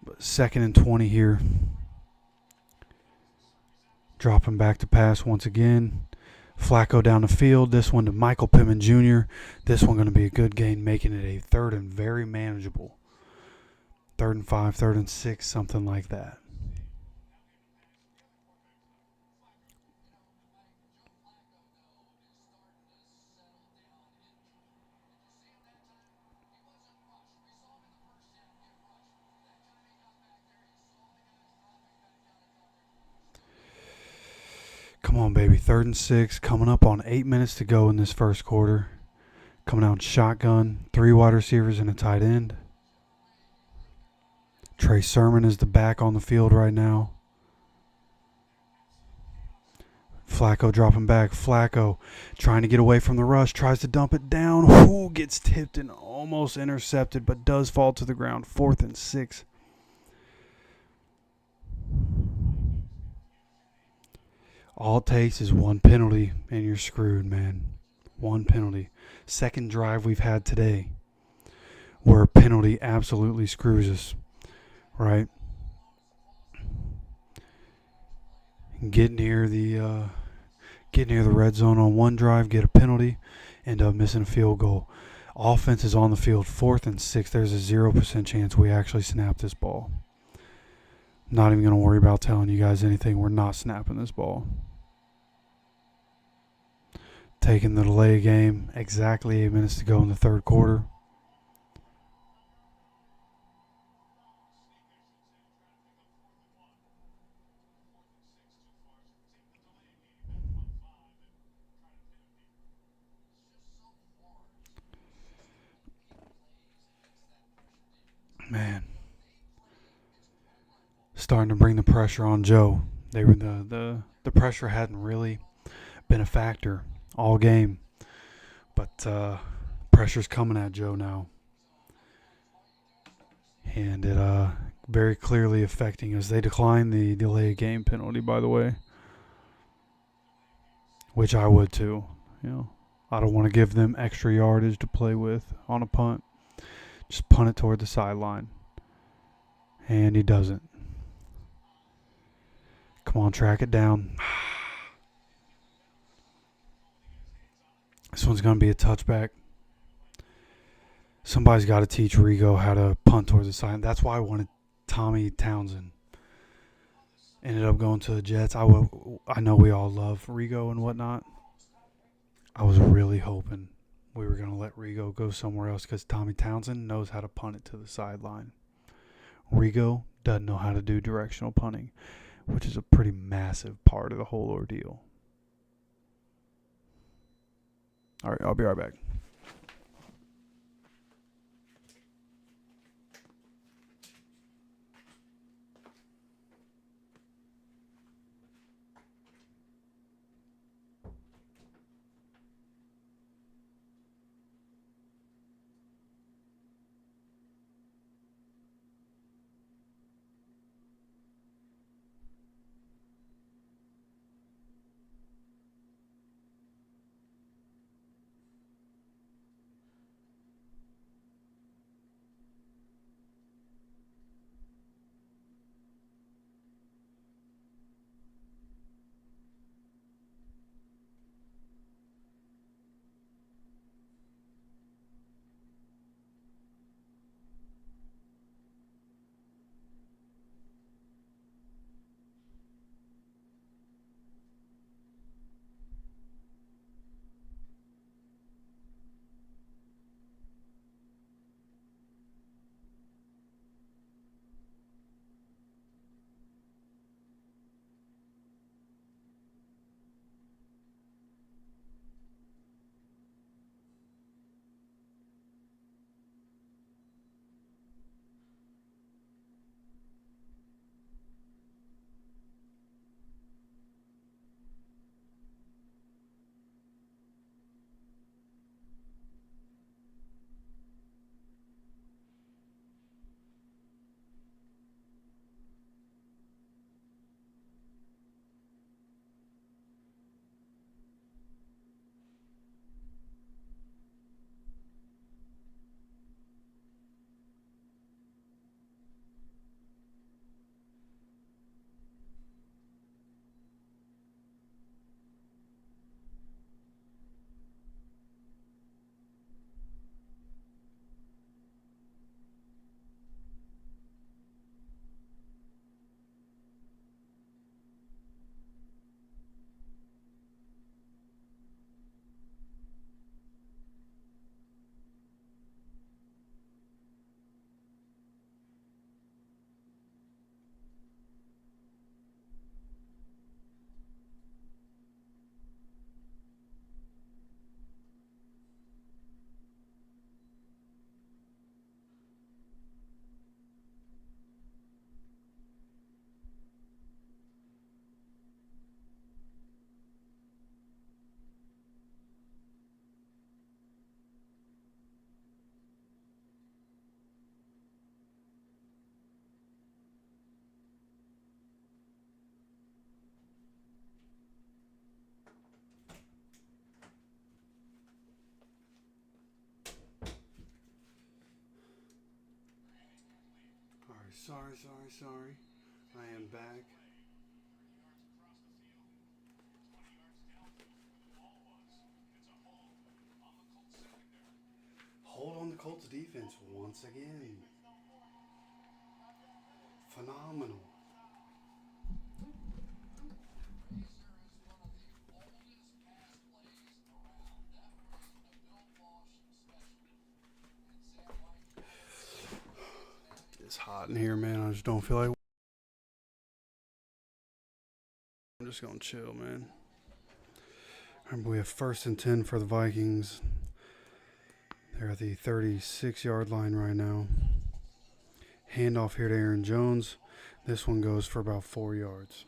But 2nd and 20 here. Dropping back to pass once again. Flacco down the field. This one to Michael Pittman Jr. This one going to be a good gain, making it a 3rd and very manageable. 3rd and 5, 3rd and 6, something like that. Come on, baby. 3rd and 6. Coming up on 8 minutes to go in this first quarter. Coming out shotgun. 3 wide receivers and a tight end. Trey Sermon is the back on the field right now. Flacco dropping back. Flacco trying to get away from the rush. Tries to dump it down. Ooh, gets tipped and almost intercepted, but does fall to the ground. 4th and 6. All it takes is one penalty, and you're screwed, man. One penalty. Second drive we've had today where a penalty absolutely screws us, right? Get near the red zone on one drive, get a penalty, end up missing a field goal. Offense is on the field, 4th and 6. There's a 0% chance we actually snap this ball. Not even going to worry about telling you guys anything. We're not snapping this ball. Taking the delay game. Exactly 8 minutes to go in the third quarter. Man. Starting to bring the pressure on Joe. They were the pressure hadn't really been a factor all game, but pressure's coming at Joe now, and it very clearly affecting us. They declined the delay game penalty, by the way, which I would too. You know, I don't want to give them extra yardage to play with on a punt. Just punt it toward the sideline, and he doesn't. Come on, track it down. This one's going to be a touchback. Somebody's got to teach Rigo how to punt towards the side. That's why I wanted Tommy Townsend ended up going to the Jets. I know we all love Rigo and whatnot. I was really hoping we were going to let Rigo go somewhere else because Tommy Townsend knows how to punt it to the sideline. Rigo doesn't know how to do directional punting, which is a pretty massive part of the whole ordeal. All right, I'll be right back. Sorry. I am back. Hold on the Colts defense once again. Phenomenal. It's hot in here, man. I just don't feel like. I'm just going to chill, man. Remember, we have 1st and 10 for the Vikings. They're at the 36-yard line right now. Handoff here to Aaron Jones. This one goes for about 4 yards.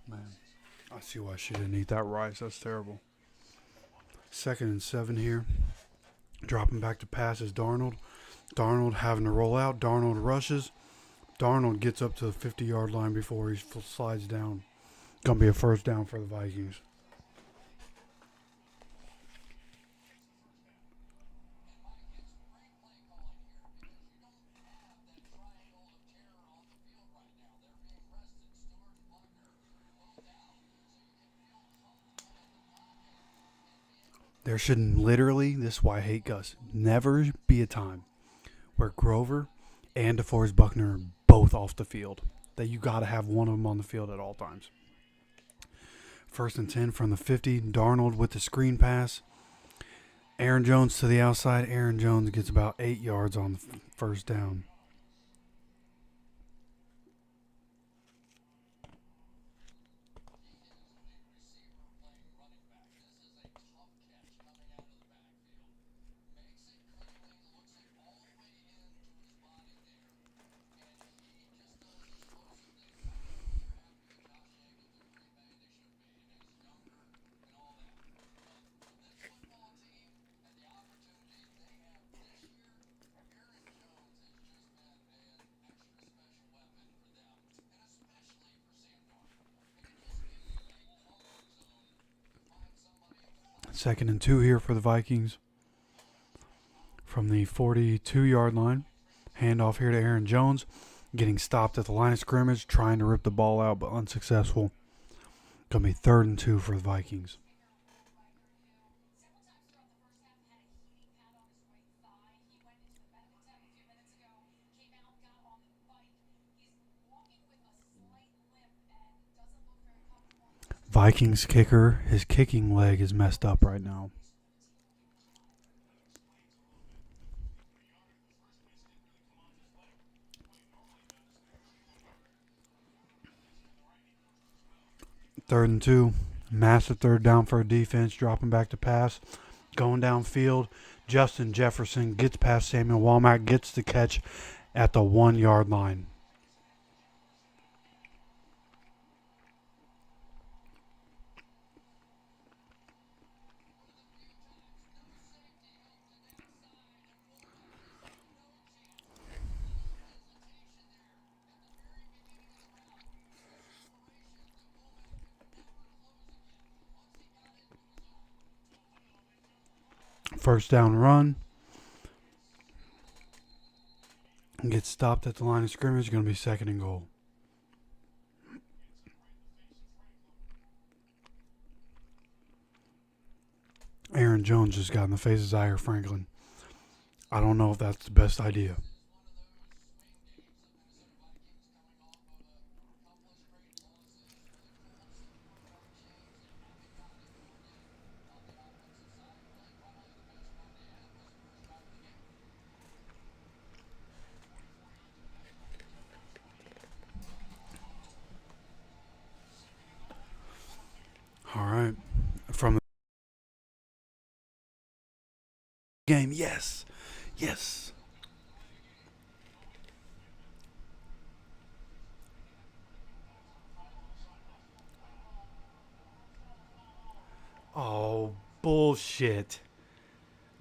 Man, I see why she didn't eat that rice. That's terrible. 2nd and 7 here. Dropping back to pass is Darnold. Darnold having to roll out. Darnold rushes. Darnold gets up to the 50-yard line before he slides down. Going to be a first down for the Vikings. There should literally, this is why I hate Gus, never be a time where Grover and DeForest Buckner are both off the field. That you got to have one of them on the field at all times. 1st and 10 from the 50. Darnold with the screen pass. Aaron Jones to the outside. Aaron Jones gets about 8 yards on the first down. Second and 2 here for the Vikings. From the 42-yard line. Handoff here to Aaron Jones. Getting stopped at the line of scrimmage. Trying to rip the ball out, but unsuccessful. Going to be 3rd and 2 for the Vikings. Vikings kicker, his kicking leg is messed up right now. Third and 2. Massive third down for a defense. Dropping back to pass. Going downfield. Justin Jefferson gets past Samuel Womack. Gets the catch at the 1-yard line. First down run. Gets stopped at the line of scrimmage. Going to be 2nd and goal. Aaron Jones just got in the face of Zaire Franklin. I don't know if that's the best idea. All right. From the game, yes. Yes. Oh, bullshit.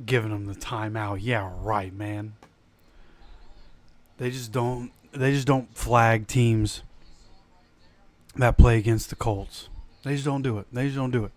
Giving them the timeout. Yeah, right, man. They just don't flag teams that play against the Colts. They just don't do it. They just don't do it.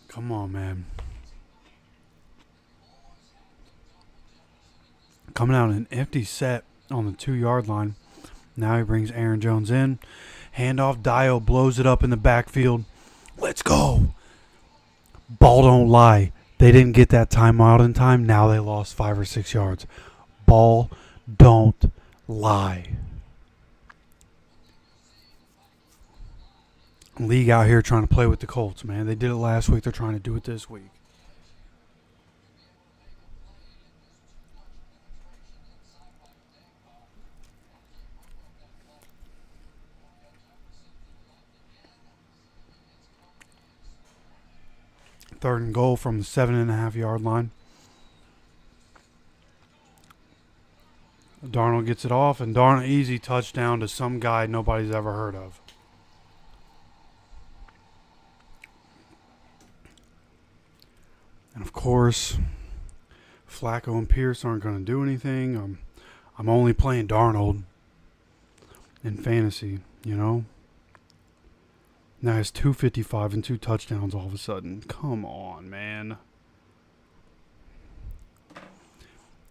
Come on, man. Coming out an empty set on the 2-yard line. Now he brings Aaron Jones in. Handoff. Dio blows it up in the backfield. Let's go. Ball don't lie. They didn't get that timeout in time. Now they lost 5 or 6 yards. Ball don't lie. League out here trying to play with the Colts, man. They did it last week. They're trying to do it this week. Third and goal from the 7.5-yard line. Darnold gets it off, and Darnold easy touchdown to some guy nobody's ever heard of. And of course, Flacco and Pierce aren't going to do anything. I'm only playing Darnold in fantasy, you know. Now it's 255 and 2 touchdowns all of a sudden. Come on, man.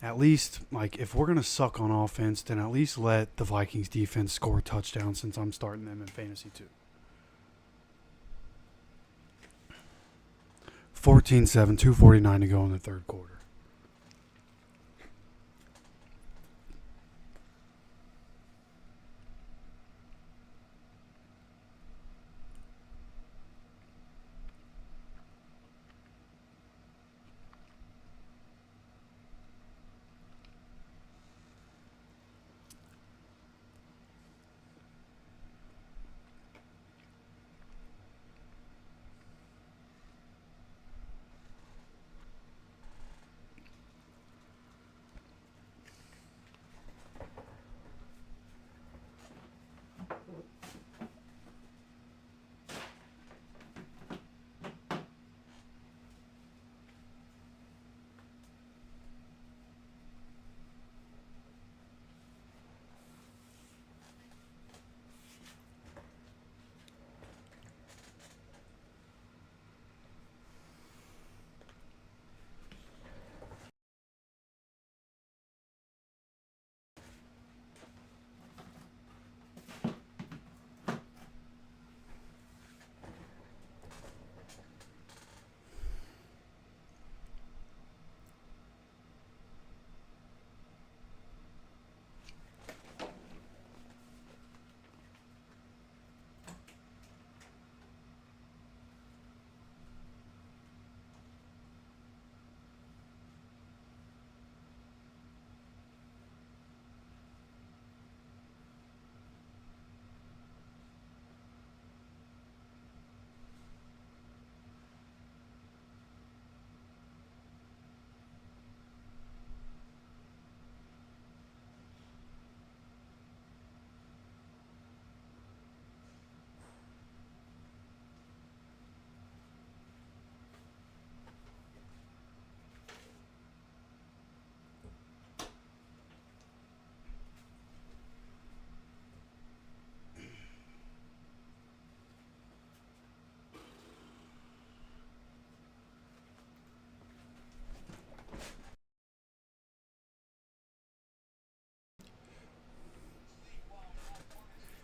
At least, like, if we're going to suck on offense, then at least let the Vikings defense score a touchdown since I'm starting them in fantasy too. 14-7, 2:49 to go in the third quarter.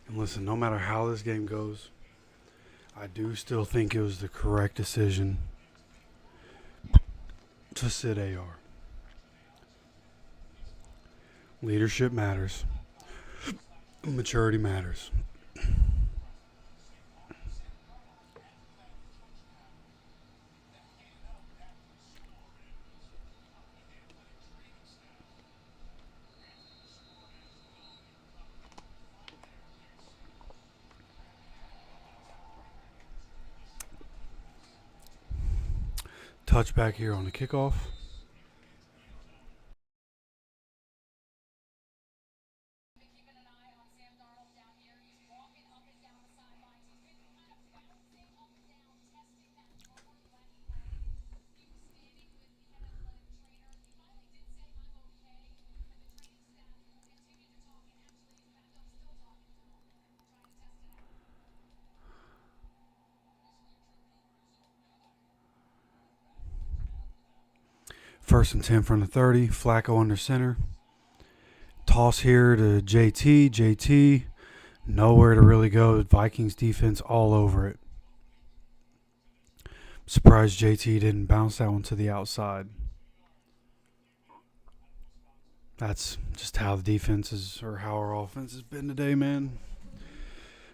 And listen, no matter how this game goes, I do still think it was the correct decision to sit AR. Leadership matters. Maturity matters. Touchback here on the kickoff. First and 10 from the 30. Flacco under center. Toss here to JT. JT, nowhere to really go. Vikings defense all over it. Surprised JT didn't bounce that one to the outside. That's just how the defense is, or how our offense has been today, man.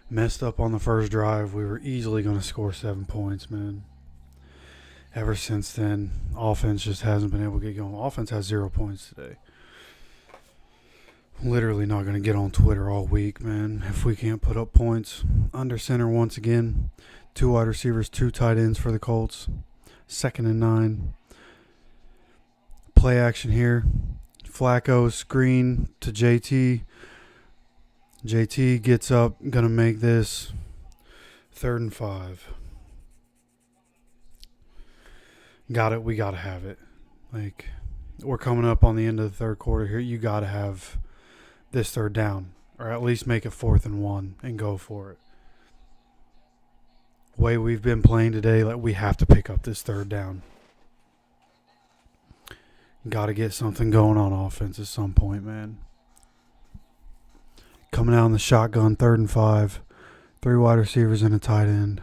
Messed up on the first drive. We were easily going to score 7 points, man. Ever since then, offense just hasn't been able to get going. Offense has 0 points today. Literally not going to get on Twitter all week, man, if we can't put up points. Under center once again. 2 wide receivers, 2 tight ends for the Colts. 2nd and 9. Play action here. Flacco screen to JT. JT gets up, going to make this 3rd and 5. Got it. We got to have it. Like, we're coming up on the end of the 3rd quarter here. You got to have this 3rd down, or at least make it 4th and 1 and go for it. The way we've been playing today, like, we have to pick up this 3rd down. Got to get something going on offense at some point, man. Coming out in the shotgun, 3rd and 5. 3 wide receivers and a tight end.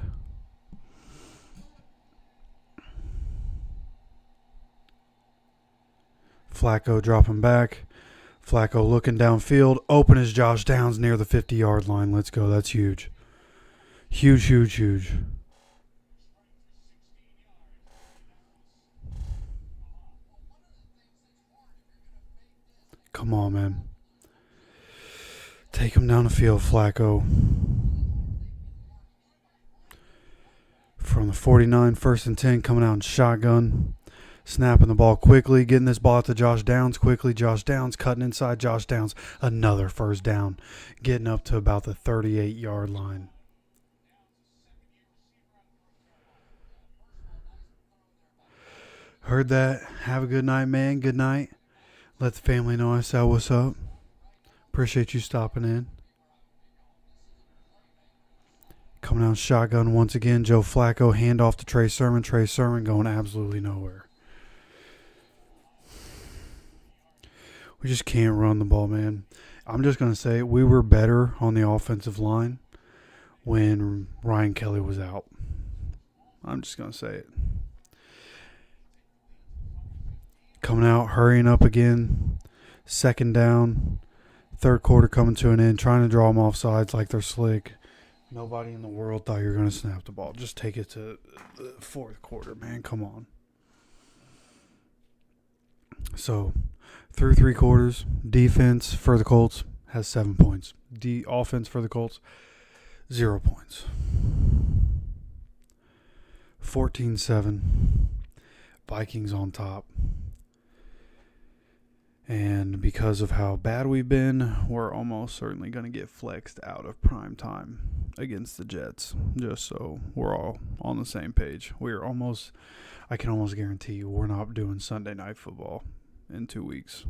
Flacco dropping back. Flacco looking downfield. Open as Josh Downs near the 50-yard line. Let's go. That's huge. Huge, huge, huge. Come on, man. Take him down the field, Flacco. From the 49, 1st and 10, coming out in shotgun. Snapping the ball quickly, getting this ball to Josh Downs quickly. Josh Downs cutting inside. Josh Downs, another 1st down. Getting up to about the 38-yard line. Heard that. Have a good night, man. Good night. Let the family know I said what's up. Appreciate you stopping in. Coming out shotgun once again. Joe Flacco, handoff to Trey Sermon. Trey Sermon going absolutely nowhere. We just can't run the ball, man. I'm just going to say we were better on the offensive line when Ryan Kelly was out. I'm just going to say it. Coming out, hurrying up again. 2nd down. 3rd quarter coming to an end. Trying to draw them off sides like they're slick. Nobody in the world thought you were going to snap the ball. Just take it to the 4th quarter, man. Come on. So, through 3 quarters, defense for the Colts has 7 points. Offense for the Colts, 0 points. 14-7. Vikings on top. And because of how bad we've been, we're almost certainly going to get flexed out of prime time against the Jets. Just so we're all on the same page. I can almost guarantee you we're not doing Sunday night football in 2 weeks.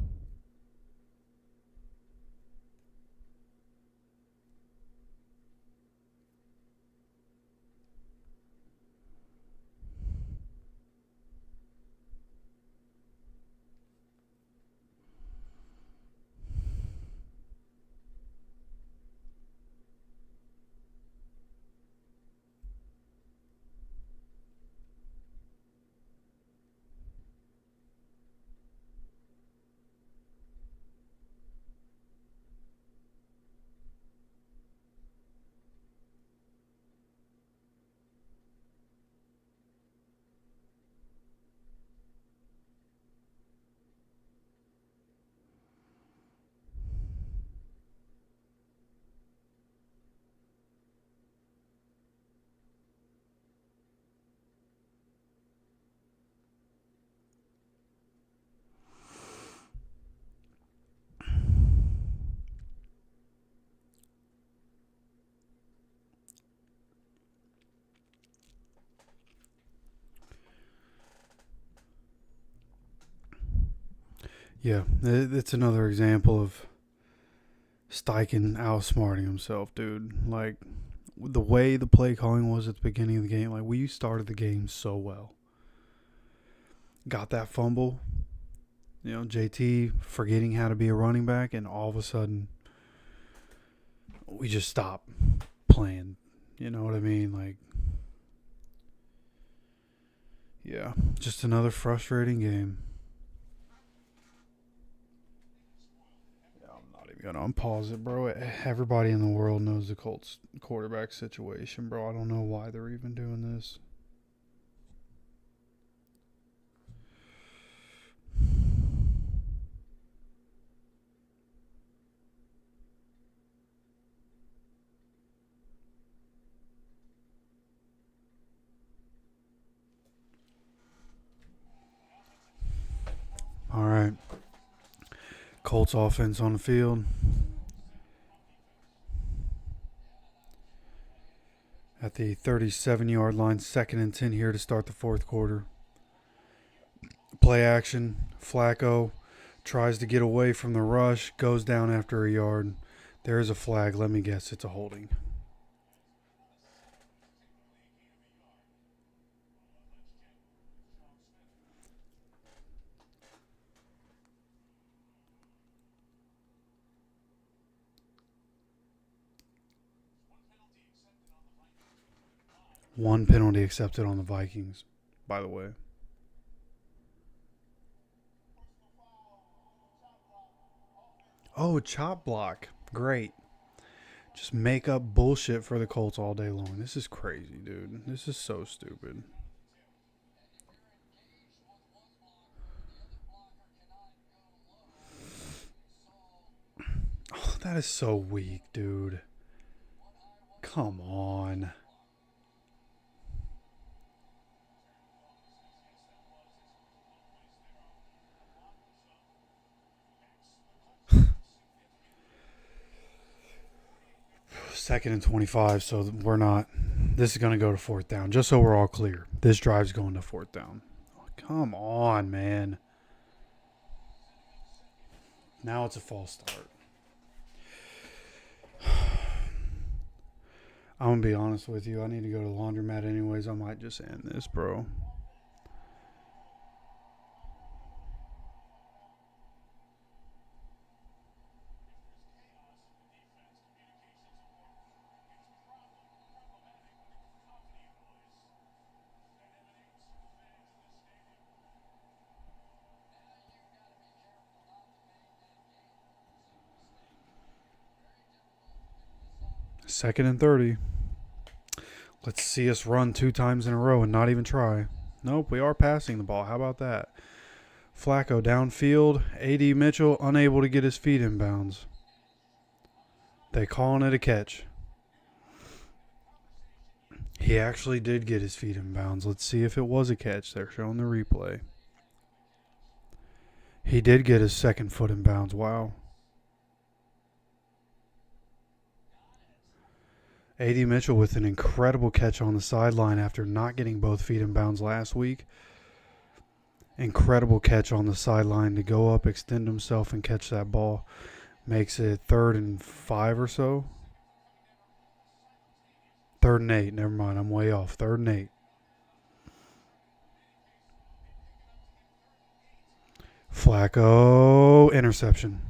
Yeah, it's another example of Steichen outsmarting himself, dude. Like, the way the play calling was at the beginning of the game, like, we started the game so well. Got that fumble, JT forgetting how to be a running back, and all of a sudden, we just stopped playing. You know what I mean? Like, yeah, just another frustrating game. got to unpause it, bro. Everybody in the world knows the Colts quarterback situation, bro. I don't know why they're even doing this. All right. Colts offense on the field. At the 37-yard line, 2nd and 10 here to start the fourth quarter. Play action. Flacco tries to get away from the rush, goes down after a yard. There is a flag. Let me guess, it's a holding. One penalty accepted on the Vikings, by the way. Oh, chop block. Great. Just make up bullshit for the Colts all day long. This is crazy, dude. This is so stupid. Oh, that is so weak, dude. Come on. Second and 25, so we're not. This is going to go to 4th down, just so we're all clear. This drive's going to 4th down. Oh, come on, man. Now it's a false start. I'm going to be honest with you. I need to go to the laundromat anyways. I might just end this, bro. Second and 30. Let's see us run 2 times in a row and not even try. Nope, we are passing the ball. How about that? Flacco downfield. A.D. Mitchell unable to get his feet in bounds. They calling it a catch. He actually did get his feet in bounds. Let's see if it was a catch. They're showing the replay. He did get his second foot in bounds. Wow. A.D. Mitchell with an incredible catch on the sideline after not getting both feet in bounds last week. Incredible catch on the sideline to go up, extend himself, and catch that ball. Makes it 3rd and 5 or so. 3rd and 8. Never mind, I'm way off. 3rd and 8. Flacco, interception.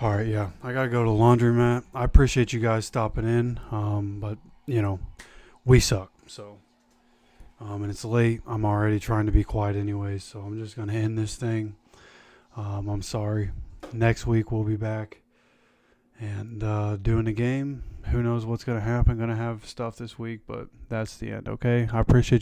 All right, yeah, I got to go to the laundromat. I appreciate you guys stopping in, but, you know, we suck. So, and it's late. I'm already trying to be quiet anyways, so I'm just going to end this thing. I'm sorry. Next week we'll be back and doing the game. Who knows what's going to happen. Going to have stuff this week, but that's the end, okay? I appreciate you.